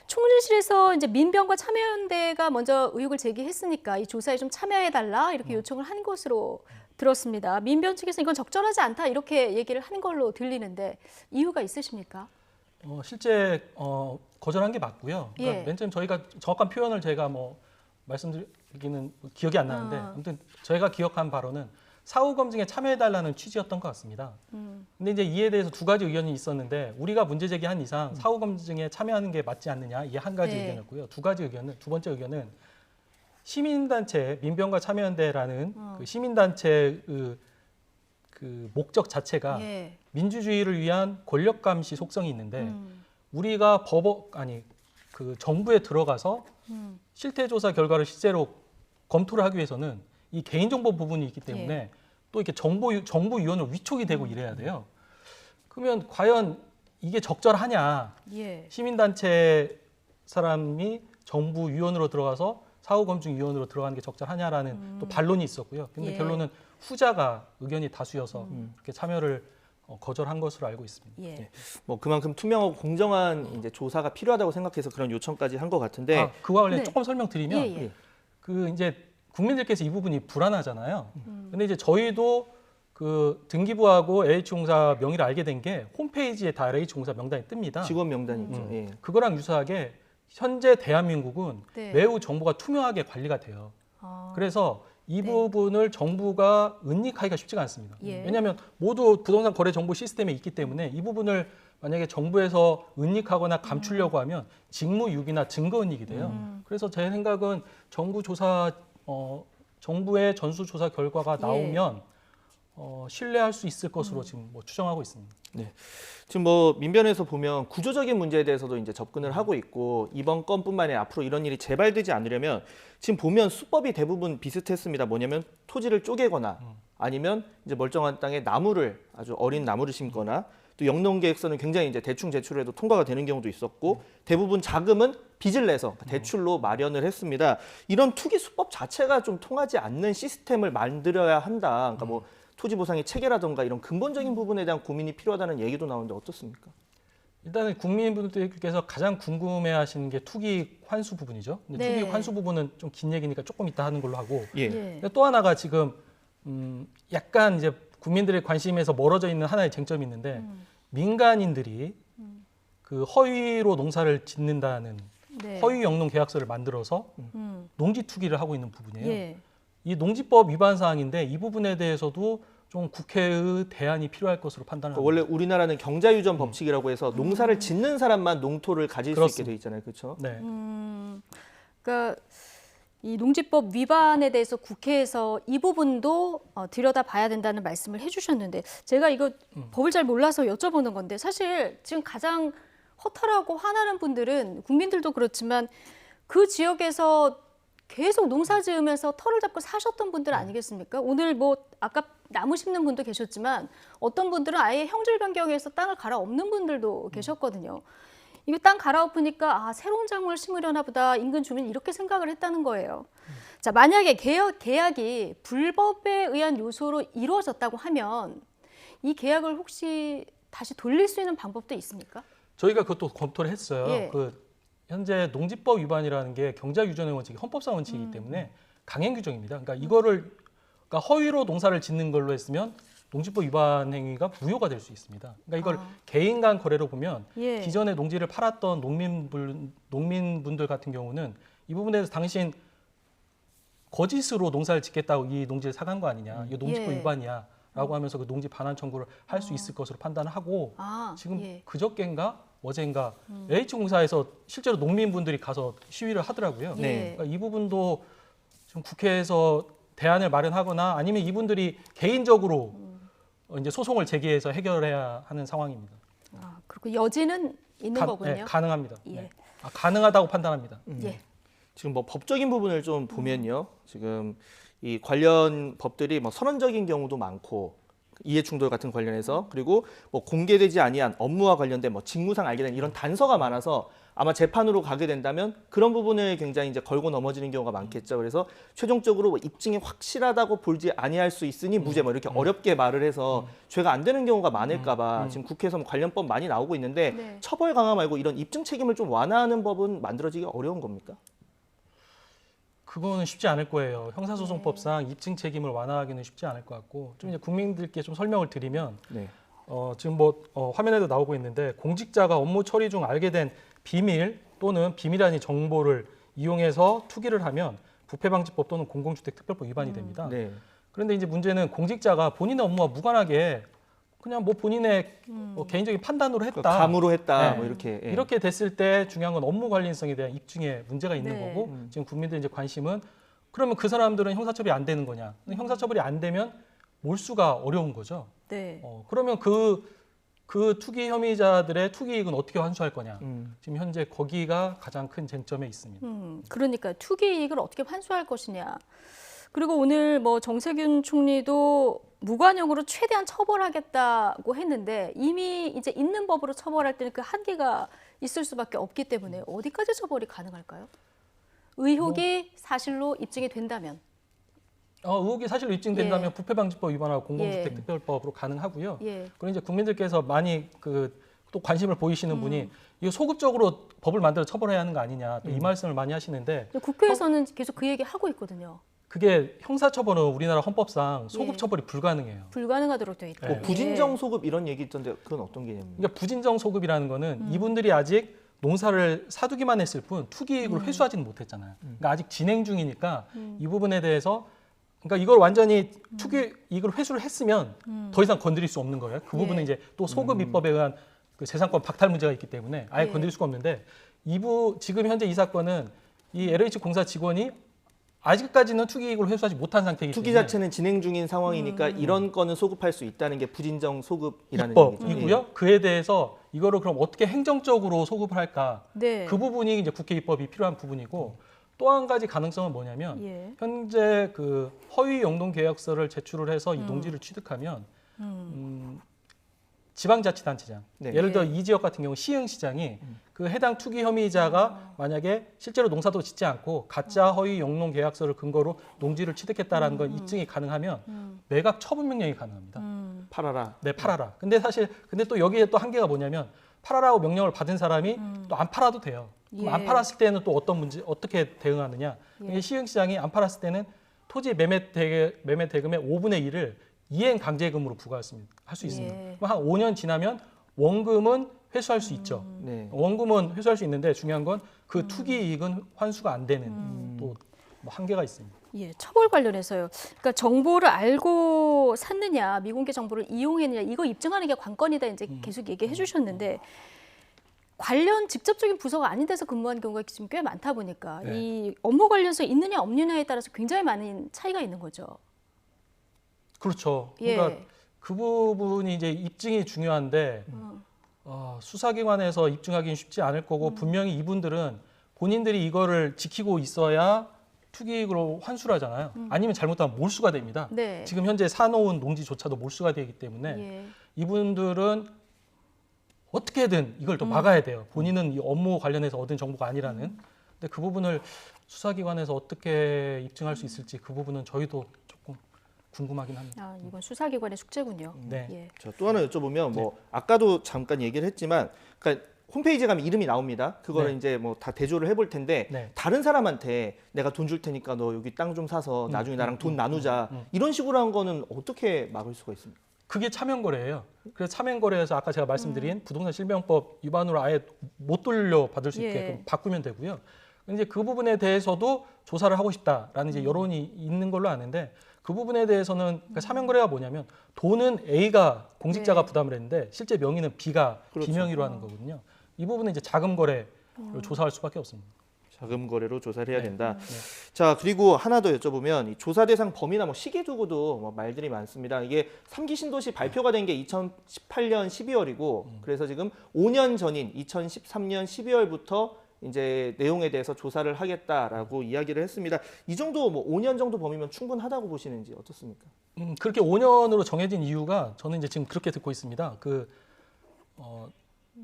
총리실에서 이제 민변과 참여연대가 먼저 의혹을 제기했으니까 이 조사에 좀 참여해달라 이렇게 요청을 한 것으로 들었습니다. 민변 측에서 이건 적절하지 않다 이렇게 얘기를 하는 걸로 들리는데 이유가 있으십니까? 실제 거절한 게 맞고요. 그러니까 맨 처음 저희가 정확한 표현을 제가 말씀드리기는 기억이 안 나는데 아무튼 저희가 기억한 바로는 사후 검증에 참여해달라는 취지였던 것 같습니다. 근데 이제 이에 대해서 두 가지 의견이 있었는데 우리가 문제 제기한 이상 사후 검증에 참여하는 게 맞지 않느냐 이게 한 가지 의견이었고요. 두 번째 의견은 시민단체 민변과 참여연대라는 그 시민단체의 그 목적 자체가 민주주의를 위한 권력 감시 속성이 있는데 우리가 그 정부에 들어가서 실태조사 결과를 실제로 검토를 하기 위해서는 이 개인정보 부분이 있기 때문에 또 이렇게 정부 위원으로 위촉이 되고 이래야 돼요. 그러면 과연 이게 적절하냐? 시민단체 사람이 정부 위원으로 들어가서 사후검증위원으로 들어가는 게 적절하냐라는 또 반론이 있었고요. 근데 결론은 후자가 의견이 다수여서 이렇게 참여를 거절한 것으로 알고 있습니다. 뭐 그만큼 투명하고 공정한 이제 조사가 필요하다고 생각해서 그런 요청까지 한 것 같은데 그와 관련 조금 설명드리면 그 이제 국민들께서 이 부분이 불안하잖아요. 근데 이제 저희도 그 등기부하고 LH공사 명의를 알게 된 게 홈페이지에 다 LH공사 명단이 뜹니다. 직원 명단이 있죠. 예. 그거랑 유사하게 현재 대한민국은 네. 매우 정보가 투명하게 관리가 돼요. 그래서 이 부분을 정부가 은닉하기가 쉽지가 않습니다. 예. 왜냐하면 모두 부동산 거래 정보 시스템에 있기 때문에 이 부분을 만약에 정부에서 은닉하거나 감추려고 하면 직무유기나 증거은닉이 돼요. 그래서 제 생각은 정부의 전수조사 결과가 나오면 신뢰할 수 있을 것으로 지금 뭐 추정하고 있습니다. 네. 지금 뭐 민변에서 보면 구조적인 문제에 대해서도 이제 접근을 하고 있고 이번 건뿐만 아니라 앞으로 이런 일이 재발되지 않으려면 지금 보면 수법이 대부분 비슷했습니다. 뭐냐면 토지를 쪼개거나 아니면 이제 멀쩡한 땅에 나무를 아주 어린 나무를 심거나 또 영농계획서는 굉장히 이제 대충 제출해도 통과가 되는 경우도 있었고 대부분 자금은 빚을 내서 대출로 마련을 했습니다. 이런 투기 수법 자체가 좀 통하지 않는 시스템을 만들어야 한다. 그러니까 뭐 토지 보상의 체계라든가 이런 근본적인 부분에 대한 고민이 필요하다는 얘기도 나오는데 어떻습니까? 일단은 국민분들께서 가장 궁금해하시는 게 투기 환수 부분이죠. 근데 네. 투기 환수 부분은 좀 긴 얘기니까 조금 이따 하는 걸로 하고. 예. 근데 또 하나가 지금 약간 이제 국민들의 관심에서 멀어져 있는 하나의 쟁점이 있는데 민간인들이 그 허위로 농사를 짓는다는 네. 허위 영농 계약서를 만들어서 농지 투기를 하고 있는 부분이에요. 예. 이 농지법 위반 사항인데 이 부분에 대해서도 좀 국회의 대안이 필요할 것으로 판단합니다. 원래 우리나라는 경자유전 법칙이라고 해서 농사를 짓는 사람만 농토를 가질 수 있게 돼 있잖아요, 그렇죠? 네. 그러니까 이 농지법 위반에 대해서 국회에서 이 부분도 들여다봐야 된다는 말씀을 해주셨는데 제가 이거 법을 잘 몰라서 여쭤보는 건데 사실 지금 가장 허탈하고 화나는 분들은 국민들도 그렇지만 그 지역에서 계속 농사 지으면서 터를 잡고 사셨던 분들 아니겠습니까? 오늘 뭐 아까 나무 심는 분도 계셨지만 어떤 분들은 아예 형질 변경해서 땅을 갈아엎는 분들도 계셨거든요. 이거 땅 갈아엎으니까 새로운 작물을 심으려나 보다 인근 주민이 이렇게 생각을 했다는 거예요. 자, 만약에 계약이 불법에 의한 요소로 이루어졌다고 하면 이 계약을 혹시 다시 돌릴 수 있는 방법도 있습니까? 저희가 그것도 검토를 했어요. 예. 현재 농지법 위반이라는 게 경자유전의 원칙이 헌법상 원칙이기 때문에 강행 규정입니다. 그러니까 이거를 허위로 농사를 짓는 걸로 했으면 농지법 위반 행위가 무효가 될 수 있습니다. 그러니까 이걸 개인 간 거래로 보면 기존에 농지를 팔았던 농민분들 같은 경우는 이 부분에 대해서 당신 거짓으로 농사를 짓겠다고 이 농지를 사간 거 아니냐, 이거 농지법 위반이야 라고 하면서 그 농지 반환 청구를 할 수 있을 것으로 판단을 하고 지금 그저께인가 어제인가 LH공사에서 실제로 농민분들이 가서 시위를 하더라고요. 그러니까 이 부분도 좀 국회에서 대안을 마련하거나 아니면 이분들이 개인적으로 이제 소송을 제기해서 해결해야 하는 상황입니다. 그리고 여지는 있는 거군요. 네, 가능합니다. 예. 네. 가능하다고 판단합니다. 예. 지금 뭐 법적인 부분을 좀 보면요. 지금 이 관련 법들이 뭐 선언적인 경우도 많고 이해충돌 같은 관련해서 그리고 뭐 공개되지 아니한 업무와 관련된 뭐 직무상 알게 된 이런 단서가 많아서 아마 재판으로 가게 된다면 그런 부분을 굉장히 이제 걸고 넘어지는 경우가 많겠죠. 그래서 최종적으로 뭐 입증이 확실하다고 볼지 아니할 수 있으니 무죄 뭐 이렇게 어렵게 말을 해서 죄가 안 되는 경우가 많을까봐 지금 국회에서 뭐 관련법 많이 나오고 있는데 처벌 강화 말고 이런 입증 책임을 좀 완화하는 법은 만들어지기 어려운 겁니까? 그거는 쉽지 않을 거예요. 형사소송법상 입증 책임을 완화하기는 쉽지 않을 것 같고 좀 이제 국민들께 좀 설명을 드리면 지금 뭐 화면에도 나오고 있는데 공직자가 업무 처리 중 알게 된 비밀 또는 비밀 아닌 정보를 이용해서 투기를 하면 부패방지법 또는 공공주택특별법 위반이 됩니다. 그런데 이제 문제는 공직자가 본인의 업무와 무관하게 그냥 뭐 본인의 개인적인 판단으로 했다. 감으로 했다. 뭐 이렇게. 이렇게 됐을 때 중요한 건 업무 관련성에 대한 입증에 문제가 있는 거고 지금 국민들 이제 관심은 그러면 그 사람들은 형사처벌이 안 되는 거냐? 형사처벌이 안 되면 몰수가 어려운 거죠. 그러면 그 투기 혐의자들의 투기 이익은 어떻게 환수할 거냐? 지금 현재 거기가 가장 큰 쟁점에 있습니다. 그러니까 투기 이익을 어떻게 환수할 것이냐. 그리고 오늘 뭐 정세균 총리도 무관용으로 최대한 처벌하겠다고 했는데 이미 이제 있는 법으로 처벌할 때는 그 한계가 있을 수밖에 없기 때문에 어디까지 처벌이 가능할까요? 의혹이 사실로 입증이 된다면. 의혹이 사실로 입증된다면 부패방지법 위반하고 공공주택특별법으로 가능하고요. 그리고 이제 국민들께서 많이 또 관심을 보이시는 분이 이거 소급적으로 법을 만들어 처벌해야 하는 거 아니냐 또 이 말씀을 많이 하시는데 국회에서는 계속 그 얘기 하고 있거든요. 그게 형사처벌은 우리나라 헌법상 소급처벌이 불가능해요. 불가능하도록 되어 있다. 뭐 부진정 소급 이런 얘기 있던데 그건 어떤 개념입니까? 그러니까 부진정 소급이라는 거는 이분들이 아직 농사를 사두기만 했을 뿐 투기이익을 회수하지는 못했잖아요. 그러니까 아직 진행 중이니까 이 부분에 대해서 그러니까 이걸 완전히 투기이익을 회수를 했으면 더 이상 건드릴 수 없는 거예요. 그 부분은 이제 또 소급 입법에 의한 그 재산권 박탈 문제가 있기 때문에 아예 건드릴 수가 없는데 지금 현재 이 사건은 이 LH 공사 직원이 아직까지는 투기이익을 회수하지 못한 상태이기 투기 때문에 자체는 진행 중인 상황이니까 이런 거는 소급할 수 있다는 게 부진정 소급이라는 입법이고요. 얘기죠. 그에 대해서 이거를 그럼 어떻게 행정적으로 소급을 할까? 네. 그 부분이 이제 국회 입법이 필요한 부분이고 또 한 가지 가능성은 뭐냐면 현재 그 허위 영농 계약서를 제출을 해서 이 농지를 취득하면 지방자치단체장 예를 들어 이 지역 같은 경우 시흥시장이 그 해당 투기 혐의자가 만약에 실제로 농사도 짓지 않고 가짜 허위 영농 계약서를 근거로 농지를 취득했다라는 건 입증이 가능하면 매각 처분 명령이 가능합니다. 팔아라. 네, 팔아라. 근데 또 여기에 또 한계가 뭐냐면 팔아라고 명령을 받은 사람이 또 안 팔아도 돼요. 그럼 안 팔았을 때는 또 어떻게 대응하느냐? 시흥시장이 안 팔았을 때는 토지 매매 대금의 5분의 1을 이행 강제금으로 부과할 수 있습니다. 그럼 한 5년 지나면 원금은 회수할 수 있죠. 원금은 회수할 수 있는데 중요한 건 그 투기 이익은 환수가 안 되는 또 뭐 한계가 있습니다. 예, 처벌 관련해서요. 그러니까 정보를 알고 샀느냐, 미공개 정보를 이용했느냐 이거 입증하는 게 관건이다 이제 계속 얘기해 주셨는데 관련 직접적인 부서가 아닌 데서 근무한 경우가 지금 꽤 많다 보니까 이 업무 관련서 있느냐 없느냐에 따라서 굉장히 많은 차이가 있는 거죠. 그렇죠. 그러니까 그 부분이 이제 입증이 중요한데 수사기관에서 입증하기는 쉽지 않을 거고 분명히 이분들은 본인들이 이거를 지키고 있어야 투기이익으로 환수를 하잖아요. 아니면 잘못하면 몰수가 됩니다. 지금 현재 사놓은 농지조차도 몰수가 되기 때문에 이분들은 어떻게든 이걸 또 막아야 돼요. 본인은 이 업무 관련해서 얻은 정보가 아니라는. 근데 그 부분을 수사기관에서 어떻게 입증할 수 있을지 그 부분은 저희도 조금 궁금하긴 합니다. 이건 수사기관의 숙제군요. 네. 또 하나 여쭤보면 뭐 아까도 잠깐 얘기를 했지만 그러니까 홈페이지에 가면 이름이 나옵니다. 그거를 이제 뭐 다 대조를 해볼 텐데 다른 사람한테 내가 돈 줄 테니까 너 여기 땅 좀 사서 나중에 나랑 돈 나누자 이런 식으로 한 거는 어떻게 막을 수가 있습니까? 그게 차명거래예요. 그래서 차명거래에서 아까 제가 말씀드린 부동산 실명법 위반으로 아예 못 돌려받을 수 있게끔 바꾸면 되고요. 이제 그 부분에 대해서도 조사를 하고 싶다라는 이제 여론이 있는 걸로 아는데 그 부분에 대해서는 그러니까 차명거래가 뭐냐면 돈은 A가 공직자가 부담을 했는데 실제 명의는 B가 비명의로 하는 거거든요. 이 부분은 이제 자금 거래를 조사할 수밖에 없습니다. 자금 거래로 조사를 해야 된다. 자, 그리고 하나 더 여쭤보면 이 조사 대상 범위나 뭐 시기 두고도 뭐 말들이 많습니다. 이게 3기 신도시 발표가 된 게 2018년 12월이고 그래서 지금 5년 전인 2013년 12월부터 이제 내용에 대해서 조사를 하겠다라고 이야기를 했습니다. 이 정도 뭐 5년 정도 범위면 충분하다고 보시는지 어떻습니까? 그렇게 5년으로 정해진 이유가 저는 이제 지금 그렇게 듣고 있습니다.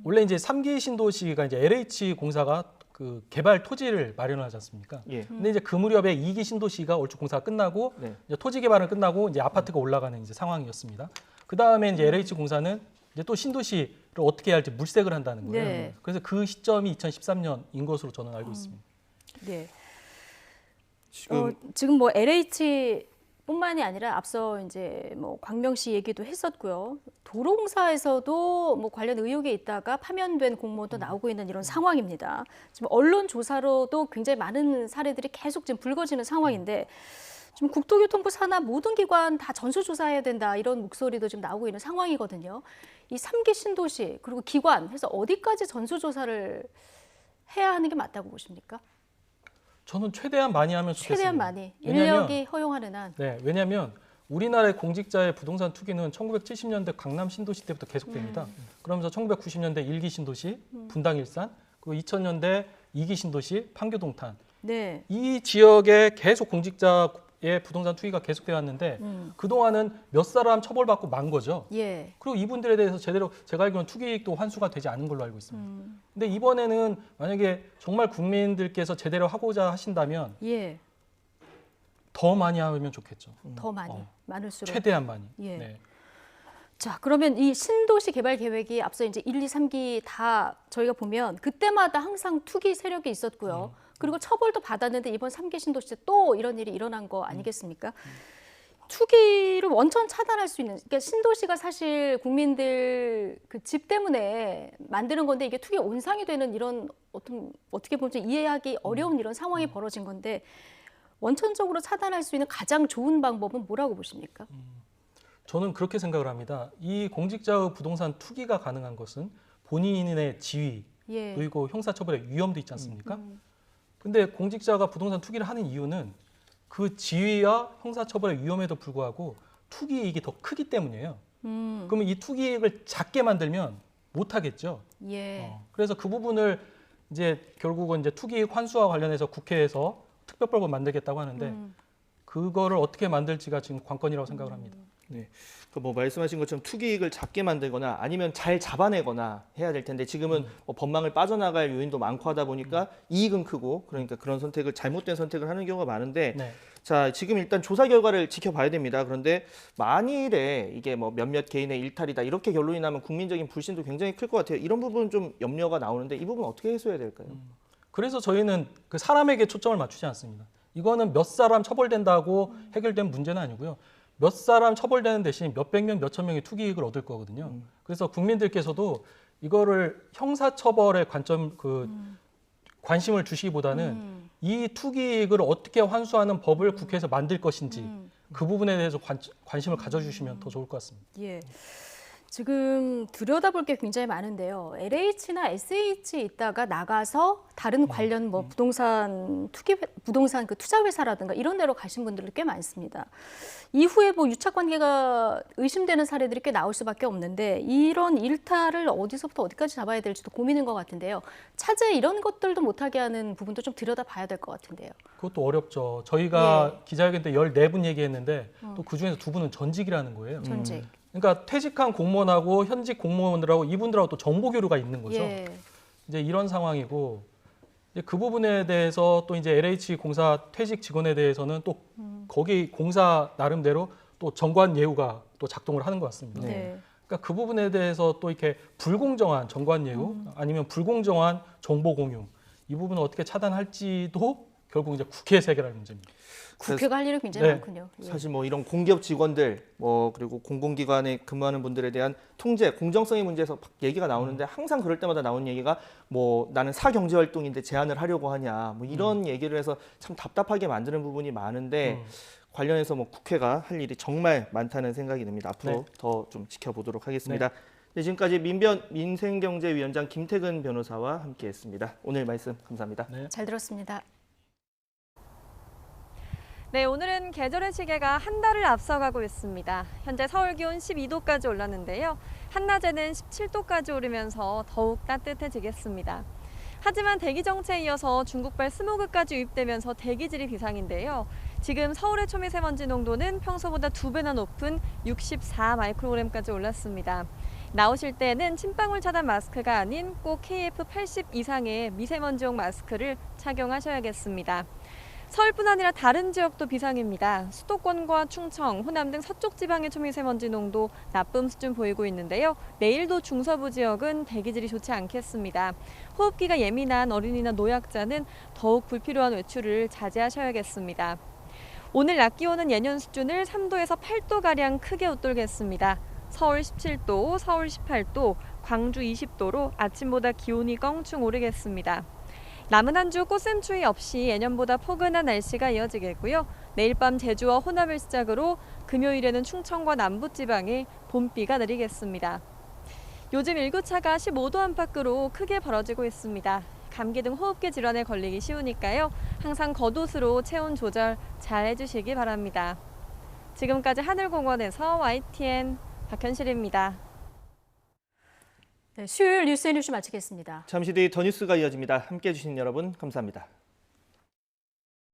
원래 이제 3기 신도시가 이제 LH 공사가 그 개발 토지를 마련하지 않습니까? 근데 이제 그 무렵에 2기 신도시가 얼추 공사가 끝나고 이제 토지 개발은 끝나고 이제 아파트가 올라가는 이제 상황이었습니다. 그 다음에 이제 LH 공사는 이제 또 신도시를 어떻게 해야 할지 물색을 한다는 거예요. 그래서 그 시점이 2013년인 것으로 저는 알고 있습니다. 네. 지금 뭐 LH뿐만이 아니라 앞서 이제 뭐 광명시 얘기도 했었고요. 도로공사에서도 뭐 관련 의혹에 있다가 파면된 공무원도 나오고 있는 이런 상황입니다. 지금 언론 조사로도 굉장히 많은 사례들이 계속 지금 불거지는 상황인데 지금 국토교통부 산하 모든 기관 다 전수조사해야 된다 이런 목소리도 지금 나오고 있는 상황이거든요. 이 3기 신도시 그리고 기관 해서 어디까지 전수조사를 해야 하는 게 맞다고 보십니까? 저는 최대한 많이 하면 좋겠습니다. 최대한 많이. 인력이 허용하는 한. 네, 왜냐하면 우리나라의 공직자의 부동산 투기는 1970년대 강남 신도시 때부터 계속됩니다. 그러면서 1990년대 1기 신도시 분당 일산, 그리고 2000년대 2기 신도시 판교동탄. 이 지역에 계속 공직자의 부동산 투기가 계속되어 왔는데 그동안은 몇 사람 처벌받고 만 거죠. 그리고 이분들에 대해서 제대로 제가 알기로는 투기이익도 환수가 되지 않은 걸로 알고 있습니다. 근데 이번에는 만약에 정말 국민들께서 제대로 하고자 하신다면 더 많이 하면 좋겠죠. 더 많이, 많을수록. 최대한 많이. 자, 그러면 이 신도시 개발 계획이 앞서 이제 1, 2, 3기 다 저희가 보면 그때마다 항상 투기 세력이 있었고요. 그리고 처벌도 받았는데 이번 3기 신도시 때 또 이런 일이 일어난 거 아니겠습니까? 투기를 원천 차단할 수 있는, 그러니까 신도시가 사실 국민들 그 집 때문에 만드는 건데 이게 투기 온상이 되는 이런 어떻게 보면 좀 이해하기 어려운 이런 상황이 벌어진 건데 원천적으로 차단할 수 있는 가장 좋은 방법은 뭐라고 보십니까? 저는 그렇게 생각을 합니다. 이 공직자의 부동산 투기가 가능한 것은 본인의 지위, 예. 그리고 형사처벌의 위험도 있지 않습니까? 근데 공직자가 부동산 투기를 하는 이유는 그 지위와 형사처벌의 위험에도 불구하고 투기 이익이 더 크기 때문이에요. 그러면 이 투기 이익을 작게 만들면 못 하겠죠. 예. 그래서 그 부분을 이제 결국은 이제 투기 이익 환수와 관련해서 국회에서 특별법을 만들겠다고 하는데 그거를 어떻게 만들지가 지금 관건이라고 생각을 합니다. 네, 그 뭐 말씀하신 것처럼 투기이익을 작게 만들거나 아니면 잘 잡아내거나 해야 될 텐데 지금은 뭐 법망을 빠져나갈 요인도 많고 하다 보니까 이익은 크고 그러니까 그런 선택을 잘못된 선택을 하는 경우가 많은데 네. 자 지금 일단 조사 결과를 지켜봐야 됩니다. 그런데 만일에 이게 뭐 몇몇 개인의 일탈이다 이렇게 결론이 나면 국민적인 불신도 굉장히 클 것 같아요. 이런 부분 좀 염려가 나오는데 이 부분 어떻게 해소해야 될까요? 그래서 저희는 그 사람에게 초점을 맞추지 않습니다. 이거는 몇 사람 처벌된다고 해결된 문제는 아니고요. 몇 사람 처벌되는 대신 몇백 명, 몇천 명이 투기이익을 얻을 거거든요. 그래서 국민들께서도 이거를 형사처벌의 관심을 주시기보다는 이 투기이익을 어떻게 환수하는 법을 국회에서 만들 것인지 그 부분에 대해서 관심을 가져주시면 더 좋을 것 같습니다. 예. 지금 들여다볼 게 굉장히 많은데요. LH나 SH 있다가 나가서 다른 관련 뭐 부동산 그 투자 회사라든가 이런 데로 가신 분들도 꽤 많습니다. 이후에 뭐 유착 관계가 의심되는 사례들이 꽤 나올 수밖에 없는데 이런 일탈을 어디서부터 어디까지 잡아야 될지도 고민인 것 같은데요. 차제 이런 것들도 못하게 하는 부분도 좀 들여다봐야 될 것 같은데요. 그것도 어렵죠. 저희가 기자회견 때 14분 얘기했는데 또 그중에서 2분은 전직이라는 거예요. 전직. 그러니까 퇴직한 공무원하고 현직 공무원들하고 이분들하고 또 정보 교류가 있는 거죠. 예. 이제 이런 상황이고 이제 그 부분에 대해서 또 이제 LH 공사 퇴직 직원에 대해서는 또 거기 공사 나름대로 또 정관 예우가 또 작동을 하는 것 같습니다. 네. 그러니까 그 부분에 대해서 또 이렇게 불공정한 정관 예우 아니면 불공정한 정보 공유 이 부분을 어떻게 차단할지도 결국 이제 국회에서 해결할 문제입니다. 국회가 할 일은 굉장히 많군요. 예. 사실 뭐 이런 공기업 직원들 뭐 그리고 공공기관에 근무하는 분들에 대한 통제, 공정성의 문제에서 얘기가 나오는데 항상 그럴 때마다 나오는 얘기가 뭐 나는 사경제활동인데 제한을 하려고 하냐 뭐 이런 얘기를 해서 참 답답하게 만드는 부분이 많은데 관련해서 뭐 국회가 할 일이 정말 많다는 생각이 듭니다. 앞으로 더 좀 지켜보도록 하겠습니다. 네, 지금까지 민생경제위원장 김태근 변호사와 함께했습니다. 오늘 말씀 감사합니다. 잘 들었습니다. 네, 오늘은 계절의 시계가 한 달을 앞서가고 있습니다. 현재 서울 기온 12도까지 올랐는데요. 한낮에는 17도까지 오르면서 더욱 따뜻해지겠습니다. 하지만 대기 정체에 이어서 중국발 스모그까지 유입되면서 대기질이 비상인데요. 지금 서울의 초미세먼지 농도는 평소보다 2배나 높은 64 마이크로그램까지 올랐습니다. 나오실 때에는 침방울 차단 마스크가 아닌 꼭 KF80 이상의 미세먼지용 마스크를 착용하셔야겠습니다. 서울뿐 아니라 다른 지역도 비상입니다. 수도권과 충청, 호남 등 서쪽 지방의 초미세먼지 농도 나쁨 수준 보이고 있는데요. 내일도 중서부 지역은 대기질이 좋지 않겠습니다. 호흡기가 예민한 어린이나 노약자는 더욱 불필요한 외출을 자제하셔야겠습니다. 오늘 낮 기온은 예년 수준을 3도에서 8도가량 크게 웃돌겠습니다. 서울 17도, 서울 18도, 광주 20도로 아침보다 기온이 껑충 오르겠습니다. 남은 한 주 꽃샘추위 없이 예년보다 포근한 날씨가 이어지겠고요. 내일 밤 제주와 호남을 시작으로 금요일에는 충청과 남부지방에 봄비가 내리겠습니다. 요즘 일교차가 15도 안팎으로 크게 벌어지고 있습니다. 감기 등 호흡기 질환에 걸리기 쉬우니까요. 항상 겉옷으로 체온 조절 잘 해주시기 바랍니다. 지금까지 하늘공원에서 YTN 박현실입니다. 네, 수요일 뉴스앤뉴스 마치겠습니다. 잠시 뒤 더 뉴스가 이어집니다. 함께해 주신 여러분 감사합니다.